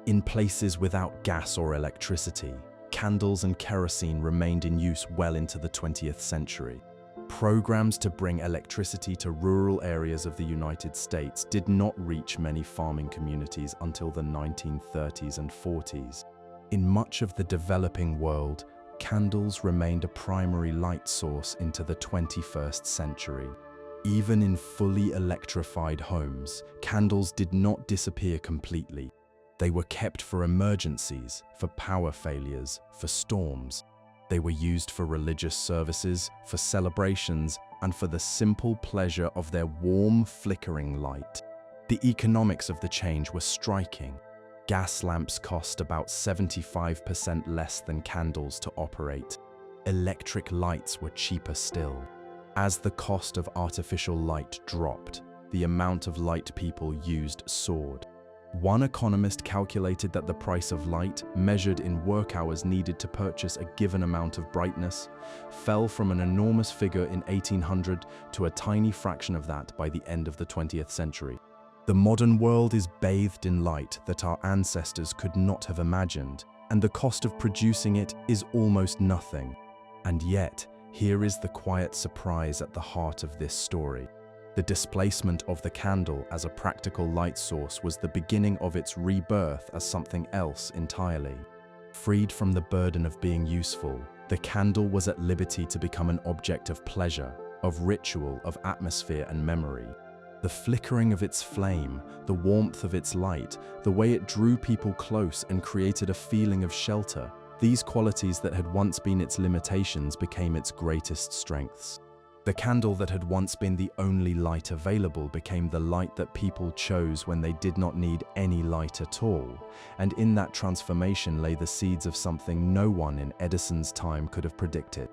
In places without gas or electricity, candles and kerosene remained in use well into the 20th century. Programs to bring electricity to rural areas of the United States did not reach many farming communities until the 1930s and 40s. In much of the developing world, candles remained a primary light source into the 21st century. Even in fully electrified homes, candles did not disappear completely. They were kept for emergencies, for power failures, for storms. They were used for religious services, for celebrations, and for the simple pleasure of their warm, flickering light. The economics of the change were striking. Gas lamps cost about 75% less than candles to operate. Electric lights were cheaper still. As the cost of artificial light dropped, the amount of light people used soared. One economist calculated that the price of light, measured in work hours needed to purchase a given amount of brightness, fell from an enormous figure in 1800 to a tiny fraction of that by the end of the 20th century. The modern world is bathed in light that our ancestors could not have imagined, and the cost of producing it is almost nothing. And yet, here is the quiet surprise at the heart of this story. The displacement of the candle as a practical light source was the beginning of its rebirth as something else entirely. Freed from the burden of being useful, the candle was at liberty to become an object of pleasure, of ritual, of atmosphere and memory. The flickering of its flame, the warmth of its light, the way it drew people close and created a feeling of shelter, these qualities that had once been its limitations became its greatest strengths. The candle that had once been the only light available became the light that people chose when they did not need any light at all, and in that transformation lay the seeds of something no one in Edison's time could have predicted.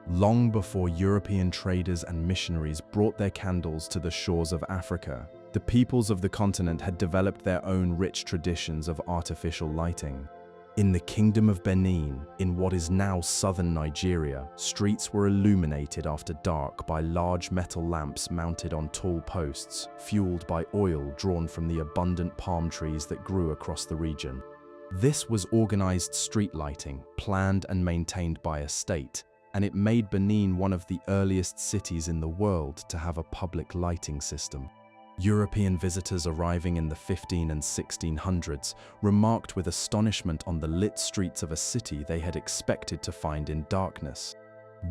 Long before European traders and missionaries brought their candles to the shores of Africa, the peoples of the continent had developed their own rich traditions of artificial lighting. In the Kingdom of Benin, in what is now southern Nigeria, streets were illuminated after dark by large metal lamps mounted on tall posts, fueled by oil drawn from the abundant palm trees that grew across the region. This was organized street lighting, planned and maintained by a state, and it made Benin one of the earliest cities in the world to have a public lighting system. European visitors arriving in the 1500s and 1600s remarked with astonishment on the lit streets of a city they had expected to find in darkness.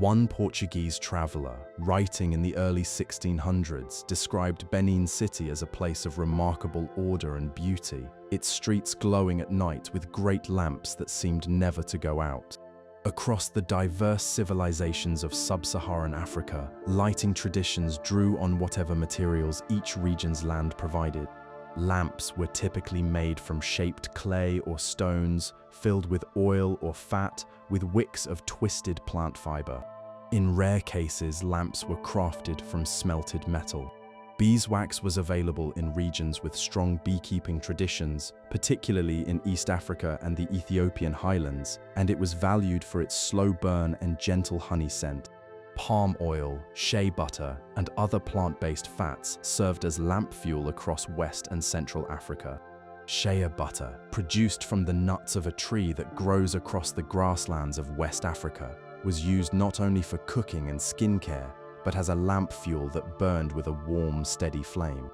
One Portuguese traveler, writing in the early 1600s, described Benin City as a place of remarkable order and beauty, its streets glowing at night with great lamps that seemed never to go out. Across the diverse civilizations of sub-Saharan Africa, lighting traditions drew on whatever materials each region's land provided. Lamps were typically made from shaped clay or stones, filled with oil or fat, with wicks of twisted plant fiber. In rare cases, lamps were crafted from smelted metal. Beeswax was available in regions with strong beekeeping traditions, particularly in East Africa and the Ethiopian highlands, and it was valued for its slow burn and gentle honey scent. Palm oil, shea butter, and other plant-based fats served as lamp fuel across West and Central Africa. Shea butter, produced from the nuts of a tree that grows across the grasslands of West Africa, was used not only for cooking and skincare, but as a lamp fuel that burned with a warm, steady flame.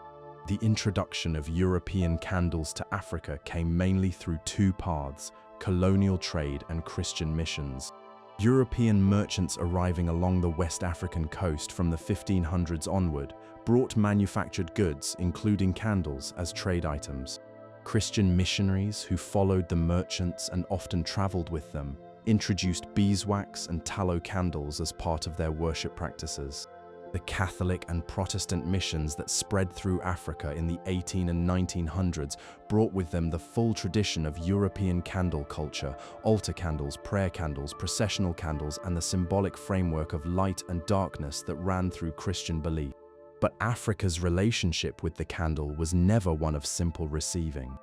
The introduction of European candles to Africa came mainly through two paths: colonial trade and Christian missions. European merchants arriving along the West African coast from the 1500s onward brought manufactured goods, including candles, as trade items. Christian missionaries who followed the merchants and often traveled with them introduced beeswax and tallow candles as part of their worship practices. The Catholic and Protestant missions that spread through Africa in the 1800s and 1900s brought with them the full tradition of European candle culture: altar candles, prayer candles, processional candles, and the symbolic framework of light and darkness that ran through Christian belief. But Africa's relationship with the candle was never one of simple receiving.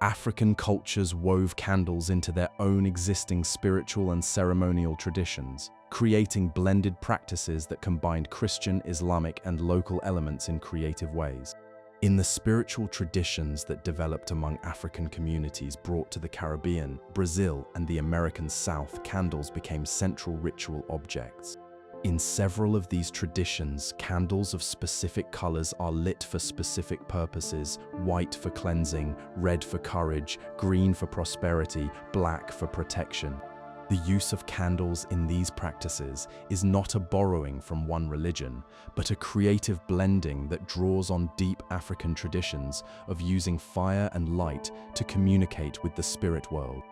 African cultures wove candles into their own existing spiritual and ceremonial traditions, creating blended practices that combined Christian, Islamic, and local elements in creative ways. In the spiritual traditions that developed among African communities brought to the Caribbean, Brazil, and the American South, candles became central ritual objects. In several of these traditions, candles of specific colors are lit for specific purposes: white for cleansing, red for courage, green for prosperity, black for protection. The use of candles in these practices is not a borrowing from one religion, but a creative blending that draws on deep African traditions of using fire and light to communicate with the spirit world.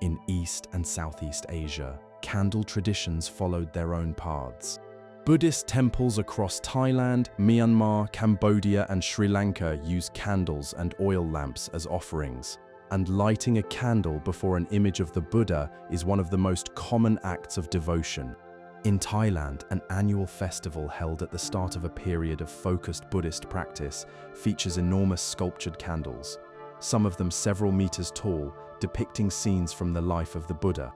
In East and Southeast Asia, candle traditions followed their own paths. Buddhist temples across Thailand, Myanmar, Cambodia, and Sri Lanka use candles and oil lamps as offerings, and lighting a candle before an image of the Buddha is one of the most common acts of devotion. In Thailand, an annual festival held at the start of a period of focused Buddhist practice features enormous sculptured candles, some of them several meters tall, depicting scenes from the life of the Buddha.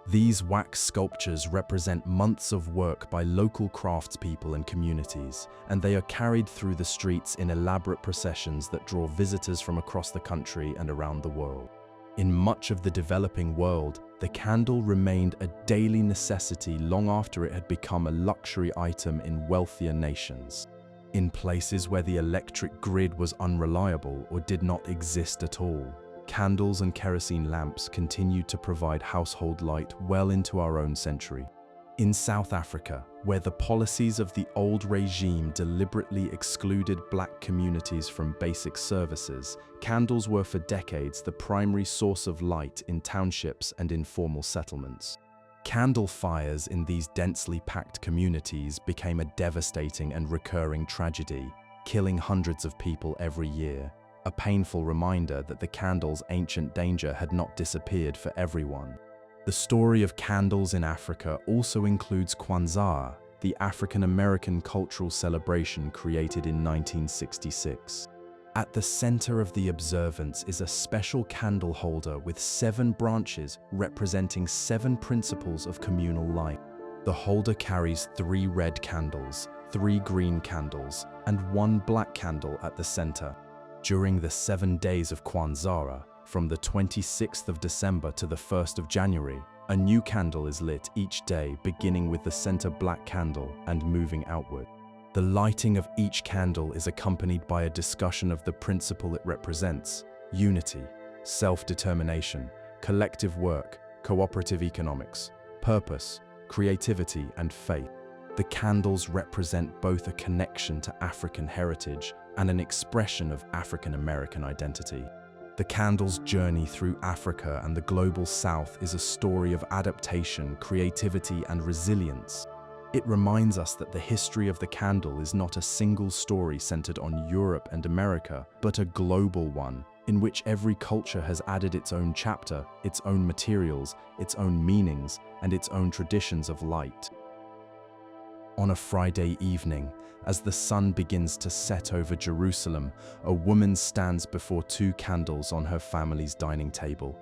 These wax sculptures represent months of work by local craftspeople and communities, and they are carried through the streets in elaborate processions that draw visitors from across the country and around the world. In much of the developing world, the candle remained a daily necessity long after it had become a luxury item in wealthier nations. In places where the electric grid was unreliable or did not exist at all, candles and kerosene lamps continued to provide household light well into our own century. In South Africa, where the policies of the old regime deliberately excluded black communities from basic services, candles were for decades the primary source of light in townships and informal settlements. Candle fires in these densely packed communities became a devastating and recurring tragedy, killing hundreds of people every year. A painful reminder that the candle's ancient danger had not disappeared for everyone. The story of candles in Africa also includes Kwanzaa, the African-American cultural celebration created in 1966. At the center of the observance is a special candle holder with 7 branches representing 7 principles of communal life. The holder carries 3 red candles, 3 green candles, and 1 black candle at the center. During the 7 days of Kwanzaa, from the 26th of December to the 1st of January, a new candle is lit each day, beginning with the center black candle and moving outward. The lighting of each candle is accompanied by a discussion of the principle it represents: unity, self-determination, collective work, cooperative economics, purpose, creativity, and faith. The candles represent both a connection to African heritage and an expression of African American identity. The candle's journey through Africa and the global South is a story of adaptation, creativity, and resilience. It reminds us that the history of the candle is not a single story centered on Europe and America, but a global one, in which every culture has added its own chapter, its own materials, its own meanings, and its own traditions of light. On a Friday evening, as the sun begins to set over Jerusalem, a woman stands before 2 candles on her family's dining table,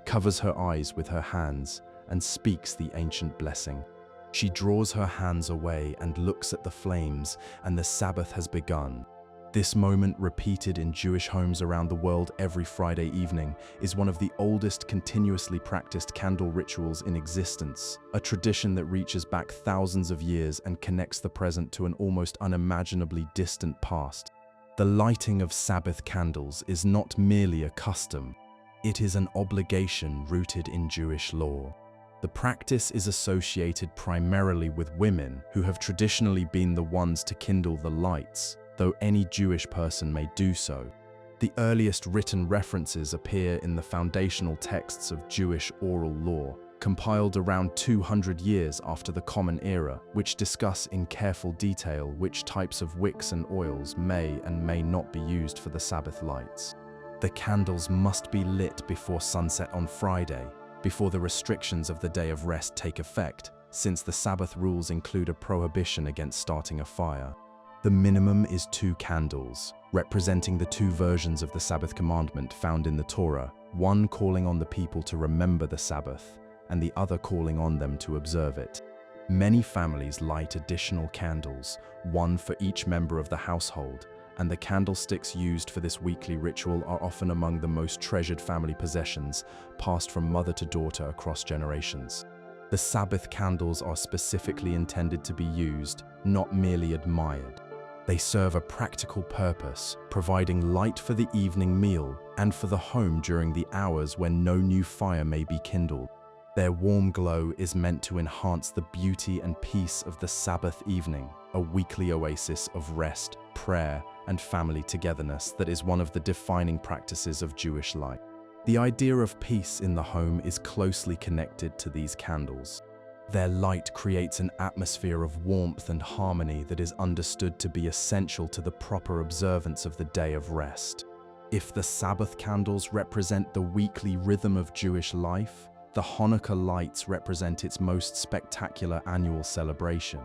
covers her eyes with her hands, and speaks the ancient blessing. She draws her hands away and looks at the flames, and the Sabbath has begun. This moment, repeated in Jewish homes around the world every Friday evening, is one of the oldest continuously practiced candle rituals in existence, a tradition that reaches back thousands of years and connects the present to an almost unimaginably distant past. The lighting of Sabbath candles is not merely a custom, it is an obligation rooted in Jewish law. The practice is associated primarily with women, who have traditionally been the ones to kindle the lights, though any Jewish person may do so. The earliest written references appear in the foundational texts of Jewish oral law, compiled around 200 years after the Common Era, which discuss in careful detail which types of wicks and oils may and may not be used for the Sabbath lights. The candles must be lit before sunset on Friday, before the restrictions of the day of rest take effect, since the Sabbath rules include a prohibition against starting a fire. The minimum is 2 candles, representing the 2 versions of the Sabbath commandment found in the Torah, one calling on the people to remember the Sabbath, and the other calling on them to observe it. Many families light additional candles, one for each member of the household, and the candlesticks used for this weekly ritual are often among the most treasured family possessions, passed from mother to daughter across generations. The Sabbath candles are specifically intended to be used, not merely admired. They serve a practical purpose, providing light for the evening meal and for the home during the hours when no new fire may be kindled. Their warm glow is meant to enhance the beauty and peace of the Sabbath evening, a weekly oasis of rest, prayer, and family togetherness that is one of the defining practices of Jewish life. The idea of peace in the home is closely connected to these candles. Their light creates an atmosphere of warmth and harmony that is understood to be essential to the proper observance of the day of rest. If the Sabbath candles represent the weekly rhythm of Jewish life, the Hanukkah lights represent its most spectacular annual celebration.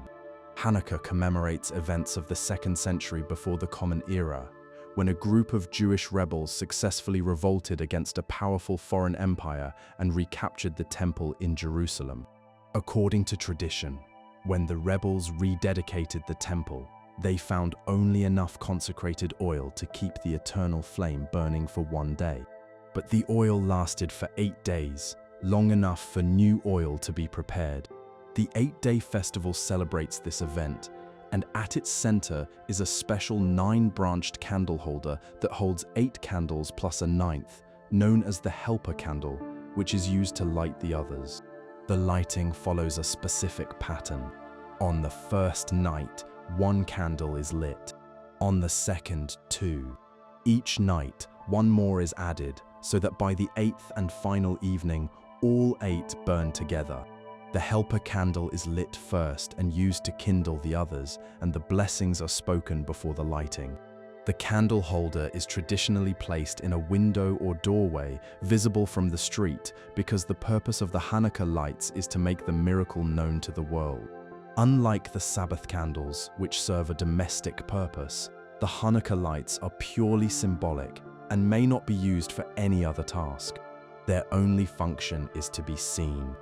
Hanukkah commemorates events of the 2nd century before the Common Era, when a group of Jewish rebels successfully revolted against a powerful foreign empire and recaptured the temple in Jerusalem. According to tradition, when the rebels rededicated the temple, they found only enough consecrated oil to keep the eternal flame burning for 1 day. But the oil lasted for 8 days, long enough for new oil to be prepared. The 8-day festival celebrates this event, and at its center is a special 9-branched candle holder that holds 8 candles plus a 9th, known as the helper candle, which is used to light the others. The lighting follows a specific pattern. On the first night, 1 candle is lit. On the second, 2. Each night, 1 more is added, so that by the 8th and final evening, all 8 burn together. The helper candle is lit first and used to kindle the others, and the blessings are spoken before the lighting. The candle holder is traditionally placed in a window or doorway visible from the street because the purpose of the Hanukkah lights is to make the miracle known to the world. Unlike the Sabbath candles, which serve a domestic purpose, the Hanukkah lights are purely symbolic and may not be used for any other task. Their only function is to be seen.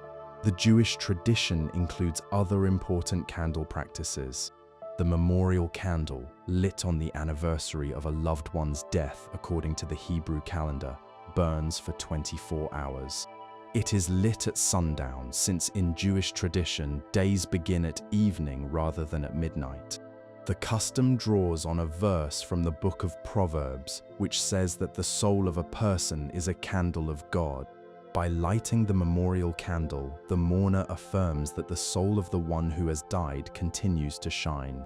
The Jewish tradition includes other important candle practices. The memorial candle, lit on the anniversary of a loved one's death according to the Hebrew calendar, burns for 24 hours. It is lit at sundown, since in Jewish tradition, days begin at evening rather than at midnight. The custom draws on a verse from the book of Proverbs, which says that the soul of a person is a candle of God. By lighting the memorial candle, the mourner affirms that the soul of the one who has died continues to shine.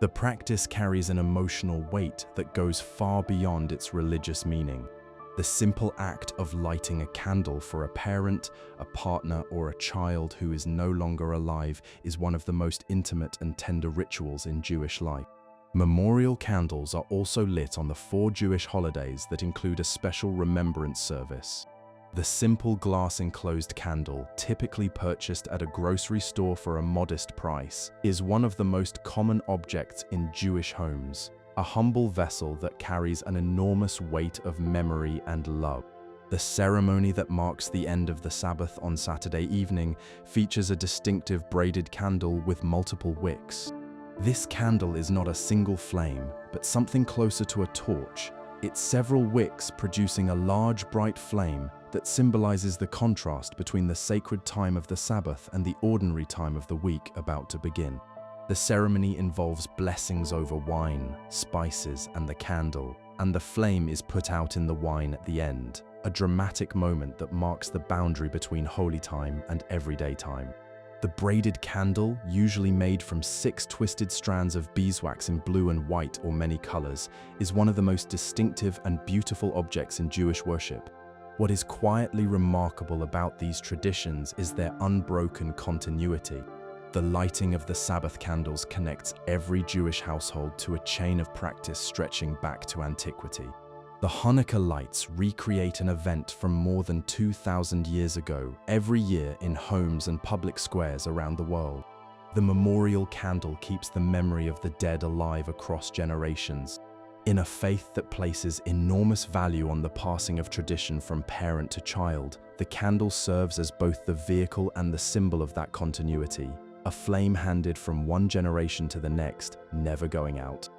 The practice carries an emotional weight that goes far beyond its religious meaning. The simple act of lighting a candle for a parent, a partner, or a child who is no longer alive is one of the most intimate and tender rituals in Jewish life. Memorial candles are also lit on the 4 Jewish holidays that include a special remembrance service. The simple glass-enclosed candle, typically purchased at a grocery store for a modest price, is one of the most common objects in Jewish homes, a humble vessel that carries an enormous weight of memory and love. The ceremony that marks the end of the Sabbath on Saturday evening features a distinctive braided candle with multiple wicks. This candle is not a single flame, but something closer to a torch, its several wicks producing a large bright flame that symbolizes the contrast between the sacred time of the Sabbath and the ordinary time of the week about to begin. The ceremony involves blessings over wine, spices, and the candle, and the flame is put out in the wine at the end, a dramatic moment that marks the boundary between holy time and everyday time. The braided candle, usually made from 6 twisted strands of beeswax in blue and white or many colors, is one of the most distinctive and beautiful objects in Jewish worship. What is quietly remarkable about these traditions is their unbroken continuity. The lighting of the Sabbath candles connects every Jewish household to a chain of practice stretching back to antiquity. The Hanukkah lights recreate an event from more than 2,000 years ago every year in homes and public squares around the world. The memorial candle keeps the memory of the dead alive across generations. In a faith that places enormous value on the passing of tradition from parent to child, the candle serves as both the vehicle and the symbol of that continuity, a flame handed from one generation to the next, never going out.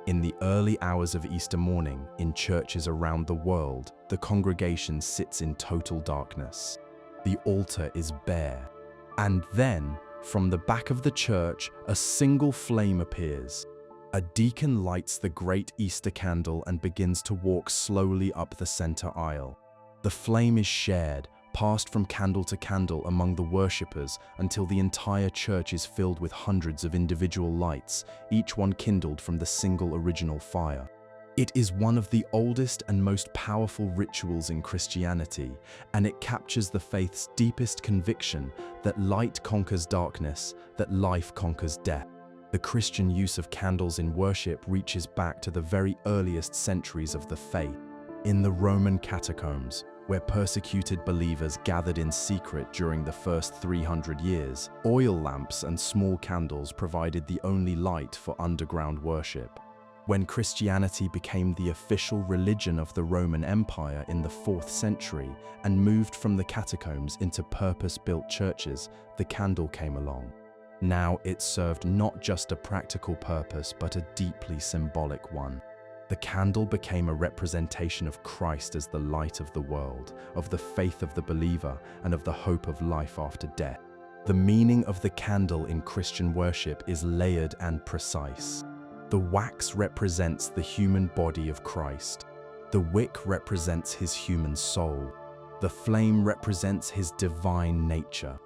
In the early hours of Easter morning, in churches around the world, the congregation sits in total darkness. The altar is bare. And then, from the back of the church, a single flame appears. A deacon lights the great Easter candle and begins to walk slowly up the center aisle. The flame is shared, passed from candle to candle among the worshippers until the entire church is filled with hundreds of individual lights, each one kindled from the single original fire. It is one of the oldest and most powerful rituals in Christianity, and it captures the faith's deepest conviction that light conquers darkness, that life conquers death. The Christian use of candles in worship reaches back to the very earliest centuries of the faith. In the Roman catacombs, where persecuted believers gathered in secret during the first 300 years, oil lamps and small candles provided the only light for underground worship. When Christianity became the official religion of the Roman Empire in the 4th century and moved from the catacombs into purpose-built churches, the candle came along. Now it served not just a practical purpose, but a deeply symbolic one. The candle became a representation of Christ as the light of the world, of the faith of the believer, and of the hope of life after death. The meaning of the candle in Christian worship is layered and precise. The wax represents the human body of Christ. The wick represents his human soul. The flame represents his divine nature.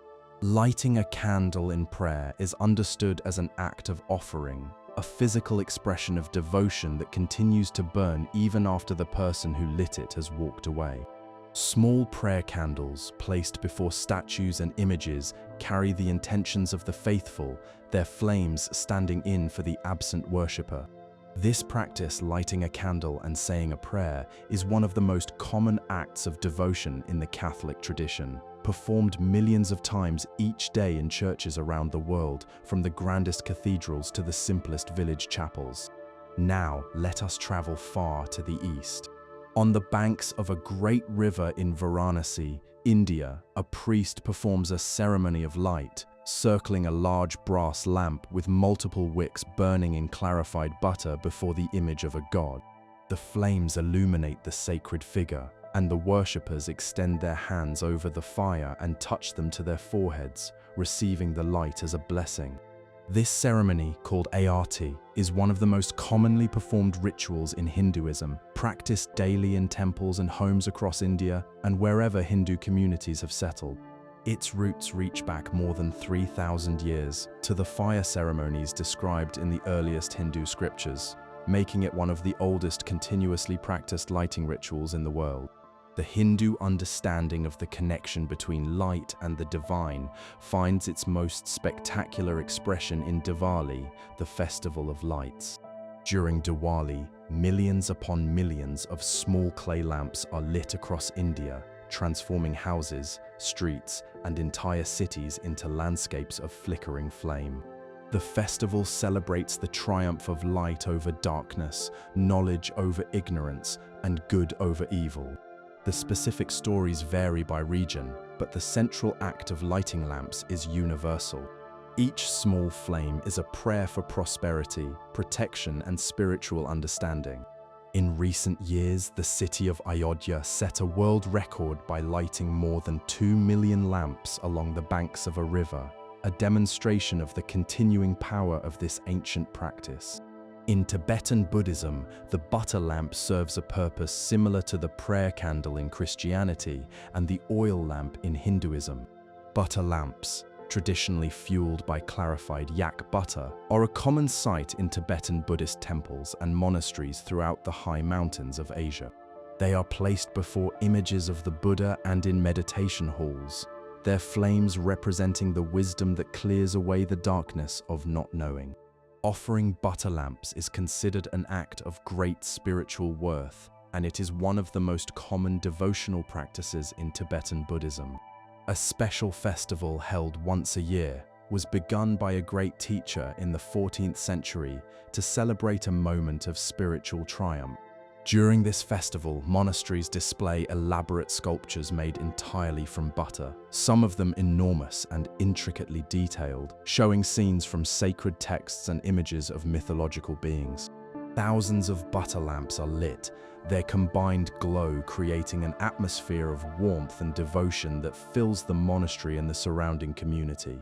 Lighting a candle in prayer is understood as an act of offering, a physical expression of devotion that continues to burn even after the person who lit it has walked away. Small prayer candles placed before statues and images carry the intentions of the faithful, their flames standing in for the absent worshipper. This practice, lighting a candle and saying a prayer, is one of the most common acts of devotion in the Catholic tradition, performed millions of times each day in churches around the world, from the grandest cathedrals to the simplest village chapels. Now, let us travel far to the east. On the banks of a great river in Varanasi, India, a priest performs a ceremony of light, circling a large brass lamp with multiple wicks burning in clarified butter before the image of a god. The flames illuminate the sacred figure, and the worshippers extend their hands over the fire and touch them to their foreheads, receiving the light as a blessing. This ceremony, called Aarti, is one of the most commonly performed rituals in Hinduism, practiced daily in temples and homes across India and wherever Hindu communities have settled. Its roots reach back more than 3,000 years to the fire ceremonies described in the earliest Hindu scriptures, making it one of the oldest continuously practiced lighting rituals in the world. The Hindu understanding of the connection between light and the divine finds its most spectacular expression in Diwali, the festival of lights. During Diwali, millions upon millions of small clay lamps are lit across India, transforming houses, streets, and entire cities into landscapes of flickering flame. The festival celebrates the triumph of light over darkness, knowledge over ignorance, and good over evil. The specific stories vary by region, but the central act of lighting lamps is universal. Each small flame is a prayer for prosperity, protection, and spiritual understanding. In recent years, the city of Ayodhya set a world record by lighting more than 2 million lamps along the banks of a river, a demonstration of the continuing power of this ancient practice. In Tibetan Buddhism, the butter lamp serves a purpose similar to the prayer candle in Christianity and the oil lamp in Hinduism. Butter lamps, traditionally fueled by clarified yak butter, are a common sight in Tibetan Buddhist temples and monasteries throughout the high mountains of Asia. They are placed before images of the Buddha and in meditation halls, their flames representing the wisdom that clears away the darkness of not knowing. Offering butter lamps is considered an act of great spiritual worth, and it is one of the most common devotional practices in Tibetan Buddhism. A special festival held once a year was begun by a great teacher in the 14th century to celebrate a moment of spiritual triumph. During this festival, monasteries display elaborate sculptures made entirely from butter, some of them enormous and intricately detailed, showing scenes from sacred texts and images of mythological beings. Thousands of butter lamps are lit, their combined glow creating an atmosphere of warmth and devotion that fills the monastery and the surrounding community.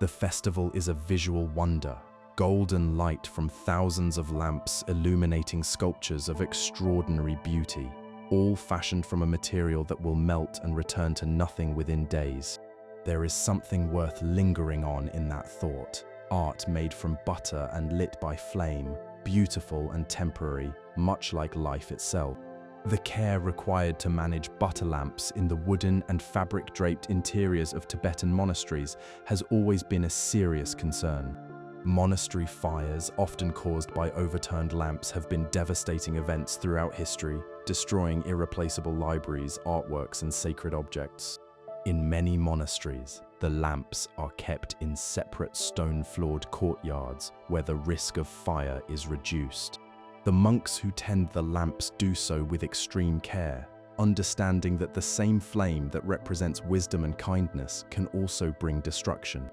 The festival is a visual wonder. Golden light from thousands of lamps illuminating sculptures of extraordinary beauty, all fashioned from a material that will melt and return to nothing within days. There is something worth lingering on in that thought. Art made from butter and lit by flame, beautiful and temporary, much like life itself. The care required to manage butter lamps in the wooden and fabric-draped interiors of Tibetan monasteries has always been a serious concern. Monastery fires, often caused by overturned lamps, have been devastating events throughout history, destroying irreplaceable libraries, artworks, and sacred objects. In many monasteries, the lamps are kept in separate stone-floored courtyards where the risk of fire is reduced. The monks who tend the lamps do so with extreme care, understanding that the same flame that represents wisdom and kindness can also bring destruction.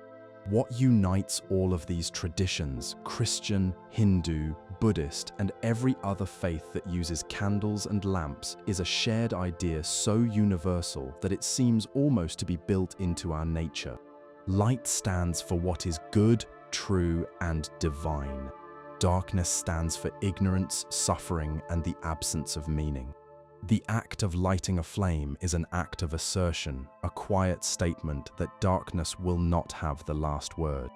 What unites all of these traditions, Christian, Hindu, Buddhist, and every other faith that uses candles and lamps, is a shared idea so universal that it seems almost to be built into our nature. Light stands for what is good, true, and divine. Darkness stands for ignorance, suffering, and the absence of meaning. The act of lighting a flame is an act of assertion, a quiet statement that darkness will not have the last word.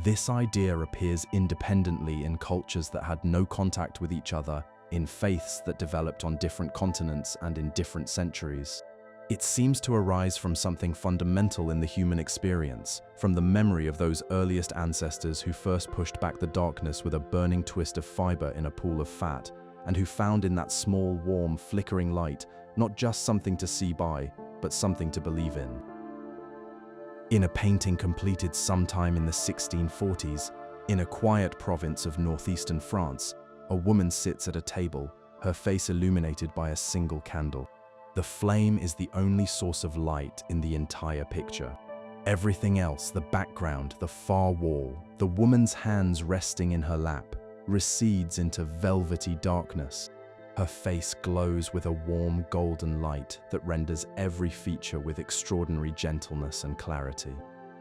This idea appears independently in cultures that had no contact with each other, in faiths that developed on different continents and in different centuries. It seems to arise from something fundamental in the human experience, from the memory of those earliest ancestors who first pushed back the darkness with a burning twist of fiber in a pool of fat, and who found in that small, warm, flickering light not just something to see by, but something to believe in. In a painting completed sometime in the 1640s, in a quiet province of northeastern France, a woman sits at a table, her face illuminated by a single candle. The flame is the only source of light in the entire picture. Everything else, the background, the far wall, the woman's hands resting in her lap, recedes into velvety darkness. Her face glows with a warm golden light that renders every feature with extraordinary gentleness and clarity.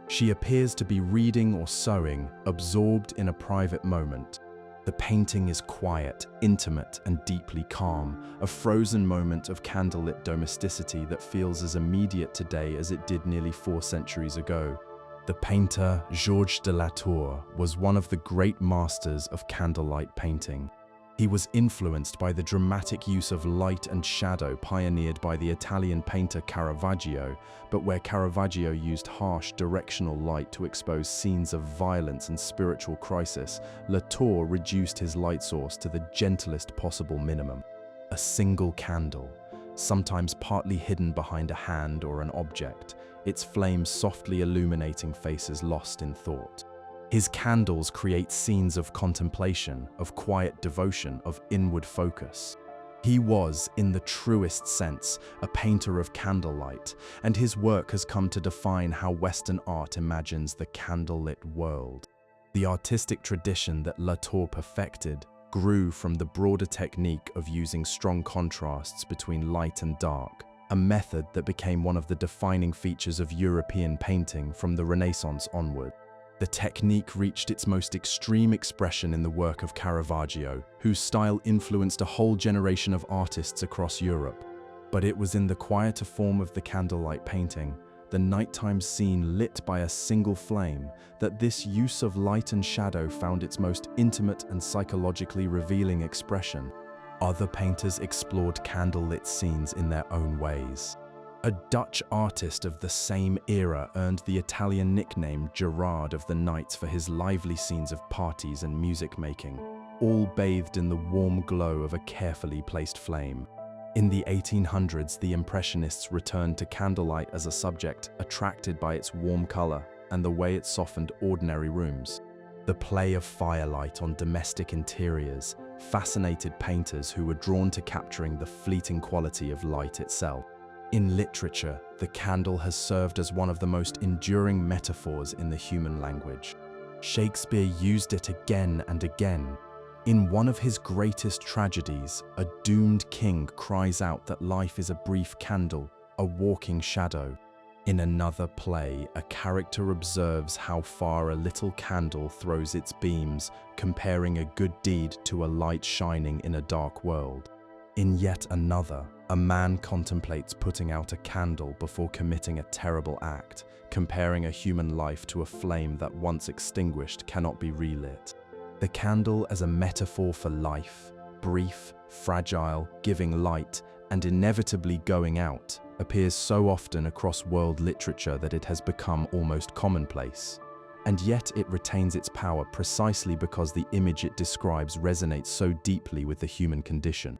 She appears to be reading or sewing, absorbed in a private moment. The painting is quiet, intimate, and deeply calm, a frozen moment of candlelit domesticity that feels as immediate today as it did nearly 4 centuries ago. The painter Georges de la Tour was one of the great masters of candlelight painting. He was influenced by the dramatic use of light and shadow pioneered by the Italian painter Caravaggio, but where Caravaggio used harsh, directional light to expose scenes of violence and spiritual crisis, La Tour reduced his light source to the gentlest possible minimum. A single candle, sometimes partly hidden behind a hand or an object, its flame softly illuminating faces lost in thought. His candles create scenes of contemplation, of quiet devotion, of inward focus. He was, in the truest sense, a painter of candlelight, and his work has come to define how Western art imagines the candlelit world. The artistic tradition that La Tour perfected grew from the broader technique of using strong contrasts between light and dark, a method that became one of the defining features of European painting from the Renaissance onward. The technique reached its most extreme expression in the work of Caravaggio, whose style influenced a whole generation of artists across Europe. But it was in the quieter form of the candlelight painting, the nighttime scene lit by a single flame, that this use of light and shadow found its most intimate and psychologically revealing expression. Other painters explored candlelit scenes in their own ways. A Dutch artist of the same era earned the Italian nickname Gerard of the Night for his lively scenes of parties and music making, all bathed in the warm glow of a carefully placed flame. In the 1800s, the Impressionists returned to candlelight as a subject, attracted by its warm color and the way it softened ordinary rooms. The play of firelight on domestic interiors fascinated painters who were drawn to capturing the fleeting quality of light itself. In literature, the candle has served as one of the most enduring metaphors in the human language. Shakespeare used it again and again. In one of his greatest tragedies, a doomed king cries out that life is a brief candle, a walking shadow. In another play, a character observes how far a little candle throws its beams, comparing a good deed to a light shining in a dark world. In yet another, a man contemplates putting out a candle before committing a terrible act, comparing a human life to a flame that once extinguished cannot be relit. The candle as a metaphor for life, brief, fragile, giving light, and inevitably going out, appears so often across world literature that it has become almost commonplace. And yet it retains its power precisely because the image it describes resonates so deeply with the human condition.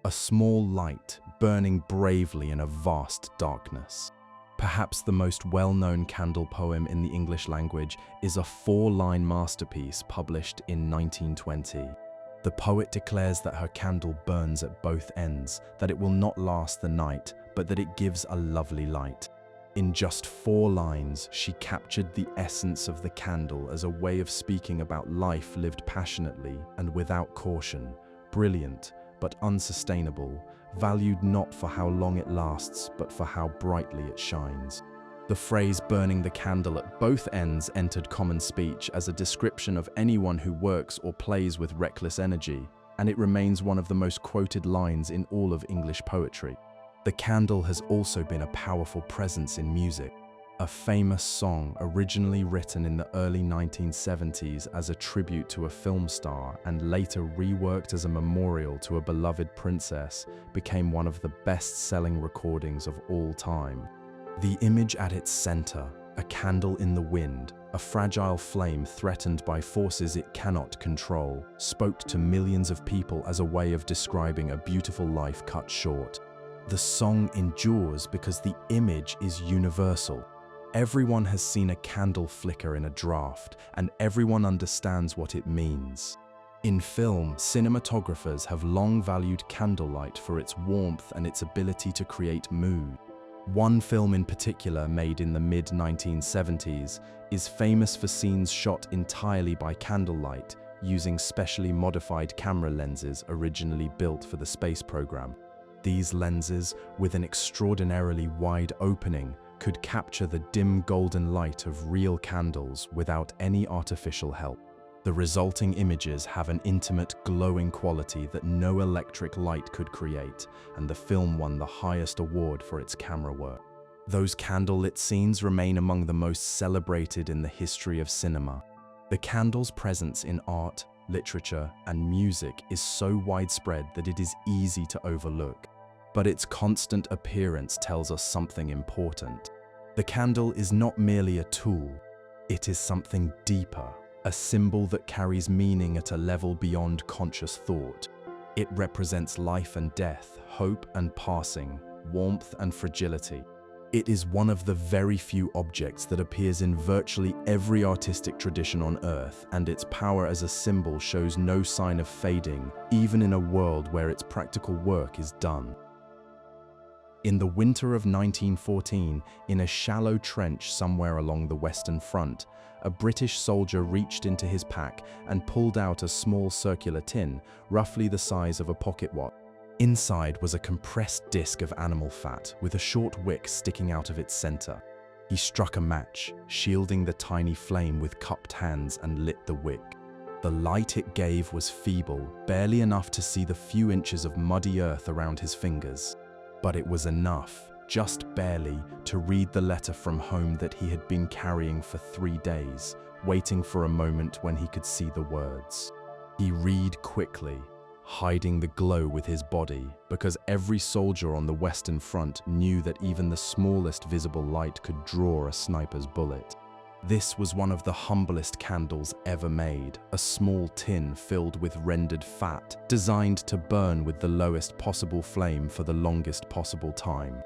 A small light burning bravely in a vast darkness. Perhaps the most well-known candle poem in the English language is a 4-line masterpiece published in 1920. The poet declares that her candle burns at both ends, that it will not last the night, but that it gives a lovely light. In just 4 lines, she captured the essence of the candle as a way of speaking about life lived passionately and without caution, brilliant but unsustainable, valued not for how long it lasts, but for how brightly it shines. The phrase burning the candle at both ends entered common speech as a description of anyone who works or plays with reckless energy, and it remains one of the most quoted lines in all of English poetry. The candle has also been a powerful presence in music. A famous song originally written in the early 1970s as a tribute to a film star and later reworked as a memorial to a beloved princess became one of the best-selling recordings of all time. The image at its center, a candle in the wind, a fragile flame threatened by forces it cannot control, spoke to millions of people as a way of describing a beautiful life cut short. The song endures because the image is universal. Everyone has seen a candle flicker in a draft, and everyone understands what it means. In film, cinematographers have long valued candlelight for its warmth and its ability to create mood. One film in particular, made in the mid-1970s, is famous for scenes shot entirely by candlelight, using specially modified camera lenses originally built for the space program. These lenses, with an extraordinarily wide opening, could capture the dim golden light of real candles without any artificial help. The resulting images have an intimate, glowing quality that no electric light could create, and the film won the highest award for its camera work. Those candlelit scenes remain among the most celebrated in the history of cinema. The candle's presence in art, literature, and music is so widespread that it is easy to overlook. But its constant appearance tells us something important. The candle is not merely a tool, it is something deeper, a symbol that carries meaning at a level beyond conscious thought. It represents life and death, hope and passing, warmth and fragility. It is one of the very few objects that appears in virtually every artistic tradition on Earth, and its power as a symbol shows no sign of fading, even in a world where its practical work is done. In the winter of 1914, in a shallow trench somewhere along the Western Front, a British soldier reached into his pack and pulled out a small circular tin, roughly the size of a pocket watch. Inside was a compressed disc of animal fat with a short wick sticking out of its center. He struck a match, shielding the tiny flame with cupped hands, and lit the wick. The light it gave was feeble, barely enough to see the few inches of muddy earth around his fingers. But it was enough, just barely, to read the letter from home that he had been carrying for 3 days, waiting for a moment when he could see the words. He read quickly, hiding the glow with his body, because every soldier on the Western Front knew that even the smallest visible light could draw a sniper's bullet. This was one of the humblest candles ever made, a small tin filled with rendered fat, designed to burn with the lowest possible flame for the longest possible time.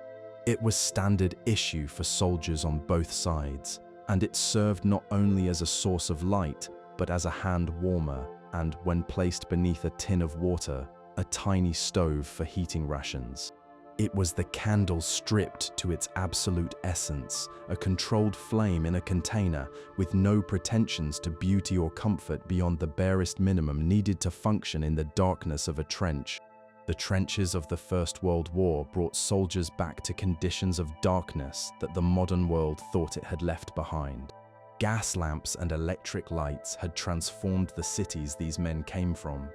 It was standard issue for soldiers on both sides, and it served not only as a source of light, but as a hand warmer and, when placed beneath a tin of water, a tiny stove for heating rations. It was the candle stripped to its absolute essence, a controlled flame in a container with no pretensions to beauty or comfort beyond the barest minimum needed to function in the darkness of a trench. The trenches of the First World War brought soldiers back to conditions of darkness that the modern world thought it had left behind. Gas lamps and electric lights had transformed the cities these men came from.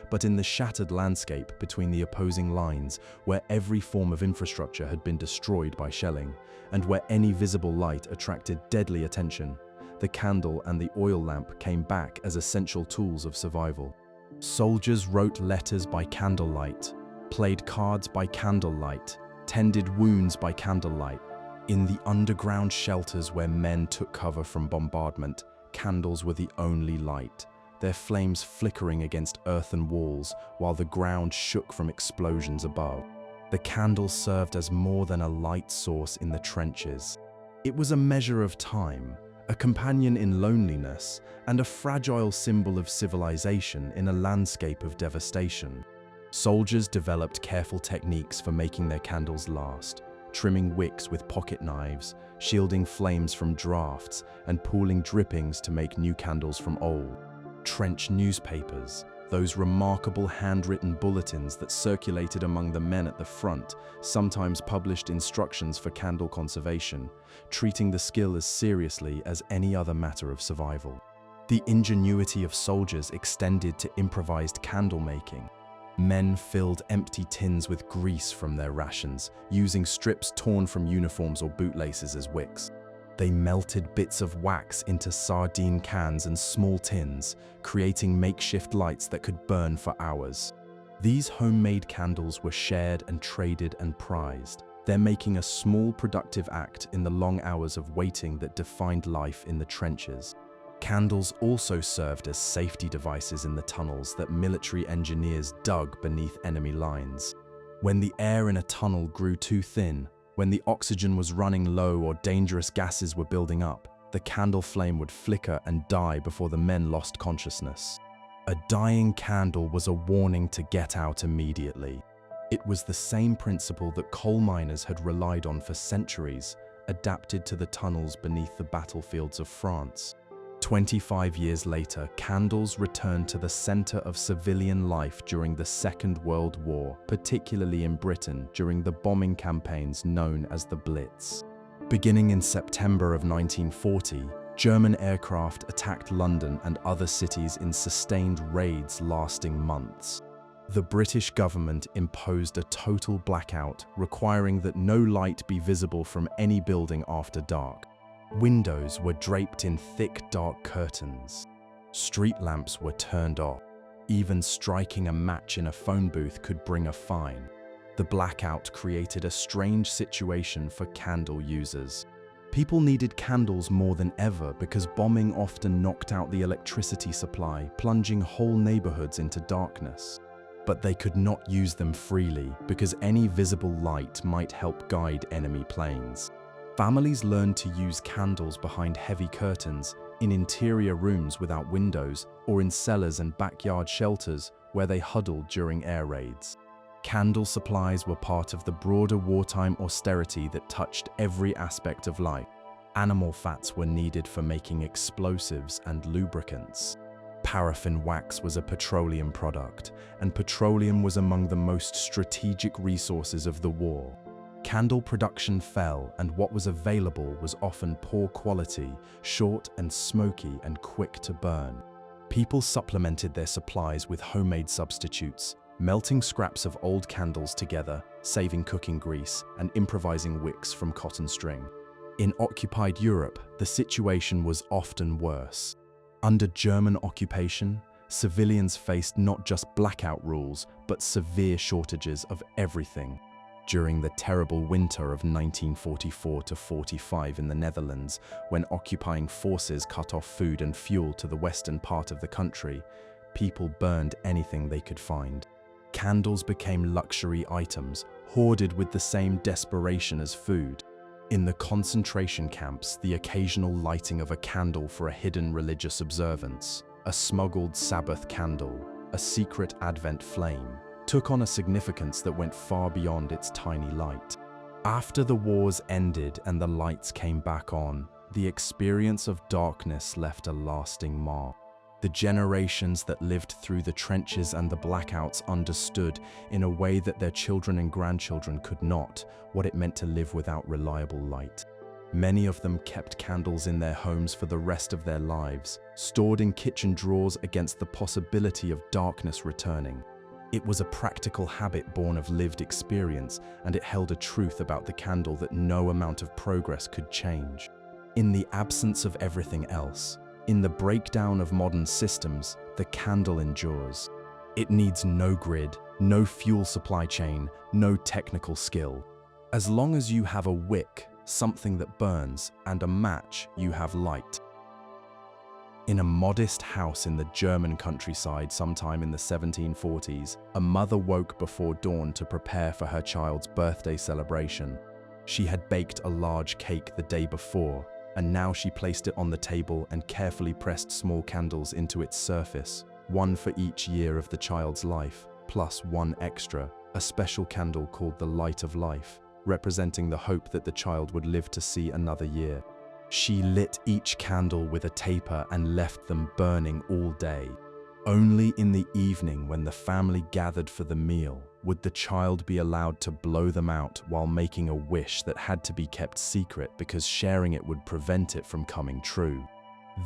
But in the shattered landscape between the opposing lines, where every form of infrastructure had been destroyed by shelling, and where any visible light attracted deadly attention, the candle and the oil lamp came back as essential tools of survival. Soldiers wrote letters by candlelight, played cards by candlelight, tended wounds by candlelight. In the underground shelters where men took cover from bombardment, candles were the only light, their flames flickering against earthen walls while the ground shook from explosions above. The candle served as more than a light source in the trenches. It was a measure of time, a companion in loneliness, and a fragile symbol of civilization in a landscape of devastation. Soldiers developed careful techniques for making their candles last, trimming wicks with pocket knives, shielding flames from drafts, and pooling drippings to make new candles from old. Trench newspapers, those remarkable handwritten bulletins that circulated among the men at the front, sometimes published instructions for candle conservation, treating the skill as seriously as any other matter of survival. The ingenuity of soldiers extended to improvised candle making. Men filled empty tins with grease from their rations, using strips torn from uniforms or bootlaces as wicks. They melted bits of wax into sardine cans and small tins, creating makeshift lights that could burn for hours. These homemade candles were shared and traded and prized, their making a small productive act in the long hours of waiting that defined life in the trenches. Candles also served as safety devices in the tunnels that military engineers dug beneath enemy lines. When the air in a tunnel grew too thin, when the oxygen was running low or dangerous gases were building up, the candle flame would flicker and die before the men lost consciousness. A dying candle was a warning to get out immediately. It was the same principle that coal miners had relied on for centuries, adapted to the tunnels beneath the battlefields of France. 25 years later, candles returned to the center of civilian life during the Second World War, particularly in Britain during the bombing campaigns known as the Blitz. Beginning in September of 1940, German aircraft attacked London and other cities in sustained raids lasting months. The British government imposed a total blackout, requiring that no light be visible from any building after dark. Windows were draped in thick, dark curtains. Street lamps were turned off. Even striking a match in a phone booth could bring a fine. The blackout created a strange situation for candle users. People needed candles more than ever because bombing often knocked out the electricity supply, plunging whole neighborhoods into darkness. But they could not use them freely because any visible light might help guide enemy planes. Families learned to use candles behind heavy curtains, in interior rooms without windows, or in cellars and backyard shelters where they huddled during air raids. Candle supplies were part of the broader wartime austerity that touched every aspect of life. Animal fats were needed for making explosives and lubricants. Paraffin wax was a petroleum product, and petroleum was among the most strategic resources of the war. Candle production fell, and what was available was often poor quality, short and smoky and quick to burn. People supplemented their supplies with homemade substitutes, melting scraps of old candles together, saving cooking grease, and improvising wicks from cotton string. In occupied Europe, the situation was often worse. Under German occupation, civilians faced not just blackout rules, but severe shortages of everything. During the terrible winter of 1944–45 in the Netherlands, when occupying forces cut off food and fuel to the western part of the country, people burned anything they could find. Candles became luxury items, hoarded with the same desperation as food. In the concentration camps, the occasional lighting of a candle for a hidden religious observance, a smuggled Sabbath candle, a secret Advent flame, took on a significance that went far beyond its tiny light. After the wars ended and the lights came back on, the experience of darkness left a lasting mark. The generations that lived through the trenches and the blackouts understood, in a way that their children and grandchildren could not, what it meant to live without reliable light. Many of them kept candles in their homes for the rest of their lives, stored in kitchen drawers against the possibility of darkness returning. It was a practical habit born of lived experience, and it held a truth about the candle that no amount of progress could change. In the absence of everything else, in the breakdown of modern systems, the candle endures. It needs no grid, no fuel supply chain, no technical skill. As long as you have a wick, something that burns, and a match, you have light. In a modest house in the German countryside sometime in the 1740s, a mother woke before dawn to prepare for her child's birthday celebration. She had baked a large cake the day before, and now she placed it on the table and carefully pressed small candles into its surface, one for each year of the child's life, plus one extra, a special candle called the Light of Life, representing the hope that the child would live to see another year. She lit each candle with a taper and left them burning all day. Only in the evening, when the family gathered for the meal, would the child be allowed to blow them out while making a wish that had to be kept secret because sharing it would prevent it from coming true.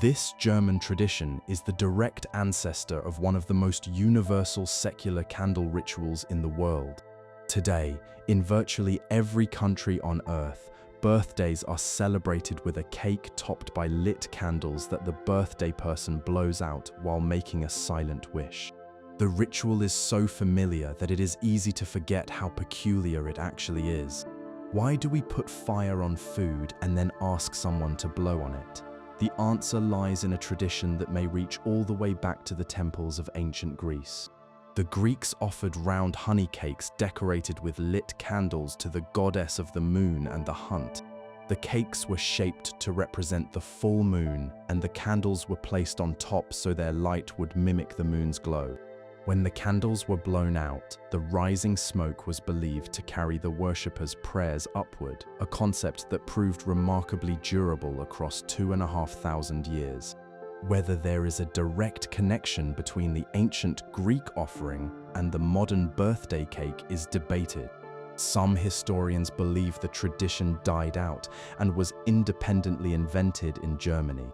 This German tradition is the direct ancestor of one of the most universal secular candle rituals in the world. Today, in virtually every country on Earth, birthdays are celebrated with a cake topped by lit candles that the birthday person blows out while making a silent wish. The ritual is so familiar that it is easy to forget how peculiar it actually is. Why do we put fire on food and then ask someone to blow on it? The answer lies in a tradition that may reach all the way back to the temples of ancient Greece. The Greeks offered round honey cakes decorated with lit candles to the goddess of the moon and the hunt. The cakes were shaped to represent the full moon, and the candles were placed on top so their light would mimic the moon's glow. When the candles were blown out, the rising smoke was believed to carry the worshippers' prayers upward, a concept that proved remarkably durable across 2,500 years. Whether there is a direct connection between the ancient Greek offering and the modern birthday cake is debated. Some historians believe the tradition died out and was independently invented in Germany.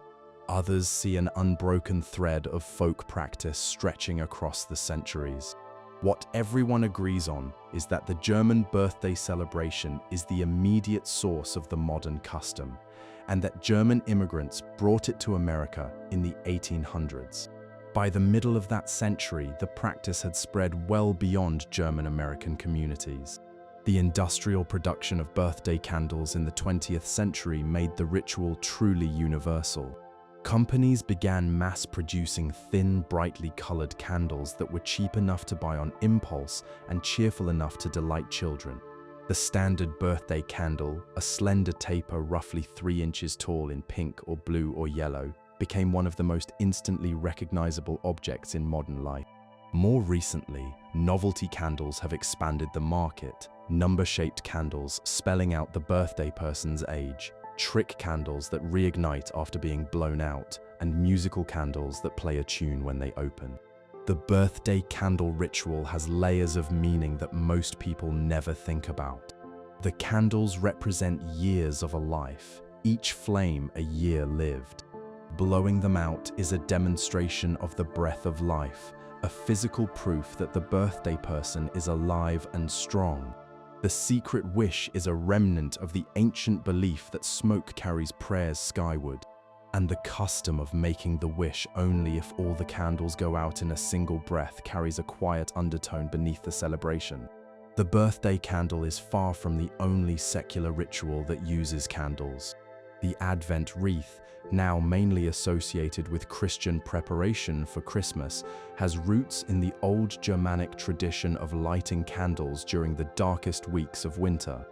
Others see an unbroken thread of folk practice stretching across the centuries. What everyone agrees on is that the German birthday celebration is the immediate source of the modern custom, and that German immigrants brought it to America in the 1800s. By the middle of that century, the practice had spread well beyond German-American communities. The industrial production of birthday candles in the 20th century made the ritual truly universal. Companies began mass-producing thin, brightly colored candles that were cheap enough to buy on impulse and cheerful enough to delight children. The standard birthday candle, a slender taper roughly 3 inches tall in pink or blue or yellow, became one of the most instantly recognizable objects in modern life. More recently, novelty candles have expanded the market. Number-shaped candles spelling out the birthday person's age, trick candles that reignite after being blown out, and musical candles that play a tune when they open. The birthday candle ritual has layers of meaning that most people never think about. The candles represent years of a life, each flame a year lived. Blowing them out is a demonstration of the breath of life, a physical proof that the birthday person is alive and strong. The secret wish is a remnant of the ancient belief that smoke carries prayers skyward, and the custom of making the wish only if all the candles go out in a single breath carries a quiet undertone beneath the celebration. The birthday candle is far from the only secular ritual that uses candles. The Advent wreath, now mainly associated with Christian preparation for Christmas, has roots in the old Germanic tradition of lighting candles during the darkest weeks of winter.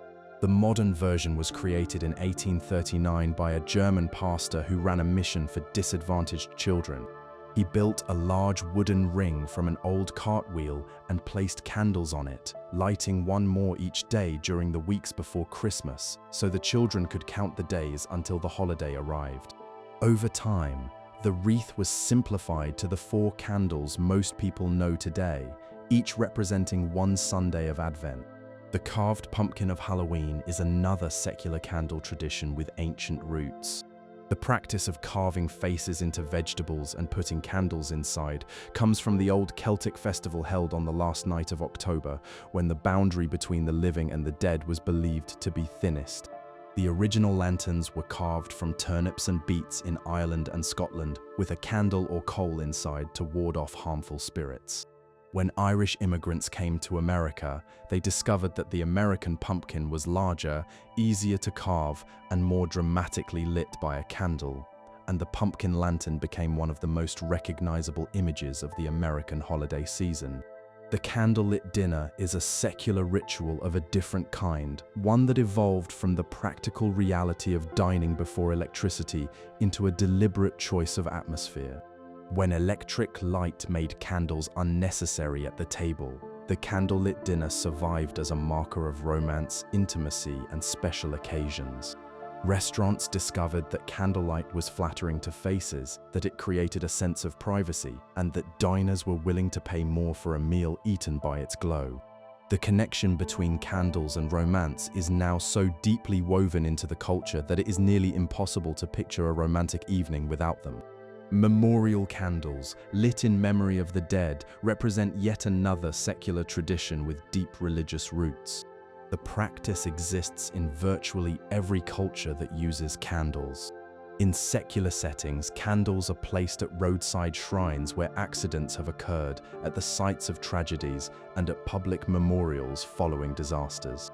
The modern version was created in 1839 by a German pastor who ran a mission for disadvantaged children. He built a large wooden ring from an old cartwheel and placed candles on it, lighting one more each day during the weeks before Christmas, so the children could count the days until the holiday arrived. Over time, the wreath was simplified to the 4 candles most people know today, each representing one Sunday of Advent. The carved pumpkin of Halloween is another secular candle tradition with ancient roots. The practice of carving faces into vegetables and putting candles inside comes from the old Celtic festival held on the last night of October, when the boundary between the living and the dead was believed to be thinnest. The original lanterns were carved from turnips and beets in Ireland and Scotland, with a candle or coal inside to ward off harmful spirits. When Irish immigrants came to America, they discovered that the American pumpkin was larger, easier to carve, and more dramatically lit by a candle, and the pumpkin lantern became one of the most recognizable images of the American holiday season. The candlelit dinner is a secular ritual of a different kind, one that evolved from the practical reality of dining before electricity into a deliberate choice of atmosphere. When electric light made candles unnecessary at the table, the candlelit dinner survived as a marker of romance, intimacy, and special occasions. Restaurants discovered that candlelight was flattering to faces, that it created a sense of privacy, and that diners were willing to pay more for a meal eaten by its glow. The connection between candles and romance is now so deeply woven into the culture that it is nearly impossible to picture a romantic evening without them. Memorial candles, lit in memory of the dead, represent yet another secular tradition with deep religious roots. The practice exists in virtually every culture that uses candles. In secular settings, candles are placed at roadside shrines where accidents have occurred, at the sites of tragedies, and at public memorials following disasters.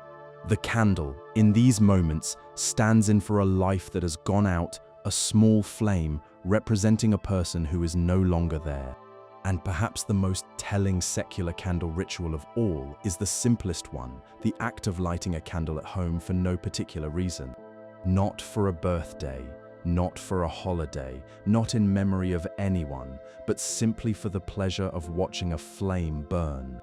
The candle, in these moments, stands in for a life that has gone out, a small flame representing a person who is no longer there. And perhaps the most telling secular candle ritual of all is the simplest one, the act of lighting a candle at home for no particular reason. Not for a birthday, not for a holiday, not in memory of anyone, but simply for the pleasure of watching a flame burn.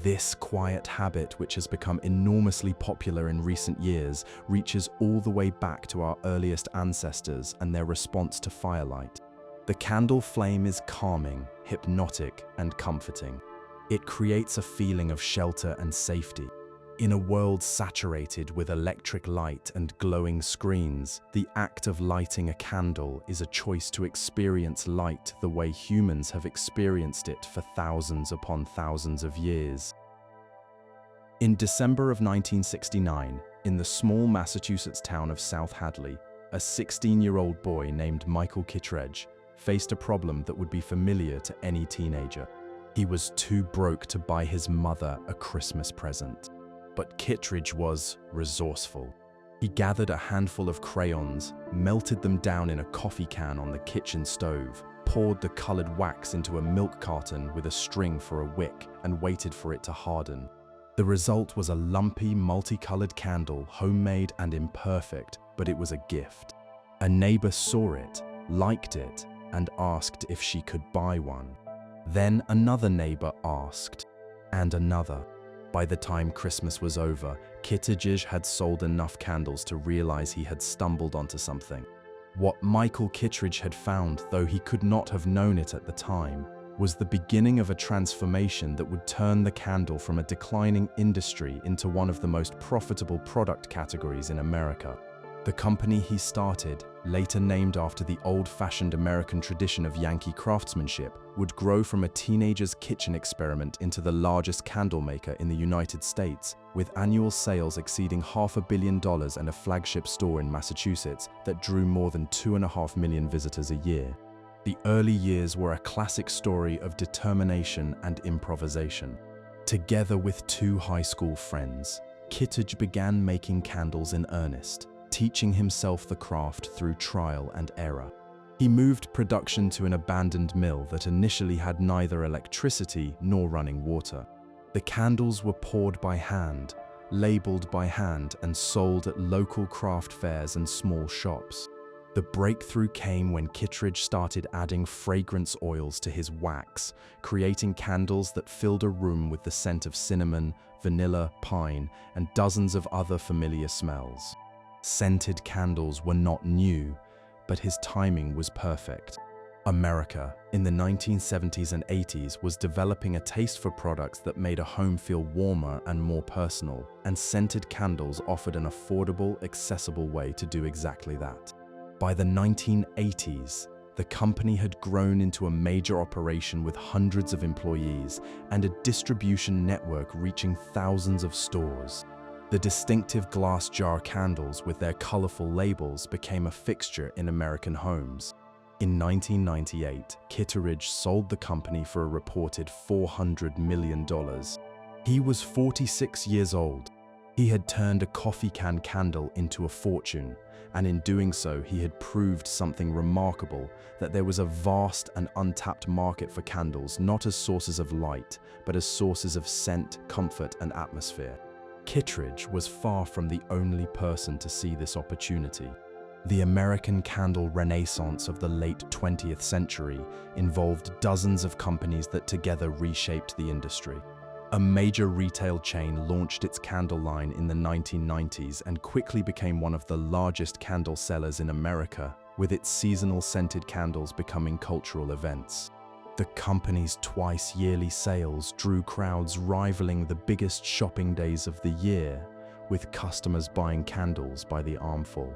This quiet habit, which has become enormously popular in recent years, reaches all the way back to our earliest ancestors and their response to firelight. The candle flame is calming, hypnotic, and comforting. It creates a feeling of shelter and safety. In a world saturated with electric light and glowing screens, the act of lighting a candle is a choice to experience light the way humans have experienced it for thousands upon thousands of years. In December of 1969, in the small Massachusetts town of South Hadley, a 16-year-old boy named Michael Kittredge faced a problem that would be familiar to any teenager. He was too broke to buy his mother a Christmas present. But Kittredge was resourceful. He gathered a handful of crayons, melted them down in a coffee can on the kitchen stove, poured the colored wax into a milk carton with a string for a wick, and waited for it to harden. The result was a lumpy, multicolored candle, homemade and imperfect, but it was a gift. A neighbor saw it, liked it, and asked if she could buy one. Then another neighbor asked, and another. By the time Christmas was over, Kittredge had sold enough candles to realize he had stumbled onto something. What Michael Kittredge had found, though he could not have known it at the time, was the beginning of a transformation that would turn the candle from a declining industry into one of the most profitable product categories in America. The company he started, later named after the old-fashioned American tradition of Yankee craftsmanship, would grow from a teenager's kitchen experiment into the largest candle maker in the United States, with annual sales exceeding $500 million and a flagship store in Massachusetts that drew more than 2.5 million visitors a year. The early years were a classic story of determination and improvisation. Together with two high school friends, Kittredge began making candles in earnest, teaching himself the craft through trial and error. He moved production to an abandoned mill that initially had neither electricity nor running water. The candles were poured by hand, labeled by hand, and sold at local craft fairs and small shops. The breakthrough came when Kittredge started adding fragrance oils to his wax, creating candles that filled a room with the scent of cinnamon, vanilla, pine, and dozens of other familiar smells. Scented candles were not new, but his timing was perfect. America, in the 1970s and 80s, was developing a taste for products that made a home feel warmer and more personal, and scented candles offered an affordable, accessible way to do exactly that. By the 1980s, the company had grown into a major operation with hundreds of employees and a distribution network reaching thousands of stores. The distinctive glass jar candles with their colorful labels became a fixture in American homes. In 1998, Kittredge sold the company for a reported $400 million. He was 46 years old. He had turned a coffee can candle into a fortune, and in doing so, he had proved something remarkable, that there was a vast and untapped market for candles, not as sources of light, but as sources of scent, comfort, and atmosphere. Kittredge was far from the only person to see this opportunity. The American candle renaissance of the late 20th century involved dozens of companies that together reshaped the industry. A major retail chain launched its candle line in the 1990s and quickly became one of the largest candle sellers in America, with its seasonal scented candles becoming cultural events. The company's twice-yearly sales drew crowds rivaling the biggest shopping days of the year, with customers buying candles by the armful.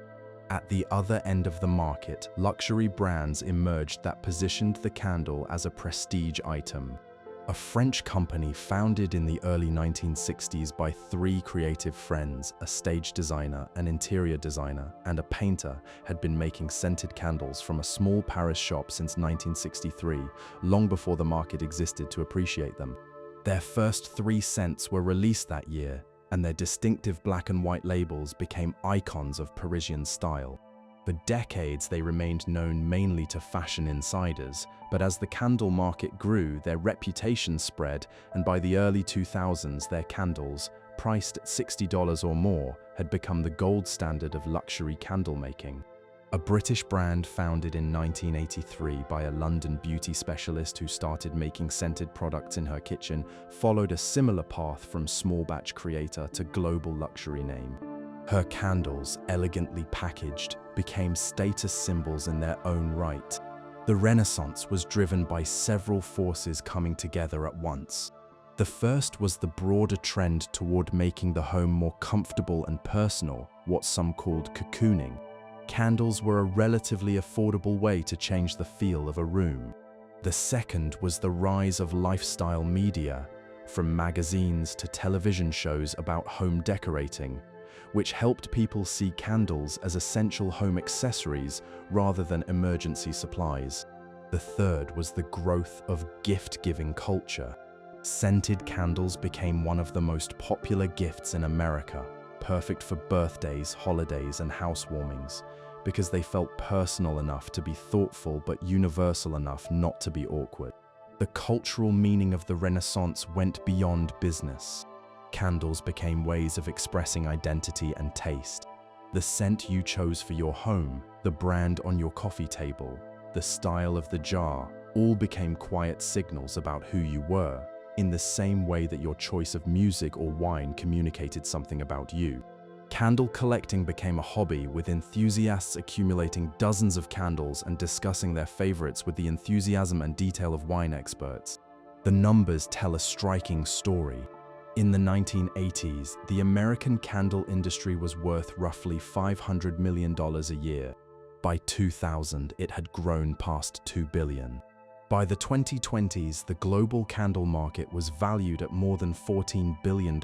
At the other end of the market, luxury brands emerged that positioned the candle as a prestige item. A French company founded in the early 1960s by three creative friends, a stage designer, an interior designer, and a painter, had been making scented candles from a small Paris shop since 1963, long before the market existed to appreciate them. Their first 3 scents were released that year, and their distinctive black and white labels became icons of Parisian style. For decades, they remained known mainly to fashion insiders, but as the candle market grew, their reputation spread, and by the early 2000s, their candles, priced at $60 or more, had become the gold standard of luxury candle making. A British brand founded in 1983 by a London beauty specialist who started making scented products in her kitchen followed a similar path from small batch creator to global luxury name. Her candles, elegantly packaged, became status symbols in their own right. The Renaissance was driven by several forces coming together at once. The first was the broader trend toward making the home more comfortable and personal, what some called cocooning. Candles were a relatively affordable way to change the feel of a room. The second was the rise of lifestyle media, from magazines to television shows about home decorating, which helped people see candles as essential home accessories rather than emergency supplies. The third was the growth of gift-giving culture. Scented candles became one of the most popular gifts in America, perfect for birthdays, holidays, and housewarmings, because they felt personal enough to be thoughtful but universal enough not to be awkward. The cultural meaning of the Renaissance went beyond business. Candles became ways of expressing identity and taste. The scent you chose for your home, the brand on your coffee table, the style of the jar, all became quiet signals about who you were, in the same way that your choice of music or wine communicated something about you. Candle collecting became a hobby, with enthusiasts accumulating dozens of candles and discussing their favorites with the enthusiasm and detail of wine experts. The numbers tell a striking story. In the 1980s, the American candle industry was worth roughly $500 million a year. By 2000, it had grown past $2 billion. By the 2020s, the global candle market was valued at more than $14 billion.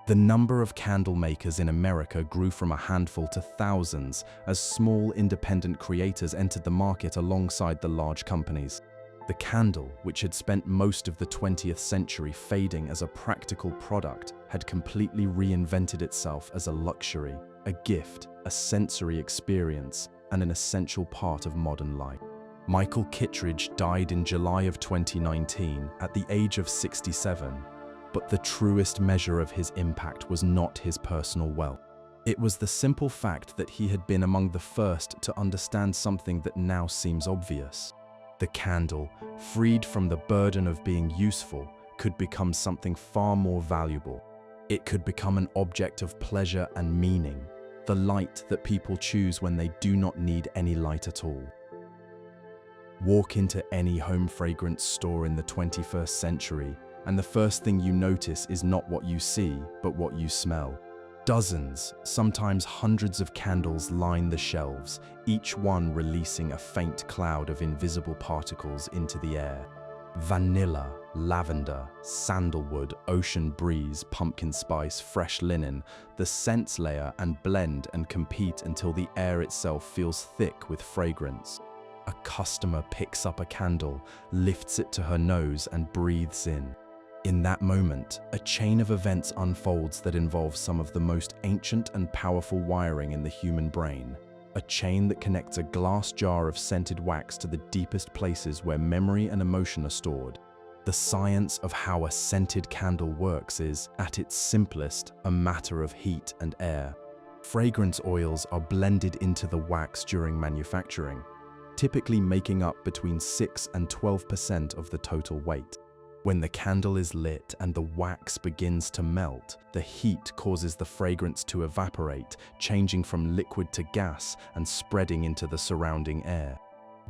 The number of candle makers in America grew from a handful to thousands as small independent creators entered the market alongside the large companies. The candle, which had spent most of the 20th century fading as a practical product, had completely reinvented itself as a luxury, a gift, a sensory experience, and an essential part of modern life. Michael Kittredge died in July of 2019 at the age of 67, but the truest measure of his impact was not his personal wealth. It was the simple fact that he had been among the first to understand something that now seems obvious. The candle, freed from the burden of being useful, could become something far more valuable. It could become an object of pleasure and meaning, the light that people choose when they do not need any light at all. Walk into any home fragrance store in the 21st century, and the first thing you notice is not what you see, but what you smell. Dozens, sometimes hundreds of candles line the shelves, each one releasing a faint cloud of invisible particles into the air. Vanilla, lavender, sandalwood, ocean breeze, pumpkin spice, fresh linen, the scents layer and blend and compete until the air itself feels thick with fragrance. a customer picks up a candle, lifts it to her nose, and breathes in. In that moment, a chain of events unfolds that involves some of the most ancient and powerful wiring in the human brain. A chain that connects a glass jar of scented wax to the deepest places where memory and emotion are stored. The science of how a scented candle works is, at its simplest, a matter of heat and air. Fragrance oils are blended into the wax during manufacturing, typically making up between 6 and 12% of the total weight. When the candle is lit and the wax begins to melt, the heat causes the fragrance to evaporate, changing from liquid to gas and spreading into the surrounding air.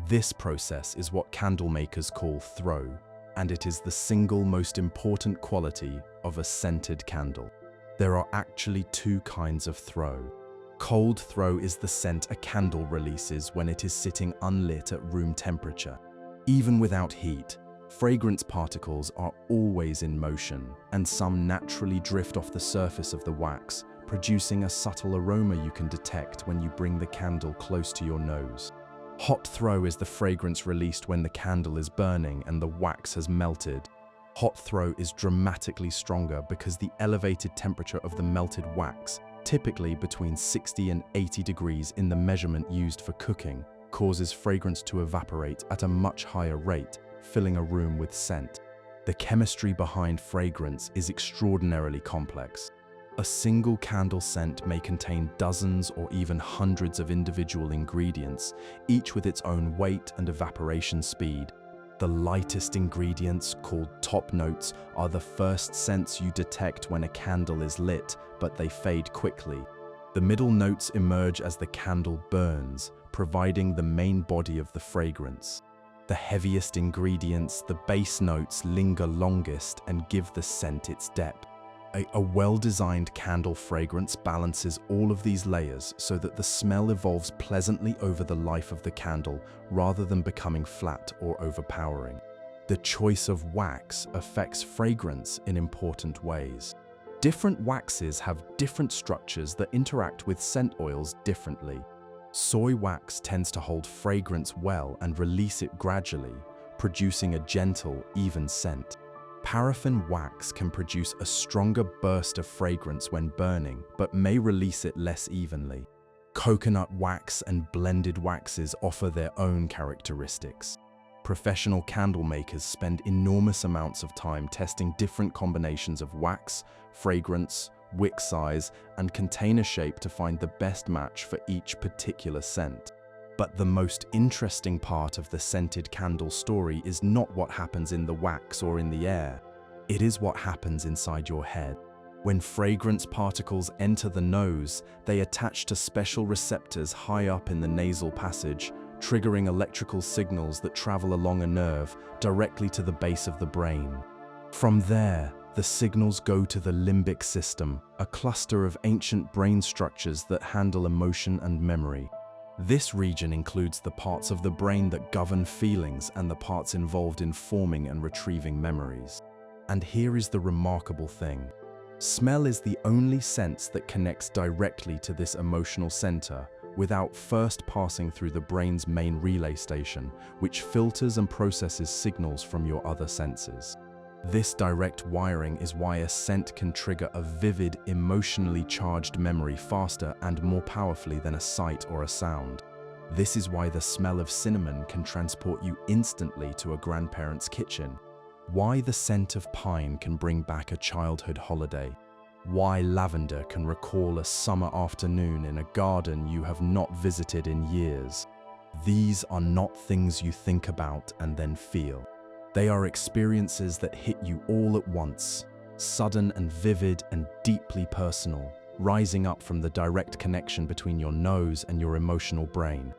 This process is what candle makers call throw, and it is the single most important quality of a scented candle. There are actually two kinds of throw. Cold throw is the scent a candle releases when it is sitting unlit at room temperature. Even without heat, fragrance particles are always in motion, and some naturally drift off the surface of the wax, producing a subtle aroma you can detect when you bring the candle close to your nose. Hot throw is the fragrance released when the candle is burning and the wax has melted. Hot throw is dramatically stronger because the elevated temperature of the melted wax, typically between 60 and 80 degrees in the measurement used for cooking, causes fragrance to evaporate at a much higher rate, filling a room with scent. The chemistry behind fragrance is extraordinarily complex. A single candle scent may contain dozens or even hundreds of individual ingredients, each with its own weight and evaporation speed. The lightest ingredients, called top notes, are the first scents you detect when a candle is lit, but they fade quickly. The middle notes emerge as the candle burns, providing the main body of the fragrance. The heaviest ingredients, the base notes, linger longest and give the scent its depth. A well-designed candle fragrance balances all of these layers so that the smell evolves pleasantly over the life of the candle rather than becoming flat or overpowering. The choice of wax affects fragrance in important ways. Different waxes have different structures that interact with scent oils differently. Soy wax tends to hold fragrance well and release it gradually, producing a gentle, even scent. Paraffin wax can produce a stronger burst of fragrance when burning, but may release it less evenly. Coconut wax and blended waxes offer their own characteristics. Professional candle makers spend enormous amounts of time testing different combinations of wax, fragrance, wick size, and container shape to find the best match for each particular scent. But the most interesting part of the scented candle story is not what happens in the wax or in the air. It is what happens inside your head. When fragrance particles enter the nose, they attach to special receptors high up in the nasal passage, triggering electrical signals that travel along a nerve directly to the base of the brain. From there, the signals go to the limbic system, a cluster of ancient brain structures that handle emotion and memory. This region includes the parts of the brain that govern feelings and the parts involved in forming and retrieving memories. And here is the remarkable thing. Smell is the only sense that connects directly to this emotional center without first passing through the brain's main relay station, which filters and processes signals from your other senses. This direct wiring is why a scent can trigger a vivid, emotionally charged memory faster and more powerfully than a sight or a sound. This is why the smell of cinnamon can transport you instantly to a grandparent's kitchen. Why the scent of pine can bring back a childhood holiday. Why lavender can recall a summer afternoon in a garden you have not visited in years. These are not things you think about and then feel. They are experiences that hit you all at once, sudden and vivid and deeply personal, rising up from the direct connection between your nose and your emotional brain.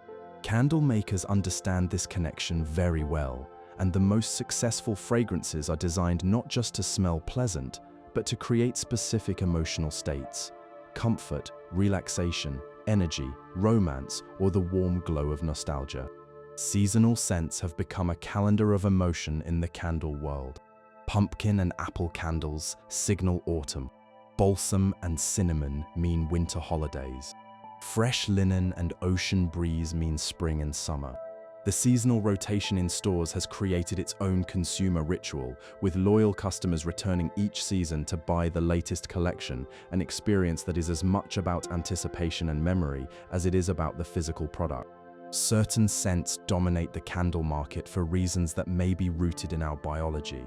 Candle makers understand this connection very well, and the most successful fragrances are designed not just to smell pleasant, but to create specific emotional states: comfort, relaxation, energy, romance, or the warm glow of nostalgia. Seasonal scents have become a calendar of emotion in the candle world. Pumpkin and apple candles signal autumn. Balsam and cinnamon mean winter holidays. Fresh linen and ocean breeze mean spring and summer. The seasonal rotation in stores has created its own consumer ritual, with loyal customers returning each season to buy the latest collection, an experience that is as much about anticipation and memory as it is about the physical product. Certain scents dominate the candle market for reasons that may be rooted in our biology.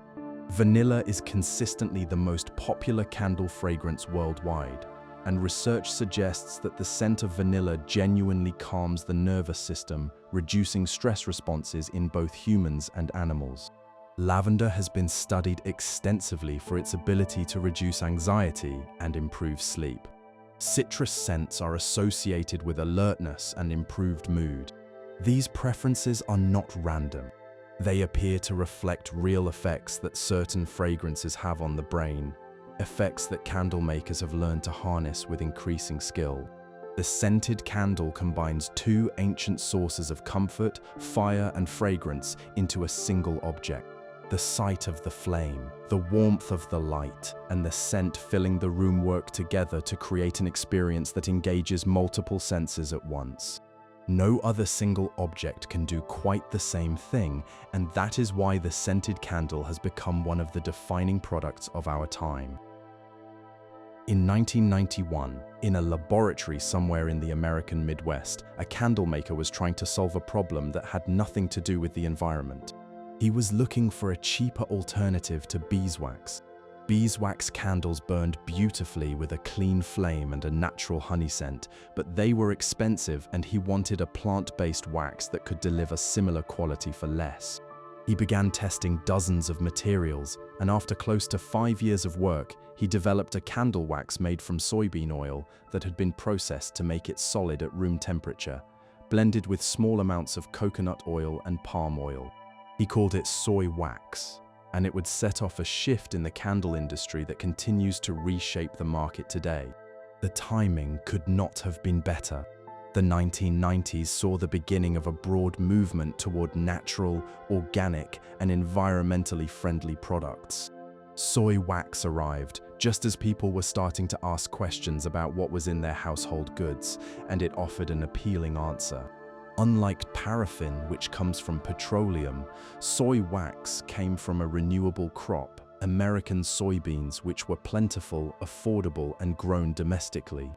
Vanilla is consistently the most popular candle fragrance worldwide, and research suggests that the scent of vanilla genuinely calms the nervous system, reducing stress responses in both humans and animals. Lavender has been studied extensively for its ability to reduce anxiety and improve sleep. Citrus scents are associated with alertness and improved mood. These preferences are not random. They appear to reflect real effects that certain fragrances have on the brain, effects that candle makers have learned to harness with increasing skill. The scented candle combines two ancient sources of comfort, fire, and fragrance into a single object. The sight of the flame, the warmth of the light, and the scent filling the room work together to create an experience that engages multiple senses at once. No other single object can do quite the same thing, and that is why the scented candle has become one of the defining products of our time. In 1991, in a laboratory somewhere in the American Midwest, a candle maker was trying to solve a problem that had nothing to do with the environment. He was looking for a cheaper alternative to beeswax. Beeswax candles burned beautifully with a clean flame and a natural honey scent, but they were expensive and he wanted a plant-based wax that could deliver similar quality for less. He began testing dozens of materials, and after close to 5 years of work, he developed a candle wax made from soybean oil that had been processed to make it solid at room temperature, blended with small amounts of coconut oil and palm oil. He called it soy wax, and it would set off a shift in the candle industry that continues to reshape the market today. The timing could not have been better. The 1990s saw the beginning of a broad movement toward natural, organic, and environmentally friendly products. Soy wax arrived just as people were starting to ask questions about what was in their household goods, and it offered an appealing answer. Unlike paraffin, which comes from petroleum, soy wax came from a renewable crop, American soybeans, which were plentiful, affordable, and grown domestically.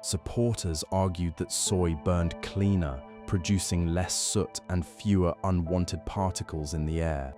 Supporters argued that soy burned cleaner, producing less soot and fewer unwanted particles in the air.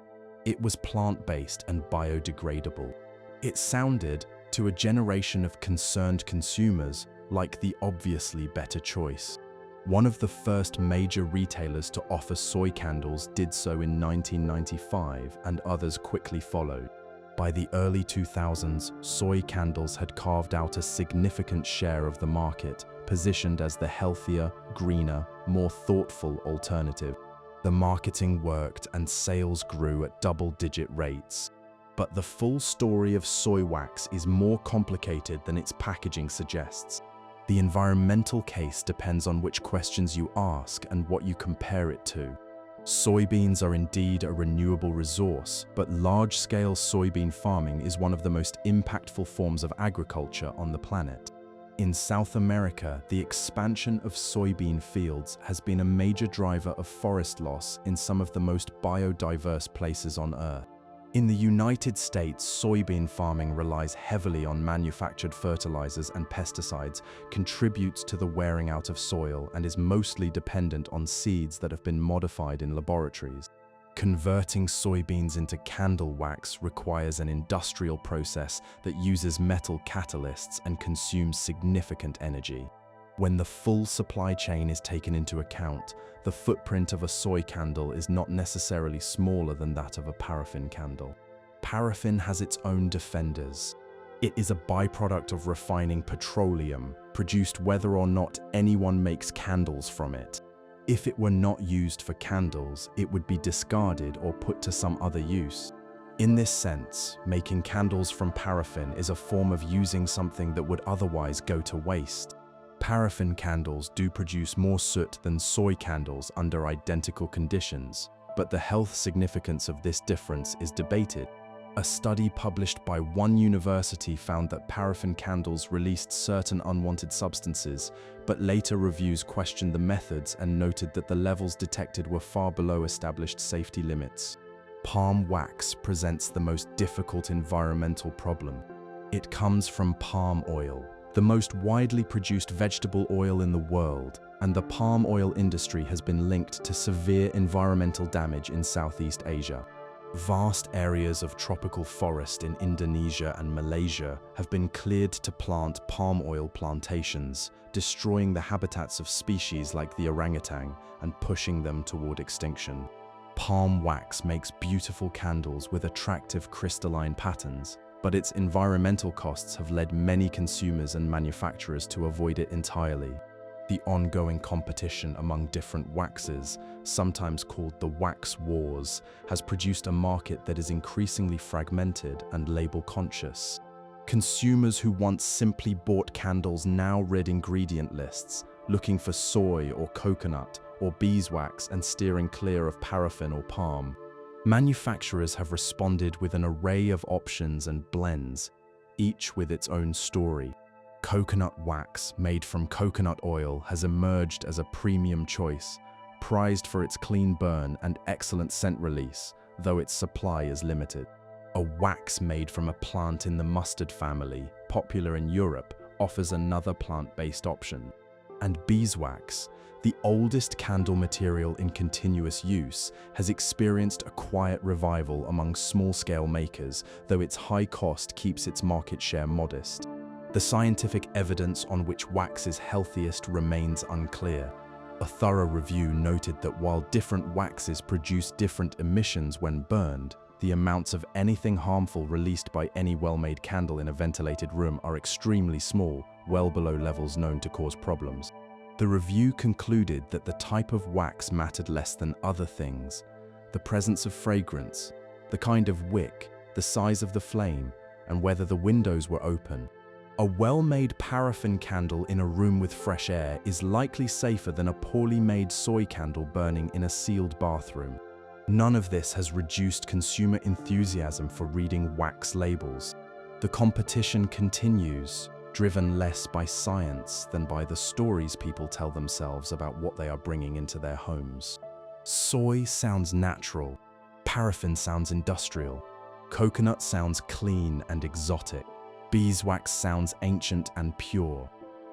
It was plant-based and biodegradable. It sounded, to a generation of concerned consumers, like the obviously better choice. One of the first major retailers to offer soy candles did so in 1995, and others quickly followed. By the early 2000s, soy candles had carved out a significant share of the market, positioned as the healthier, greener, more thoughtful alternative. The marketing worked and sales grew at double-digit rates. But the full story of soy wax is more complicated than its packaging suggests. The environmental case depends on which questions you ask and what you compare it to. Soybeans are indeed a renewable resource, but large-scale soybean farming is one of the most impactful forms of agriculture on the planet. In South America, the expansion of soybean fields has been a major driver of forest loss in some of the most biodiverse places on Earth. In the United States, soybean farming relies heavily on manufactured fertilizers and pesticides, contributes to the wearing out of soil, and is mostly dependent on seeds that have been modified in laboratories. Converting soybeans into candle wax requires an industrial process that uses metal catalysts and consumes significant energy. When the full supply chain is taken into account, the footprint of a soy candle is not necessarily smaller than that of a paraffin candle. Paraffin has its own defenders. It is a byproduct of refining petroleum, produced whether or not anyone makes candles from it. If it were not used for candles, it would be discarded or put to some other use. In this sense, making candles from paraffin is a form of using something that would otherwise go to waste. Paraffin candles do produce more soot than soy candles under identical conditions, but the health significance of this difference is debated. A study published by one university found that paraffin candles released certain unwanted substances, but later reviews questioned the methods and noted that the levels detected were far below established safety limits. Palm wax presents the most difficult environmental problem. It comes from palm oil, the most widely produced vegetable oil in the world, and the palm oil industry has been linked to severe environmental damage in Southeast Asia. Vast areas of tropical forest in Indonesia and Malaysia have been cleared to plant palm oil plantations, destroying the habitats of species like the orangutan and pushing them toward extinction. Palm wax makes beautiful candles with attractive crystalline patterns, but its environmental costs have led many consumers and manufacturers to avoid it entirely. The ongoing competition among different waxes, sometimes called the wax wars, has produced a market that is increasingly fragmented and label-conscious. Consumers who once simply bought candles now read ingredient lists, looking for soy or coconut or beeswax and steering clear of paraffin or palm. Manufacturers have responded with an array of options and blends, each with its own story. Coconut wax made from coconut oil has emerged as a premium choice, prized for its clean burn and excellent scent release, though its supply is limited. A wax made from a plant in the mustard family, popular in Europe, offers another plant-based option. And beeswax, the oldest candle material in continuous use, has experienced a quiet revival among small-scale makers, though its high cost keeps its market share modest. The scientific evidence on which wax is healthiest remains unclear. A thorough review noted that while different waxes produce different emissions when burned, the amounts of anything harmful released by any well-made candle in a ventilated room are extremely small, well below levels known to cause problems. The review concluded that the type of wax mattered less than other things: the presence of fragrance, the kind of wick, the size of the flame, and whether the windows were open. A well-made paraffin candle in a room with fresh air is likely safer than a poorly made soy candle burning in a sealed bathroom. None of this has reduced consumer enthusiasm for reading wax labels. The competition continues, driven less by science than by the stories people tell themselves about what they are bringing into their homes. Soy sounds natural, paraffin sounds industrial, coconut sounds clean and exotic. Beeswax sounds ancient and pure.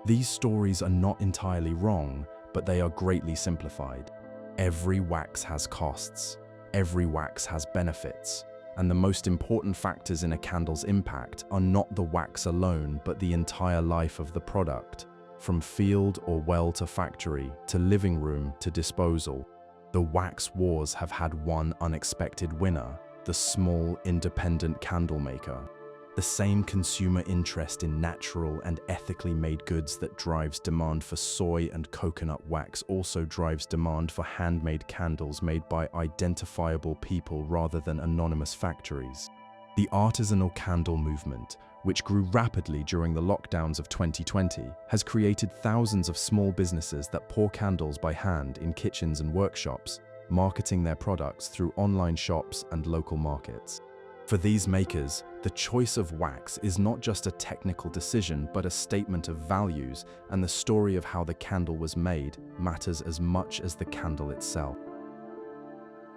These stories are not entirely wrong, but they are greatly simplified. Every wax has costs. Every wax has benefits. And the most important factors in a candle's impact are not the wax alone, but the entire life of the product. From field or well to factory, to living room to disposal. The wax wars have had one unexpected winner: the small, independent candle maker. The same consumer interest in natural and ethically made goods that drives demand for soy and coconut wax also drives demand for handmade candles made by identifiable people rather than anonymous factories. The artisanal candle movement, which grew rapidly during the lockdowns of 2020, has created thousands of small businesses that pour candles by hand in kitchens and workshops, marketing their products through online shops and local markets. For these makers, the choice of wax is not just a technical decision, but a statement of values, and the story of how the candle was made matters as much as the candle itself.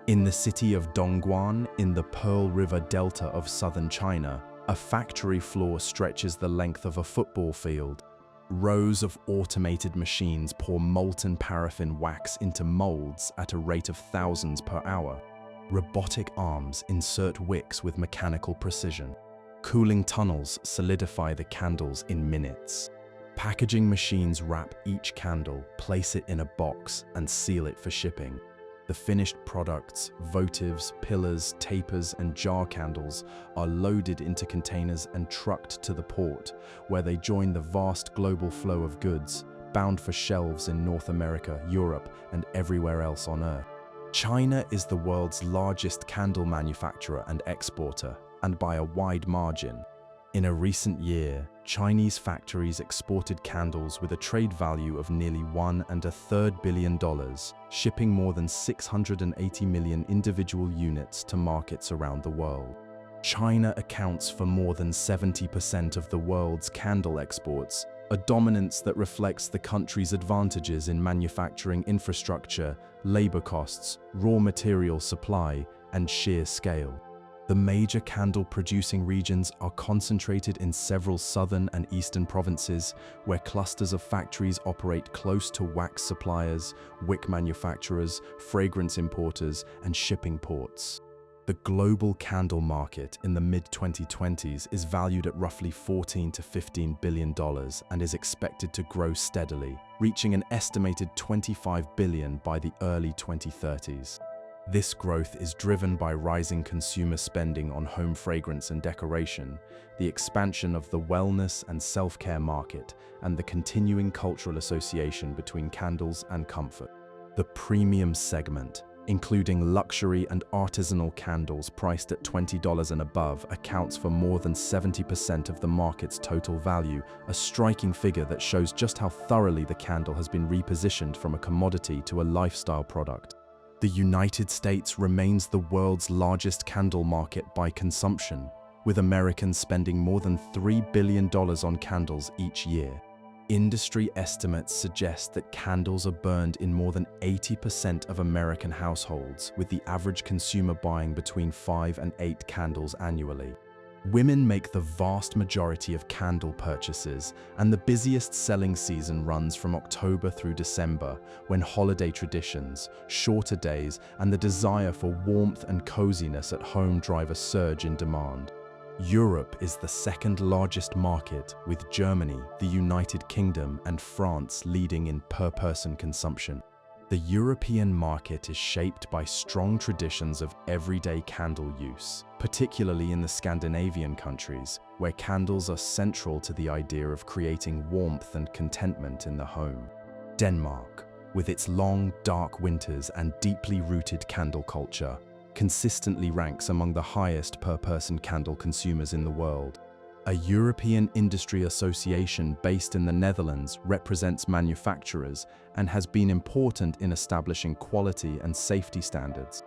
In the city of Dongguan, in the Pearl River Delta of southern China, a factory floor stretches the length of a football field. Rows of automated machines pour molten paraffin wax into molds at a rate of thousands per hour. Robotic arms insert wicks with mechanical precision. Cooling tunnels solidify the candles in minutes. Packaging machines wrap each candle, place it in a box, and seal it for shipping. The finished products, votives, pillars, tapers, and jar candles are loaded into containers and trucked to the port, where they join the vast global flow of goods, bound for shelves in North America, Europe, and everywhere else on Earth. China is the world's largest candle manufacturer and exporter, and by a wide margin. In a recent year, Chinese factories exported candles with a trade value of nearly $1.33 billion, shipping more than 680 million individual units to markets around the world. China accounts for more than 70% of the world's candle exports, a dominance that reflects the country's advantages in manufacturing infrastructure, labor costs, raw material supply, and sheer scale. The major candle-producing regions are concentrated in several southern and eastern provinces, where clusters of factories operate close to wax suppliers, wick manufacturers, fragrance importers, and shipping ports. The global candle market in the mid-2020s is valued at roughly $14 to $15 billion and is expected to grow steadily, reaching an estimated $25 billion by the early 2030s. This growth is driven by rising consumer spending on home fragrance and decoration, the expansion of the wellness and self-care market, and the continuing cultural association between candles and comfort. The premium segment, including luxury and artisanal candles priced at $20 and above, accounts for more than 70% of the market's total value, a striking figure that shows just how thoroughly the candle has been repositioned from a commodity to a lifestyle product. The United States remains the world's largest candle market by consumption, with Americans spending more than $3 billion on candles each year. Industry estimates suggest that candles are burned in more than 80% of American households, with the average consumer buying between 5 and 8 candles annually. Women make the vast majority of candle purchases, and the busiest selling season runs from October through December, when holiday traditions, shorter days, and the desire for warmth and coziness at home drive a surge in demand. Europe is the second largest market, with Germany, the United Kingdom, and France leading in per-person consumption. The European market is shaped by strong traditions of everyday candle use, particularly in the Scandinavian countries, where candles are central to the idea of creating warmth and contentment in the home. Denmark, with its long, dark winters and deeply rooted candle culture, consistently ranks among the highest per-person candle consumers in the world. A European industry association based in the Netherlands represents manufacturers and has been important in establishing quality and safety standards.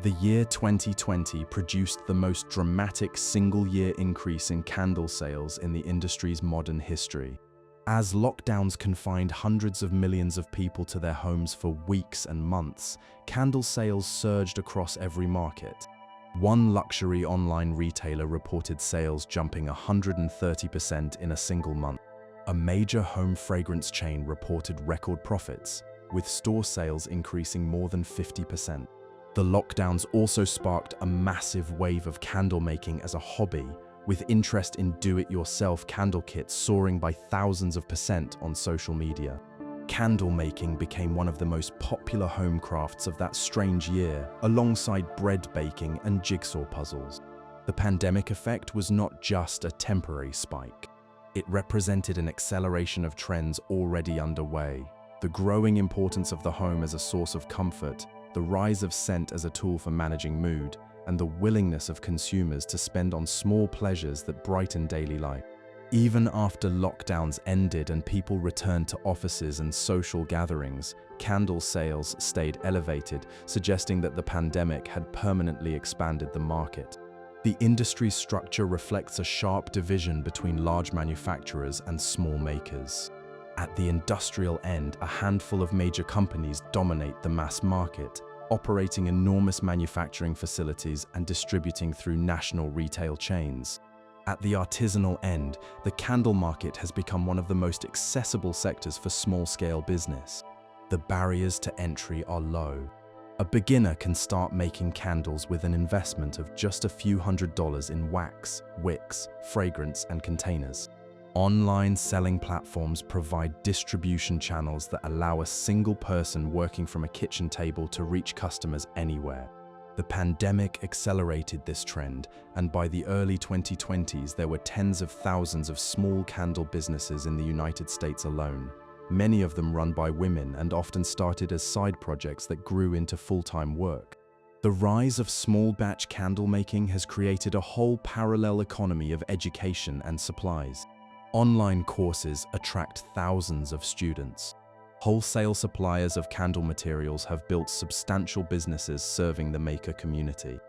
The year 2020 produced the most dramatic single-year increase in candle sales in the industry's modern history. As lockdowns confined hundreds of millions of people to their homes for weeks and months, candle sales surged across every market. One luxury online retailer reported sales jumping 130% in a single month. A major home fragrance chain reported record profits, with store sales increasing more than 50%. The lockdowns also sparked a massive wave of candle making as a hobby, with interest in do-it-yourself candle kits soaring by thousands of % on social media. Candle making became one of the most popular home crafts of that strange year, alongside bread baking and jigsaw puzzles. The pandemic effect was not just a temporary spike. It represented an acceleration of trends already underway. The growing importance of the home as a source of comfort, the rise of scent as a tool for managing mood, and the willingness of consumers to spend on small pleasures that brighten daily life. Even after lockdowns ended and people returned to offices and social gatherings, candle sales stayed elevated, suggesting that the pandemic had permanently expanded the market. The industry's structure reflects a sharp division between large manufacturers and small makers. At the industrial end, a handful of major companies dominate the mass market, operating enormous manufacturing facilities and distributing through national retail chains. At the artisanal end, the candle market has become one of the most accessible sectors for small-scale business. The barriers to entry are low. A beginner can start making candles with an investment of just a few $100s in wax, wicks, fragrance, and containers. Online selling platforms provide distribution channels that allow a single person working from a kitchen table to reach customers anywhere. The pandemic accelerated this trend, and by the early 2020s, there were tens of thousands of small candle businesses in the United States alone. Many of them run by women and often started as side projects that grew into full-time work. The rise of small-batch candle making has created a whole parallel economy of education and supplies. Online courses attract thousands of students. Wholesale suppliers of candle materials have built substantial businesses serving the maker community.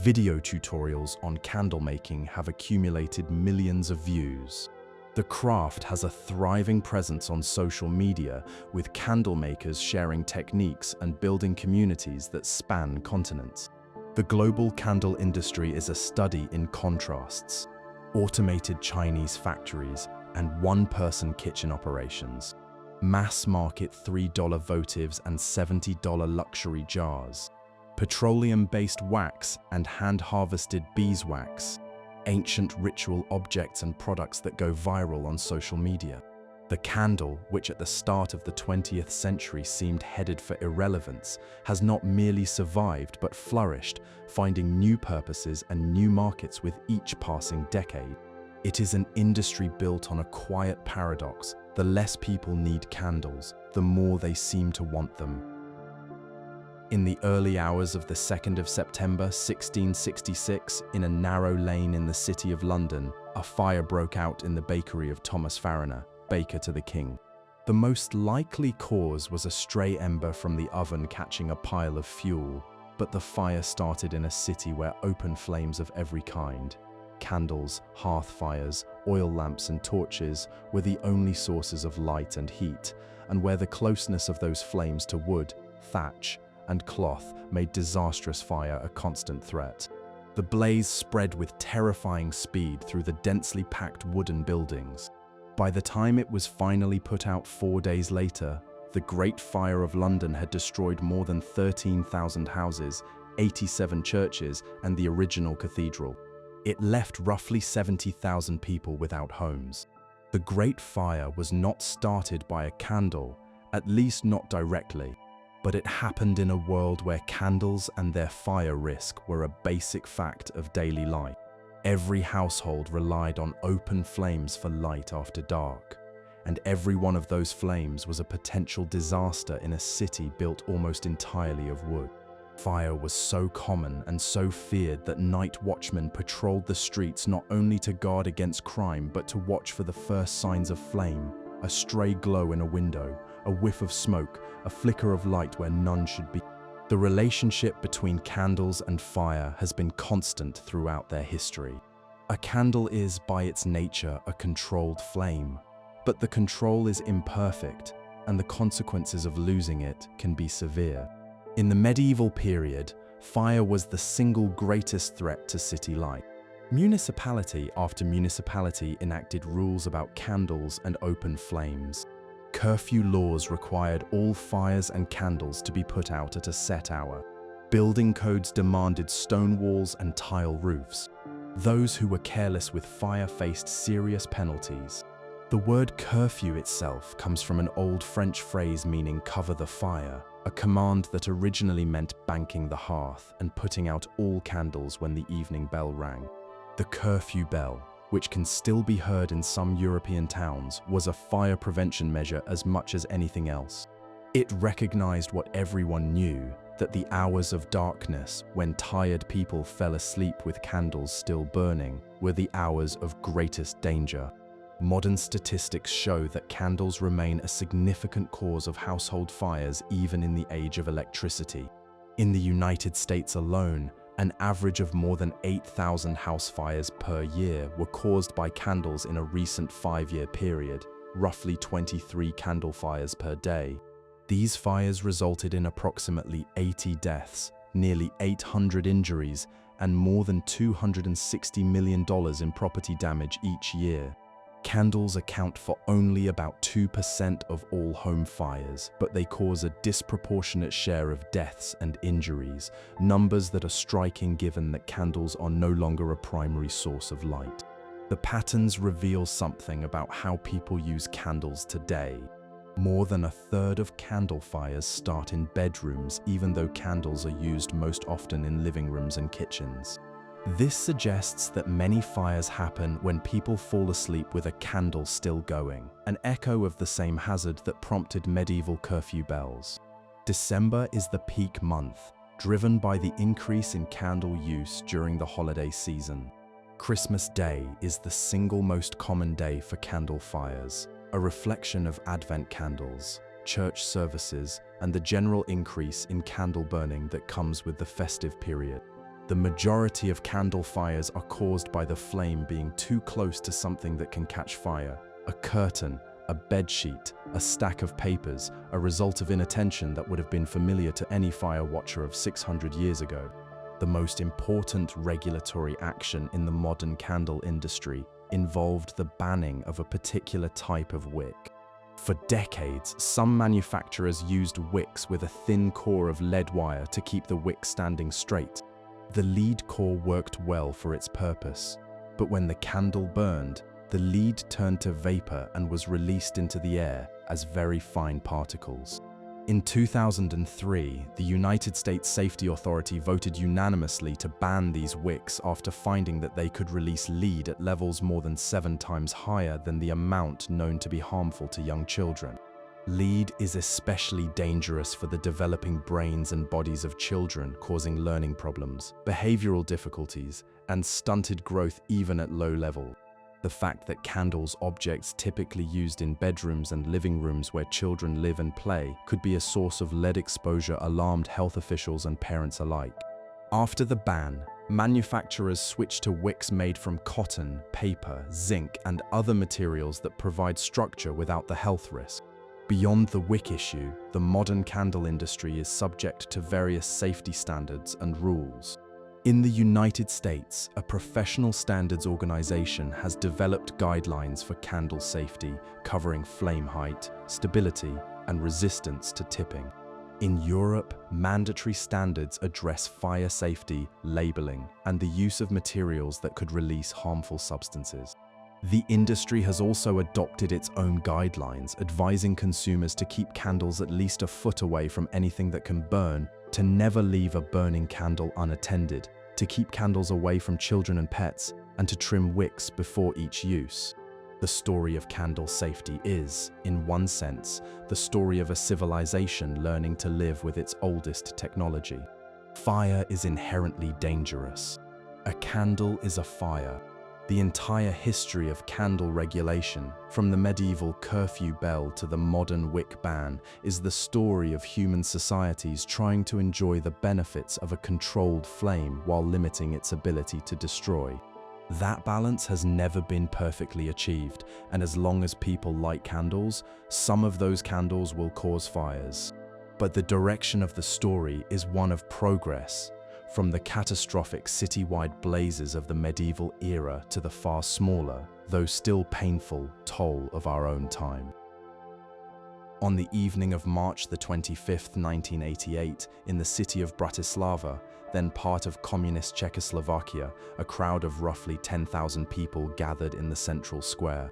Video tutorials on candle making have accumulated millions of views. The craft has a thriving presence on social media, with candle makers sharing techniques and building communities that span continents. The global candle industry is a study in contrasts: automated Chinese factories and one-person kitchen operations, mass-market $3 votives and $70 luxury jars, petroleum-based wax and hand-harvested beeswax, ancient ritual objects and products that go viral on social media. The candle, which at the start of the 20th century seemed headed for irrelevance, has not merely survived but flourished, finding new purposes and new markets with each passing decade. It is an industry built on a quiet paradox: the less people need candles, the more they seem to want them. In the early hours of the 2nd of September 1666, in a narrow lane in the city of London, a fire broke out in the bakery of Thomas Faraday, baker to the king. The most likely cause was a stray ember from the oven catching a pile of fuel, but the fire started in a city where open flames of every kind, candles, hearth fires, oil lamps and torches, were the only sources of light and heat, and where the closeness of those flames to wood, thatch, and cloth made disastrous fire a constant threat. The blaze spread with terrifying speed through the densely packed wooden buildings. By the time it was finally put out 4 days later, the Great Fire of London had destroyed more than 13,000 houses, 87 churches, and the original cathedral. It left roughly 70,000 people without homes. The Great Fire was not started by a candle, at least not directly. But it happened in a world where candles and their fire risk were a basic fact of daily life. Every household relied on open flames for light after dark, and every one of those flames was a potential disaster in a city built almost entirely of wood. Fire was so common and so feared that night watchmen patrolled the streets not only to guard against crime but to watch for the first signs of flame: a stray glow in a window, a whiff of smoke, a flicker of light where none should be. The relationship between candles and fire has been constant throughout their history. A candle is, by its nature, a controlled flame, but the control is imperfect, and the consequences of losing it can be severe. In the medieval period, fire was the single greatest threat to city life. Municipality after municipality enacted rules about candles and open flames. Curfew laws required all fires and candles to be put out at a set hour. Building codes demanded stone walls and tile roofs. Those who were careless with fire faced serious penalties. The word curfew itself comes from an old French phrase meaning "cover the fire," a command that originally meant banking the hearth and putting out all candles when the evening bell rang. The curfew bell, which can still be heard in some European towns, was a fire prevention measure as much as anything else. It recognized what everyone knew, that the hours of darkness, when tired people fell asleep with candles still burning, were the hours of greatest danger. Modern statistics show that candles remain a significant cause of household fires even in the age of electricity. In the United States alone, an average of more than 8,000 house fires per year were caused by candles in a recent 5-year period, roughly 23 candle fires per day. These fires resulted in approximately 80 deaths, nearly 800 injuries, and more than $260 million in property damage each year. Candles account for only about 2% of all home fires, but they cause a disproportionate share of deaths and injuries, numbers that are striking given that candles are no longer a primary source of light. The patterns reveal something about how people use candles today. More than a third of candle fires start in bedrooms, even though candles are used most often in living rooms and kitchens. This suggests that many fires happen when people fall asleep with a candle still going, an echo of the same hazard that prompted medieval curfew bells. December is the peak month, driven by the increase in candle use during the holiday season. Christmas Day is the single most common day for candle fires, a reflection of Advent candles, church services, and the general increase in candle burning that comes with the festive period. The majority of candle fires are caused by the flame being too close to something that can catch fire. A curtain, a bedsheet, a stack of papers, a result of inattention that would have been familiar to any fire watcher of 600 years ago. The most important regulatory action in the modern candle industry involved the banning of a particular type of wick. For decades, some manufacturers used wicks with a thin core of lead wire to keep the wick standing straight. The lead core worked well for its purpose, but when the candle burned, the lead turned to vapor and was released into the air as very fine particles. In 2003, the United States Safety Authority voted unanimously to ban these wicks after finding that they could release lead at levels more than 7 times higher than the amount known to be harmful to young children. Lead is especially dangerous for the developing brains and bodies of children, causing learning problems, behavioral difficulties, and stunted growth even at low level. The fact that candles, objects typically used in bedrooms and living rooms where children live and play, could be a source of lead exposure alarmed health officials and parents alike. After the ban, manufacturers switched to wicks made from cotton, paper, zinc, and other materials that provide structure without the health risk. Beyond the wick issue, the modern candle industry is subject to various safety standards and rules. In the United States, a professional standards organization has developed guidelines for candle safety, covering flame height, stability, and resistance to tipping. In Europe, mandatory standards address fire safety, labeling, and the use of materials that could release harmful substances. The industry has also adopted its own guidelines, advising consumers to keep candles at least a foot away from anything that can burn, to never leave a burning candle unattended, to keep candles away from children and pets, and to trim wicks before each use. The story of candle safety is, in one sense, the story of a civilization learning to live with its oldest technology. Fire is inherently dangerous. A candle is a fire. The entire history of candle regulation, from the medieval curfew bell to the modern wick ban, is the story of human societies trying to enjoy the benefits of a controlled flame while limiting its ability to destroy. That balance has never been perfectly achieved, and as long as people light candles, some of those candles will cause fires. But the direction of the story is one of progress, from the catastrophic citywide blazes of the medieval era to the far smaller, though still painful, toll of our own time. On the evening of March the 25th, 1988, in the city of Bratislava, then part of communist Czechoslovakia, a crowd of roughly 10,000 people gathered in the central square.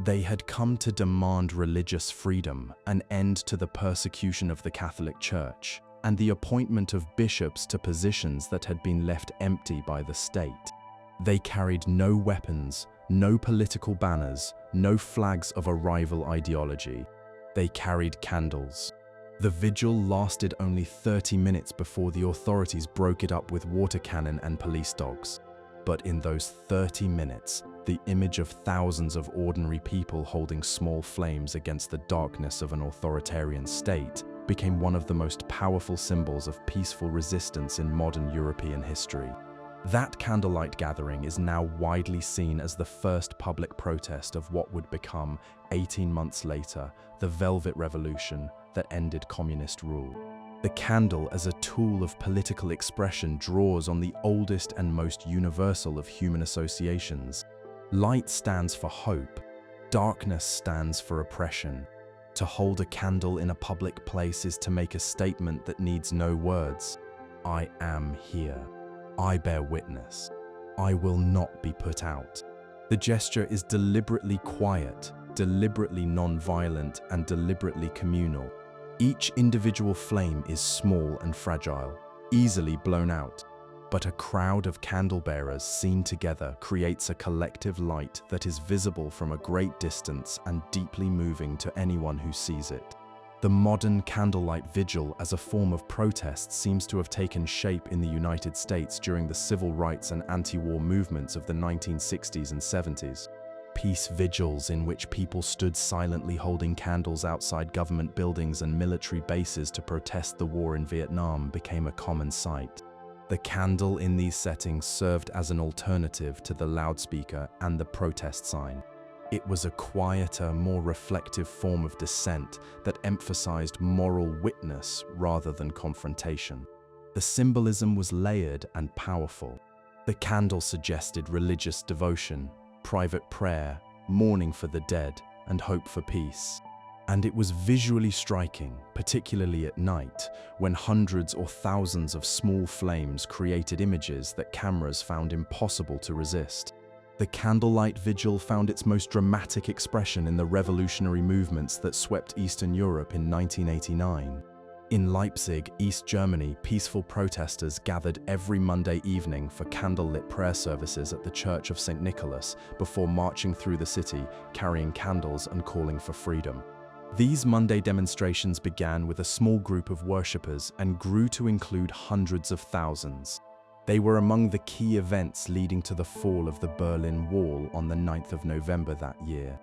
They had come to demand religious freedom, an end to the persecution of the Catholic Church, and the appointment of bishops to positions that had been left empty by the state. They carried no weapons, no political banners, no flags of a rival ideology. They carried candles. The vigil lasted only 30 minutes before the authorities broke it up with water cannon and police dogs. But in those 30 minutes, the image of thousands of ordinary people holding small flames against the darkness of an authoritarian state became one of the most powerful symbols of peaceful resistance in modern European history. That candlelight gathering is now widely seen as the first public protest of what would become, 18 months later, the Velvet Revolution that ended communist rule. The candle as a tool of political expression draws on the oldest and most universal of human associations. Light stands for hope. Darkness stands for oppression. To hold a candle in a public place is to make a statement that needs no words. I am here. I bear witness. I will not be put out. The gesture is deliberately quiet, deliberately non-violent, and deliberately communal. Each individual flame is small and fragile, easily blown out. But a crowd of candle bearers seen together creates a collective light that is visible from a great distance and deeply moving to anyone who sees it. The modern candlelight vigil as a form of protest seems to have taken shape in the United States during the civil rights and anti-war movements of the 1960s and 70s. Peace vigils in which people stood silently holding candles outside government buildings and military bases to protest the war in Vietnam became a common sight. The candle in these settings served as an alternative to the loudspeaker and the protest sign. It was a quieter, more reflective form of dissent that emphasized moral witness rather than confrontation. The symbolism was layered and powerful. The candle suggested religious devotion, private prayer, mourning for the dead, and hope for peace. And it was visually striking, particularly at night, when hundreds or thousands of small flames created images that cameras found impossible to resist. The Candlelight Vigil found its most dramatic expression in the revolutionary movements that swept Eastern Europe in 1989. In Leipzig, East Germany, peaceful protesters gathered every Monday evening for candlelit prayer services at the Church of St. Nicholas before marching through the city, carrying candles and calling for freedom. These Monday demonstrations began with a small group of worshippers and grew to include hundreds of thousands. They were among the key events leading to the fall of the Berlin Wall on the 9th of November that year.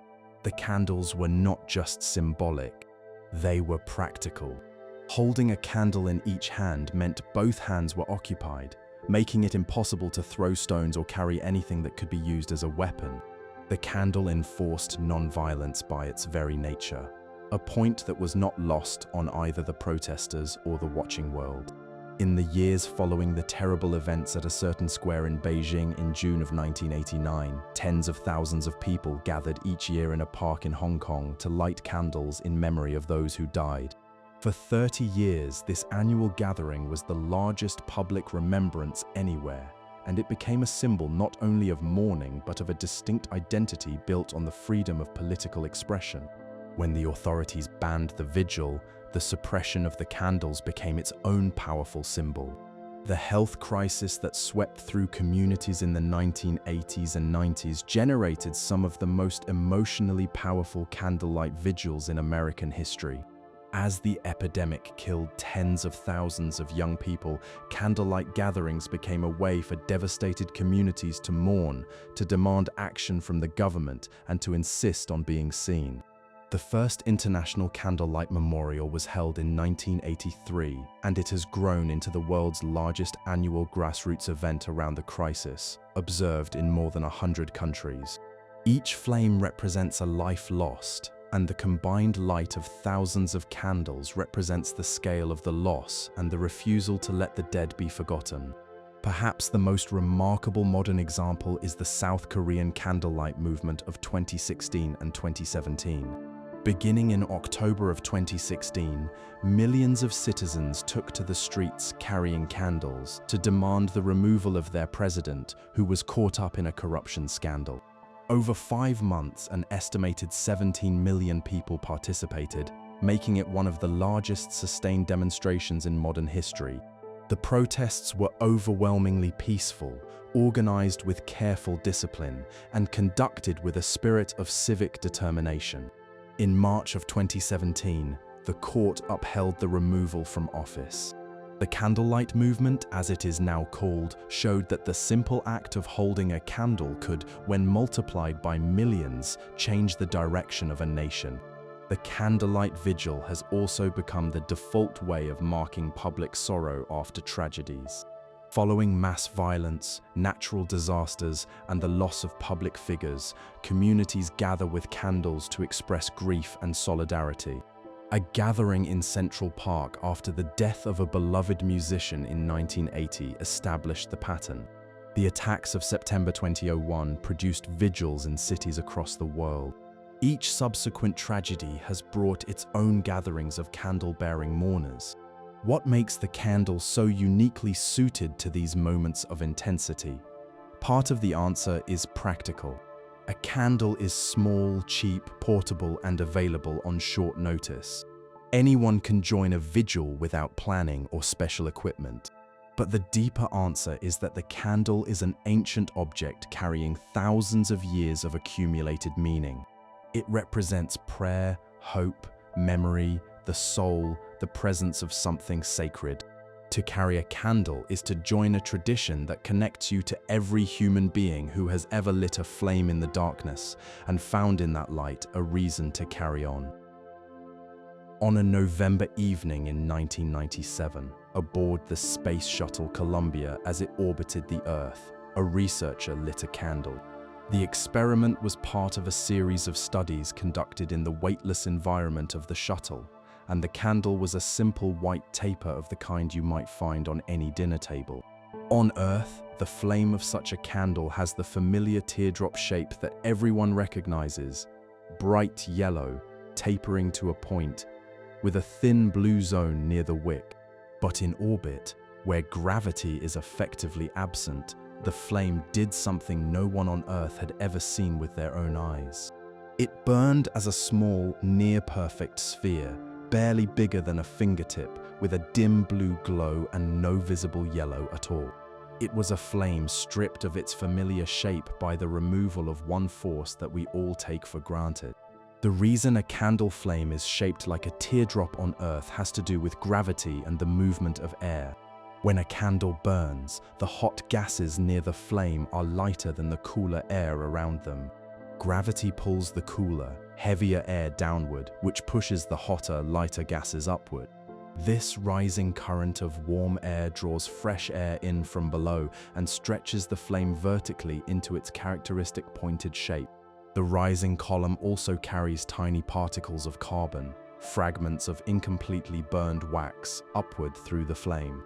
The candles were not just symbolic, they were practical. Holding a candle in each hand meant both hands were occupied, making it impossible to throw stones or carry anything that could be used as a weapon. The candle enforced non-violence by its very nature, a point that was not lost on either the protesters or the watching world. In the years following the terrible events at a certain square in Beijing in June of 1989, tens of thousands of people gathered each year in a park in Hong Kong to light candles in memory of those who died. For 30 years, this annual gathering was the largest public remembrance anywhere, and it became a symbol not only of mourning but of a distinct identity built on the freedom of political expression. When the authorities banned the vigil, the suppression of the candles became its own powerful symbol. The health crisis that swept through communities in the 1980s and 90s generated some of the most emotionally powerful candlelight vigils in American history. As the epidemic killed tens of thousands of young people, candlelight gatherings became a way for devastated communities to mourn, to demand action from the government, and to insist on being seen. The first International Candlelight Memorial was held in 1983, and it has grown into the world's largest annual grassroots event around the crisis, observed in more than 100 countries. Each flame represents a life lost, and the combined light of thousands of candles represents the scale of the loss and the refusal to let the dead be forgotten. Perhaps the most remarkable modern example is the South Korean candlelight movement of 2016 and 2017. Beginning in October of 2016, millions of citizens took to the streets carrying candles to demand the removal of their president, who was caught up in a corruption scandal. Over 5 months, an estimated 17 million people participated, making it one of the largest sustained demonstrations in modern history. The protests were overwhelmingly peaceful, organized with careful discipline, and conducted with a spirit of civic determination. In March of 2017, the court upheld the removal from office. The candlelight movement, as it is now called, showed that the simple act of holding a candle could, when multiplied by millions, change the direction of a nation. The Candlelight Vigil has also become the default way of marking public sorrow after tragedies. Following mass violence, natural disasters, and the loss of public figures, communities gather with candles to express grief and solidarity. A gathering in Central Park after the death of a beloved musician in 1980 established the pattern. The attacks of September 2001 produced vigils in cities across the world. Each subsequent tragedy has brought its own gatherings of candle-bearing mourners. What makes the candle so uniquely suited to these moments of intensity? Part of the answer is practical. A candle is small, cheap, portable, and available on short notice. Anyone can join a vigil without planning or special equipment. But the deeper answer is that the candle is an ancient object carrying thousands of years of accumulated meaning. It represents prayer, hope, memory, the soul, the presence of something sacred. To carry a candle is to join a tradition that connects you to every human being who has ever lit a flame in the darkness and found in that light a reason to carry on. On a November evening in 1997, aboard the space shuttle Columbia as it orbited the Earth, a researcher lit a candle. The experiment was part of a series of studies conducted in the weightless environment of the shuttle, and the candle was a simple white taper of the kind you might find on any dinner table. On Earth, the flame of such a candle has the familiar teardrop shape that everyone recognizes, bright yellow, tapering to a point, with a thin blue zone near the wick. But in orbit, where gravity is effectively absent, the flame did something no one on Earth had ever seen with their own eyes. It burned as a small, near-perfect sphere, barely bigger than a fingertip, with a dim blue glow and no visible yellow at all. It was a flame stripped of its familiar shape by the removal of one force that we all take for granted. The reason a candle flame is shaped like a teardrop on Earth has to do with gravity and the movement of air. When a candle burns, the hot gases near the flame are lighter than the cooler air around them. Gravity pulls the cooler, heavier air downward, which pushes the hotter, lighter gases upward. This rising current of warm air draws fresh air in from below and stretches the flame vertically into its characteristic pointed shape. The rising column also carries tiny particles of carbon, fragments of incompletely burned wax, upward through the flame.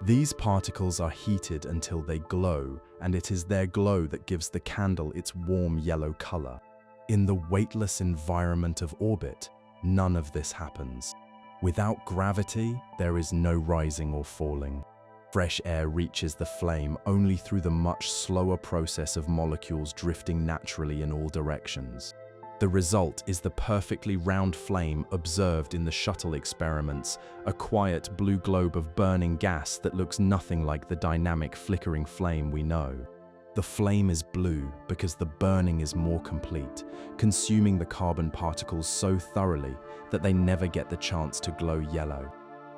These particles are heated until they glow, and it is their glow that gives the candle its warm yellow color. In the weightless environment of orbit, none of this happens. Without gravity, there is no rising or falling. Fresh air reaches the flame only through the much slower process of molecules drifting naturally in all directions. The result is the perfectly round flame observed in the shuttle experiments, a quiet blue globe of burning gas that looks nothing like the dynamic flickering flame we know. The flame is blue because the burning is more complete, consuming the carbon particles so thoroughly that they never get the chance to glow yellow.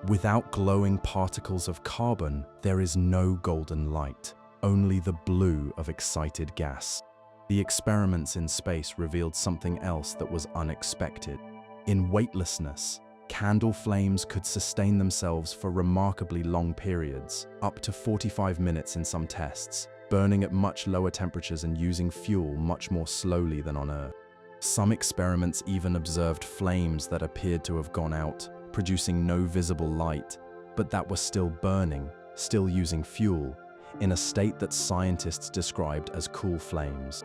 Without glowing particles of carbon, there is no golden light, only the blue of excited gas. The experiments in space revealed something else that was unexpected. In weightlessness, candle flames could sustain themselves for remarkably long periods, up to 45 minutes in some tests, burning at much lower temperatures and using fuel much more slowly than on Earth. Some experiments even observed flames that appeared to have gone out, producing no visible light, but that were still burning, still using fuel, in a state that scientists described as cool flames.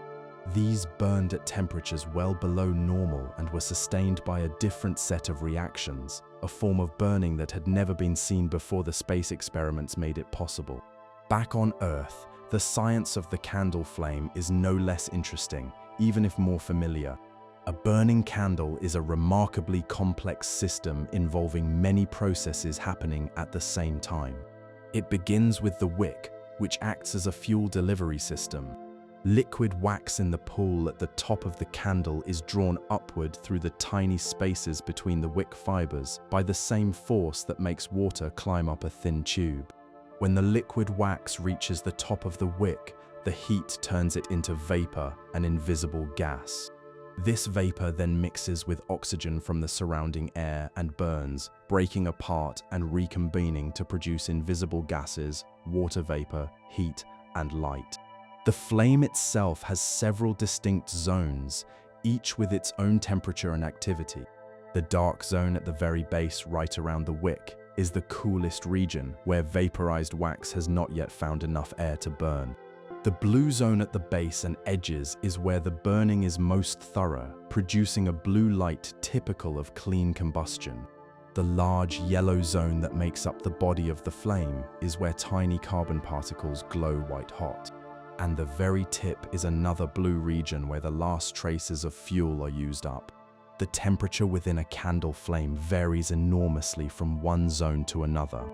These burned at temperatures well below normal and were sustained by a different set of reactions, a form of burning that had never been seen before the space experiments made it possible. Back on Earth, the science of the candle flame is no less interesting, even if more familiar. A burning candle is a remarkably complex system involving many processes happening at the same time. It begins with the wick, which acts as a fuel delivery system. Liquid wax in the pool at the top of the candle is drawn upward through the tiny spaces between the wick fibers by the same force that makes water climb up a thin tube. When the liquid wax reaches the top of the wick, the heat turns it into vapor, an invisible gas. This vapor then mixes with oxygen from the surrounding air and burns, breaking apart and recombining to produce invisible gases, water vapor, heat, and light. The flame itself has several distinct zones, each with its own temperature and activity. The dark zone at the very base, right around the wick, is the coolest region where vaporized wax has not yet found enough air to burn. The blue zone at the base and edges is where the burning is most thorough, producing a blue light typical of clean combustion. The large yellow zone that makes up the body of the flame is where tiny carbon particles glow white hot. And the very tip is another blue region where the last traces of fuel are used up. The temperature within a candle flame varies enormously from one zone to another.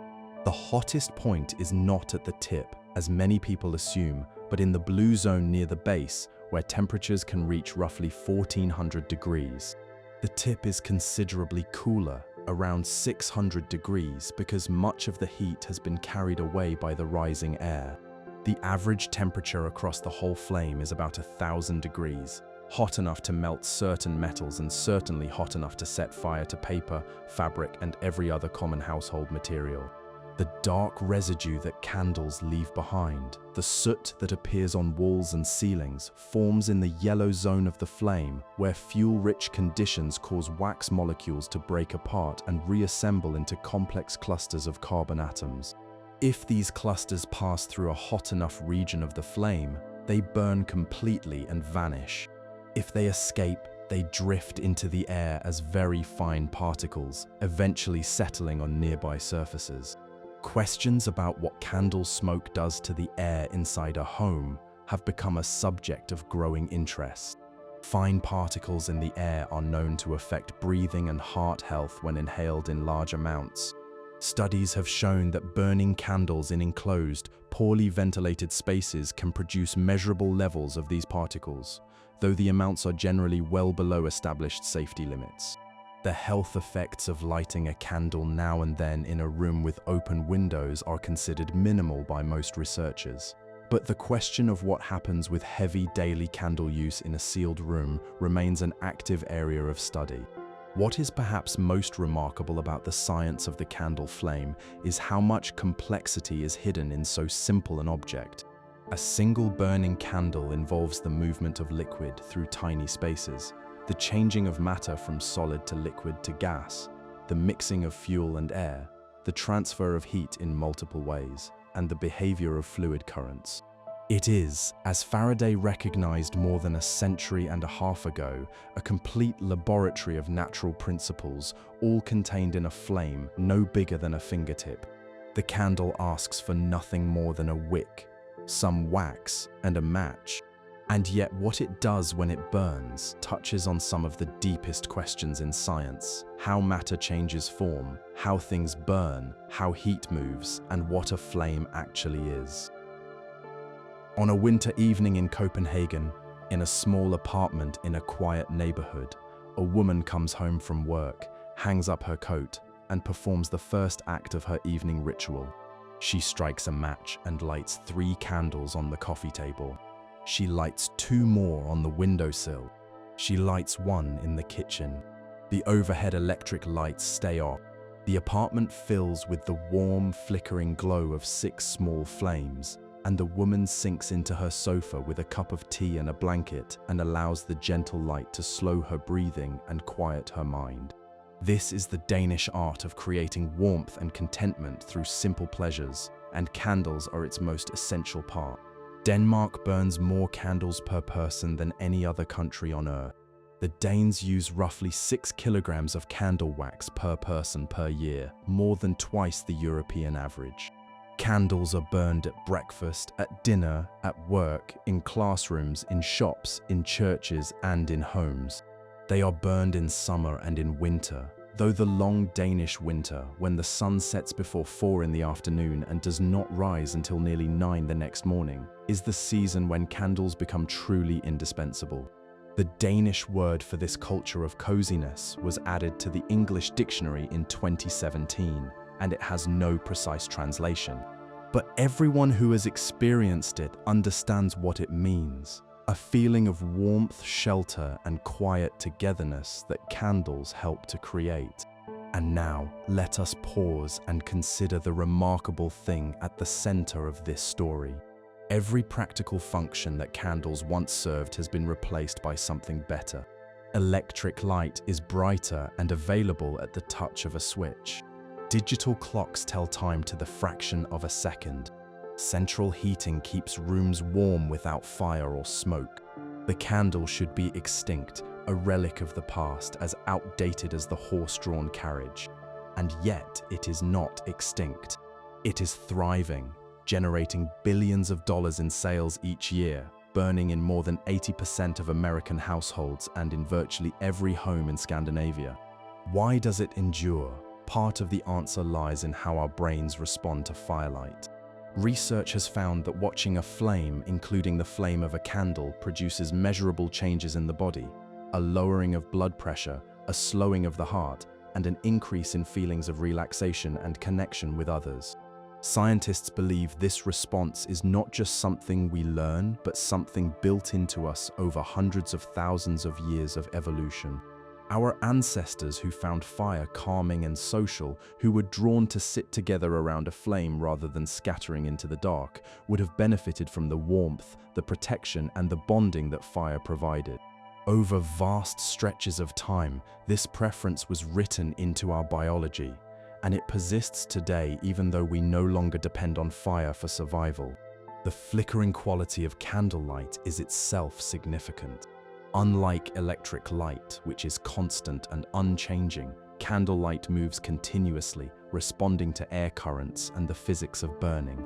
The hottest point is not at the tip, as many people assume, but in the blue zone near the base, where temperatures can reach roughly 1400 degrees. The tip is considerably cooler, around 600 degrees, because much of the heat has been carried away by the rising air. The average temperature across the whole flame is about 1000 degrees, hot enough to melt certain metals and certainly hot enough to set fire to paper, fabric, and every other common household material. The dark residue that candles leave behind, the soot that appears on walls and ceilings, forms in the yellow zone of the flame, where fuel-rich conditions cause wax molecules to break apart and reassemble into complex clusters of carbon atoms. If these clusters pass through a hot enough region of the flame, they burn completely and vanish. If they escape, they drift into the air as very fine particles, eventually settling on nearby surfaces. Questions about what candle smoke does to the air inside a home have become a subject of growing interest. Fine particles in the air are known to affect breathing and heart health when inhaled in large amounts. Studies have shown that burning candles in enclosed, poorly ventilated spaces can produce measurable levels of these particles, though the amounts are generally well below established safety limits. The health effects of lighting a candle now and then in a room with open windows are considered minimal by most researchers. But the question of what happens with heavy daily candle use in a sealed room remains an active area of study. What is perhaps most remarkable about the science of the candle flame is how much complexity is hidden in so simple an object. A single burning candle involves the movement of liquid through tiny spaces, the changing of matter from solid to liquid to gas, the mixing of fuel and air, the transfer of heat in multiple ways, and the behavior of fluid currents. It is, as Faraday recognized more than a century and a half ago, a complete laboratory of natural principles, all contained in a flame no bigger than a fingertip. The candle asks for nothing more than a wick, some wax, and a match. And yet what it does when it burns touches on some of the deepest questions in science: how matter changes form, how things burn, how heat moves, and what a flame actually is. On a winter evening in Copenhagen, in a small apartment in a quiet neighborhood, a woman comes home from work, hangs up her coat, and performs the first act of her evening ritual. She strikes a match and lights 3 candles on the coffee table. She lights 2 more on the windowsill. She lights 1 in the kitchen. The overhead electric lights stay off. The apartment fills with the warm, flickering glow of 6 small flames, and the woman sinks into her sofa with a cup of tea and a blanket and allows the gentle light to slow her breathing and quiet her mind. This is the Danish art of creating warmth and contentment through simple pleasures, and candles are its most essential part. Denmark burns more candles per person than any other country on earth. The Danes use roughly 6 kilograms of candle wax per person per year, more than twice the European average. Candles are burned at breakfast, at dinner, at work, in classrooms, in shops, in churches, and in homes. They are burned in summer and in winter, though the long Danish winter, when the sun sets before 4 in the afternoon and does not rise until nearly 9 the next morning, is the season when candles become truly indispensable. The Danish word for this culture of coziness was added to the English dictionary in 2017, and it has no precise translation. But everyone who has experienced it understands what it means. A feeling of warmth, shelter, and quiet togetherness that candles help to create. And now, let us pause and consider the remarkable thing at the center of this story. Every practical function that candles once served has been replaced by something better. Electric light is brighter and available at the touch of a switch. Digital clocks tell time to the fraction of a second. Central heating keeps rooms warm without fire or smoke. The candle should be extinct, a relic of the past, as outdated as the horse-drawn carriage. And yet it is not extinct. It is thriving, generating billions of dollars in sales each year, burning in more than 80% of American households and in virtually every home in Scandinavia. Why does it endure? Part of the answer lies in how our brains respond to firelight. Research has found that watching a flame, including the flame of a candle, produces measurable changes in the body, a lowering of blood pressure, a slowing of the heart, and an increase in feelings of relaxation and connection with others. Scientists believe this response is not just something we learn, but something built into us over hundreds of thousands of years of evolution. Our ancestors who found fire calming and social, who were drawn to sit together around a flame rather than scattering into the dark, would have benefited from the warmth, the protection, and the bonding that fire provided. Over vast stretches of time, this preference was written into our biology, and it persists today even though we no longer depend on fire for survival. The flickering quality of candlelight is itself significant. Unlike electric light, which is constant and unchanging, candlelight moves continuously, responding to air currents and the physics of burning.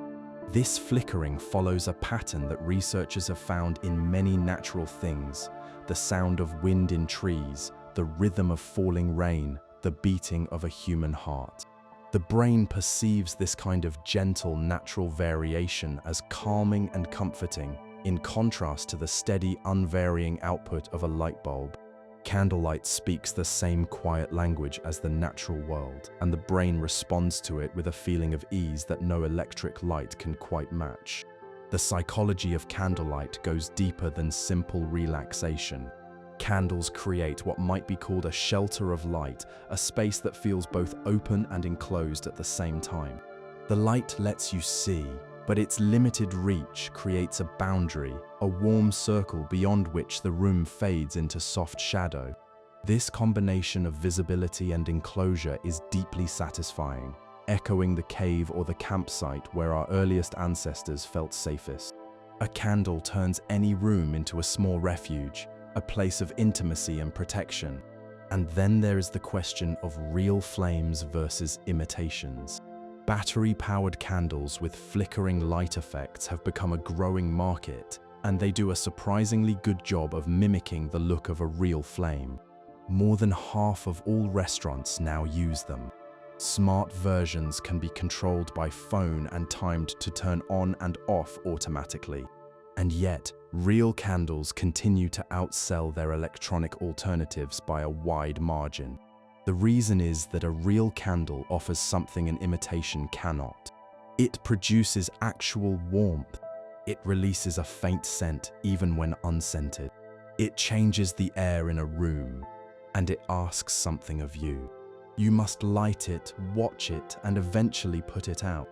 This flickering follows a pattern that researchers have found in many natural things: the sound of wind in trees, the rhythm of falling rain, the beating of a human heart. The brain perceives this kind of gentle, natural variation as calming and comforting, in contrast to the steady, unvarying output of a light bulb. Candlelight speaks the same quiet language as the natural world, and the brain responds to it with a feeling of ease that no electric light can quite match. The psychology of candlelight goes deeper than simple relaxation. Candles create what might be called a shelter of light, a space that feels both open and enclosed at the same time. The light lets you see, but its limited reach creates a boundary, a warm circle beyond which the room fades into soft shadow. This combination of visibility and enclosure is deeply satisfying, echoing the cave or the campsite where our earliest ancestors felt safest. A candle turns any room into a small refuge, a place of intimacy and protection. And then there is the question of real flames versus imitations. Battery-powered candles with flickering light effects have become a growing market, and they do a surprisingly good job of mimicking the look of a real flame. More than half of all restaurants now use them. Smart versions can be controlled by phone and timed to turn on and off automatically. And yet, real candles continue to outsell their electronic alternatives by a wide margin. The reason is that a real candle offers something an imitation cannot. It produces actual warmth. It releases a faint scent even when unscented. It changes the air in a room, and it asks something of you. You must light it, watch it, and eventually put it out.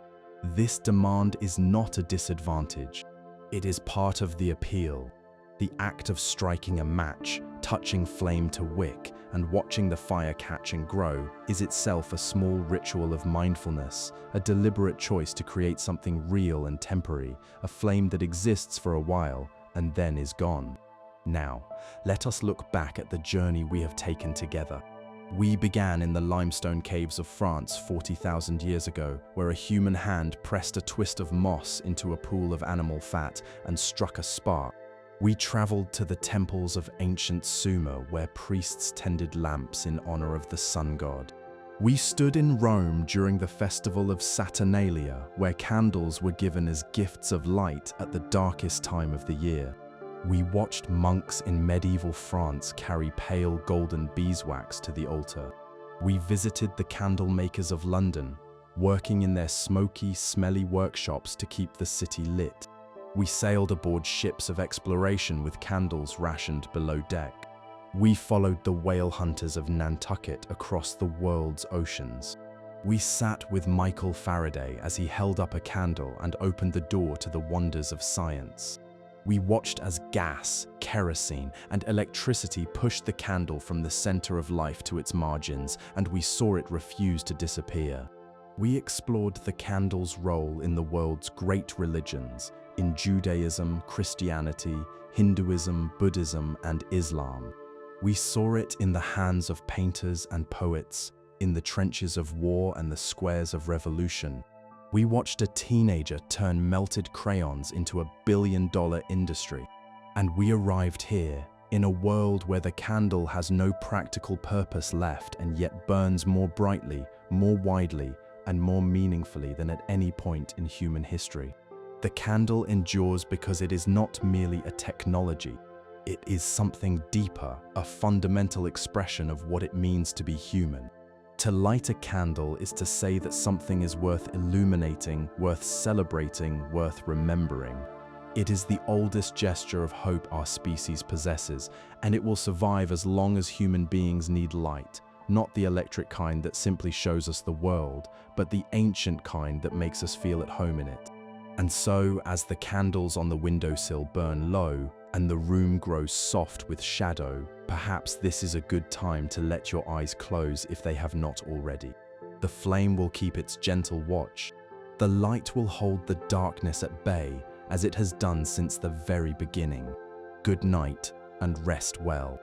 This demand is not a disadvantage. It is part of the appeal. The act of striking a match, touching flame to wick, and watching the fire catch and grow is itself a small ritual of mindfulness, a deliberate choice to create something real and temporary, a flame that exists for a while and then is gone. Now, let us look back at the journey we have taken together. We began in the limestone caves of France 40,000 years ago, where a human hand pressed a twist of moss into a pool of animal fat and struck a spark. We traveled to the temples of ancient Sumer, where priests tended lamps in honor of the sun god. We stood in Rome during the festival of Saturnalia, where candles were given as gifts of light at the darkest time of the year. We watched monks in medieval France carry pale golden beeswax to the altar. We visited the candle makers of London, working in their smoky, smelly workshops to keep the city lit. We sailed aboard ships of exploration with candles rationed below deck. We followed the whale hunters of Nantucket across the world's oceans. We sat with Michael Faraday as he held up a candle and opened the door to the wonders of science. We watched as gas, kerosene, and electricity pushed the candle from the center of life to its margins, and we saw it refuse to disappear. We explored the candle's role in the world's great religions, in Judaism, Christianity, Hinduism, Buddhism, and Islam. We saw it in the hands of painters and poets, in the trenches of war and the squares of revolution. We watched a teenager turn melted crayons into a billion-dollar industry. And we arrived here, in a world where the candle has no practical purpose left and yet burns more brightly, more widely, and more meaningfully than at any point in human history. The candle endures because it is not merely a technology. It is something deeper, a fundamental expression of what it means to be human. To light a candle is to say that something is worth illuminating, worth celebrating, worth remembering. It is the oldest gesture of hope our species possesses, and it will survive as long as human beings need light, not the electric kind that simply shows us the world, but the ancient kind that makes us feel at home in it. And so, as the candles on the windowsill burn low, and the room grows soft with shadow, perhaps this is a good time to let your eyes close if they have not already. The flame will keep its gentle watch. The light will hold the darkness at bay, as it has done since the very beginning. Good night, and rest well.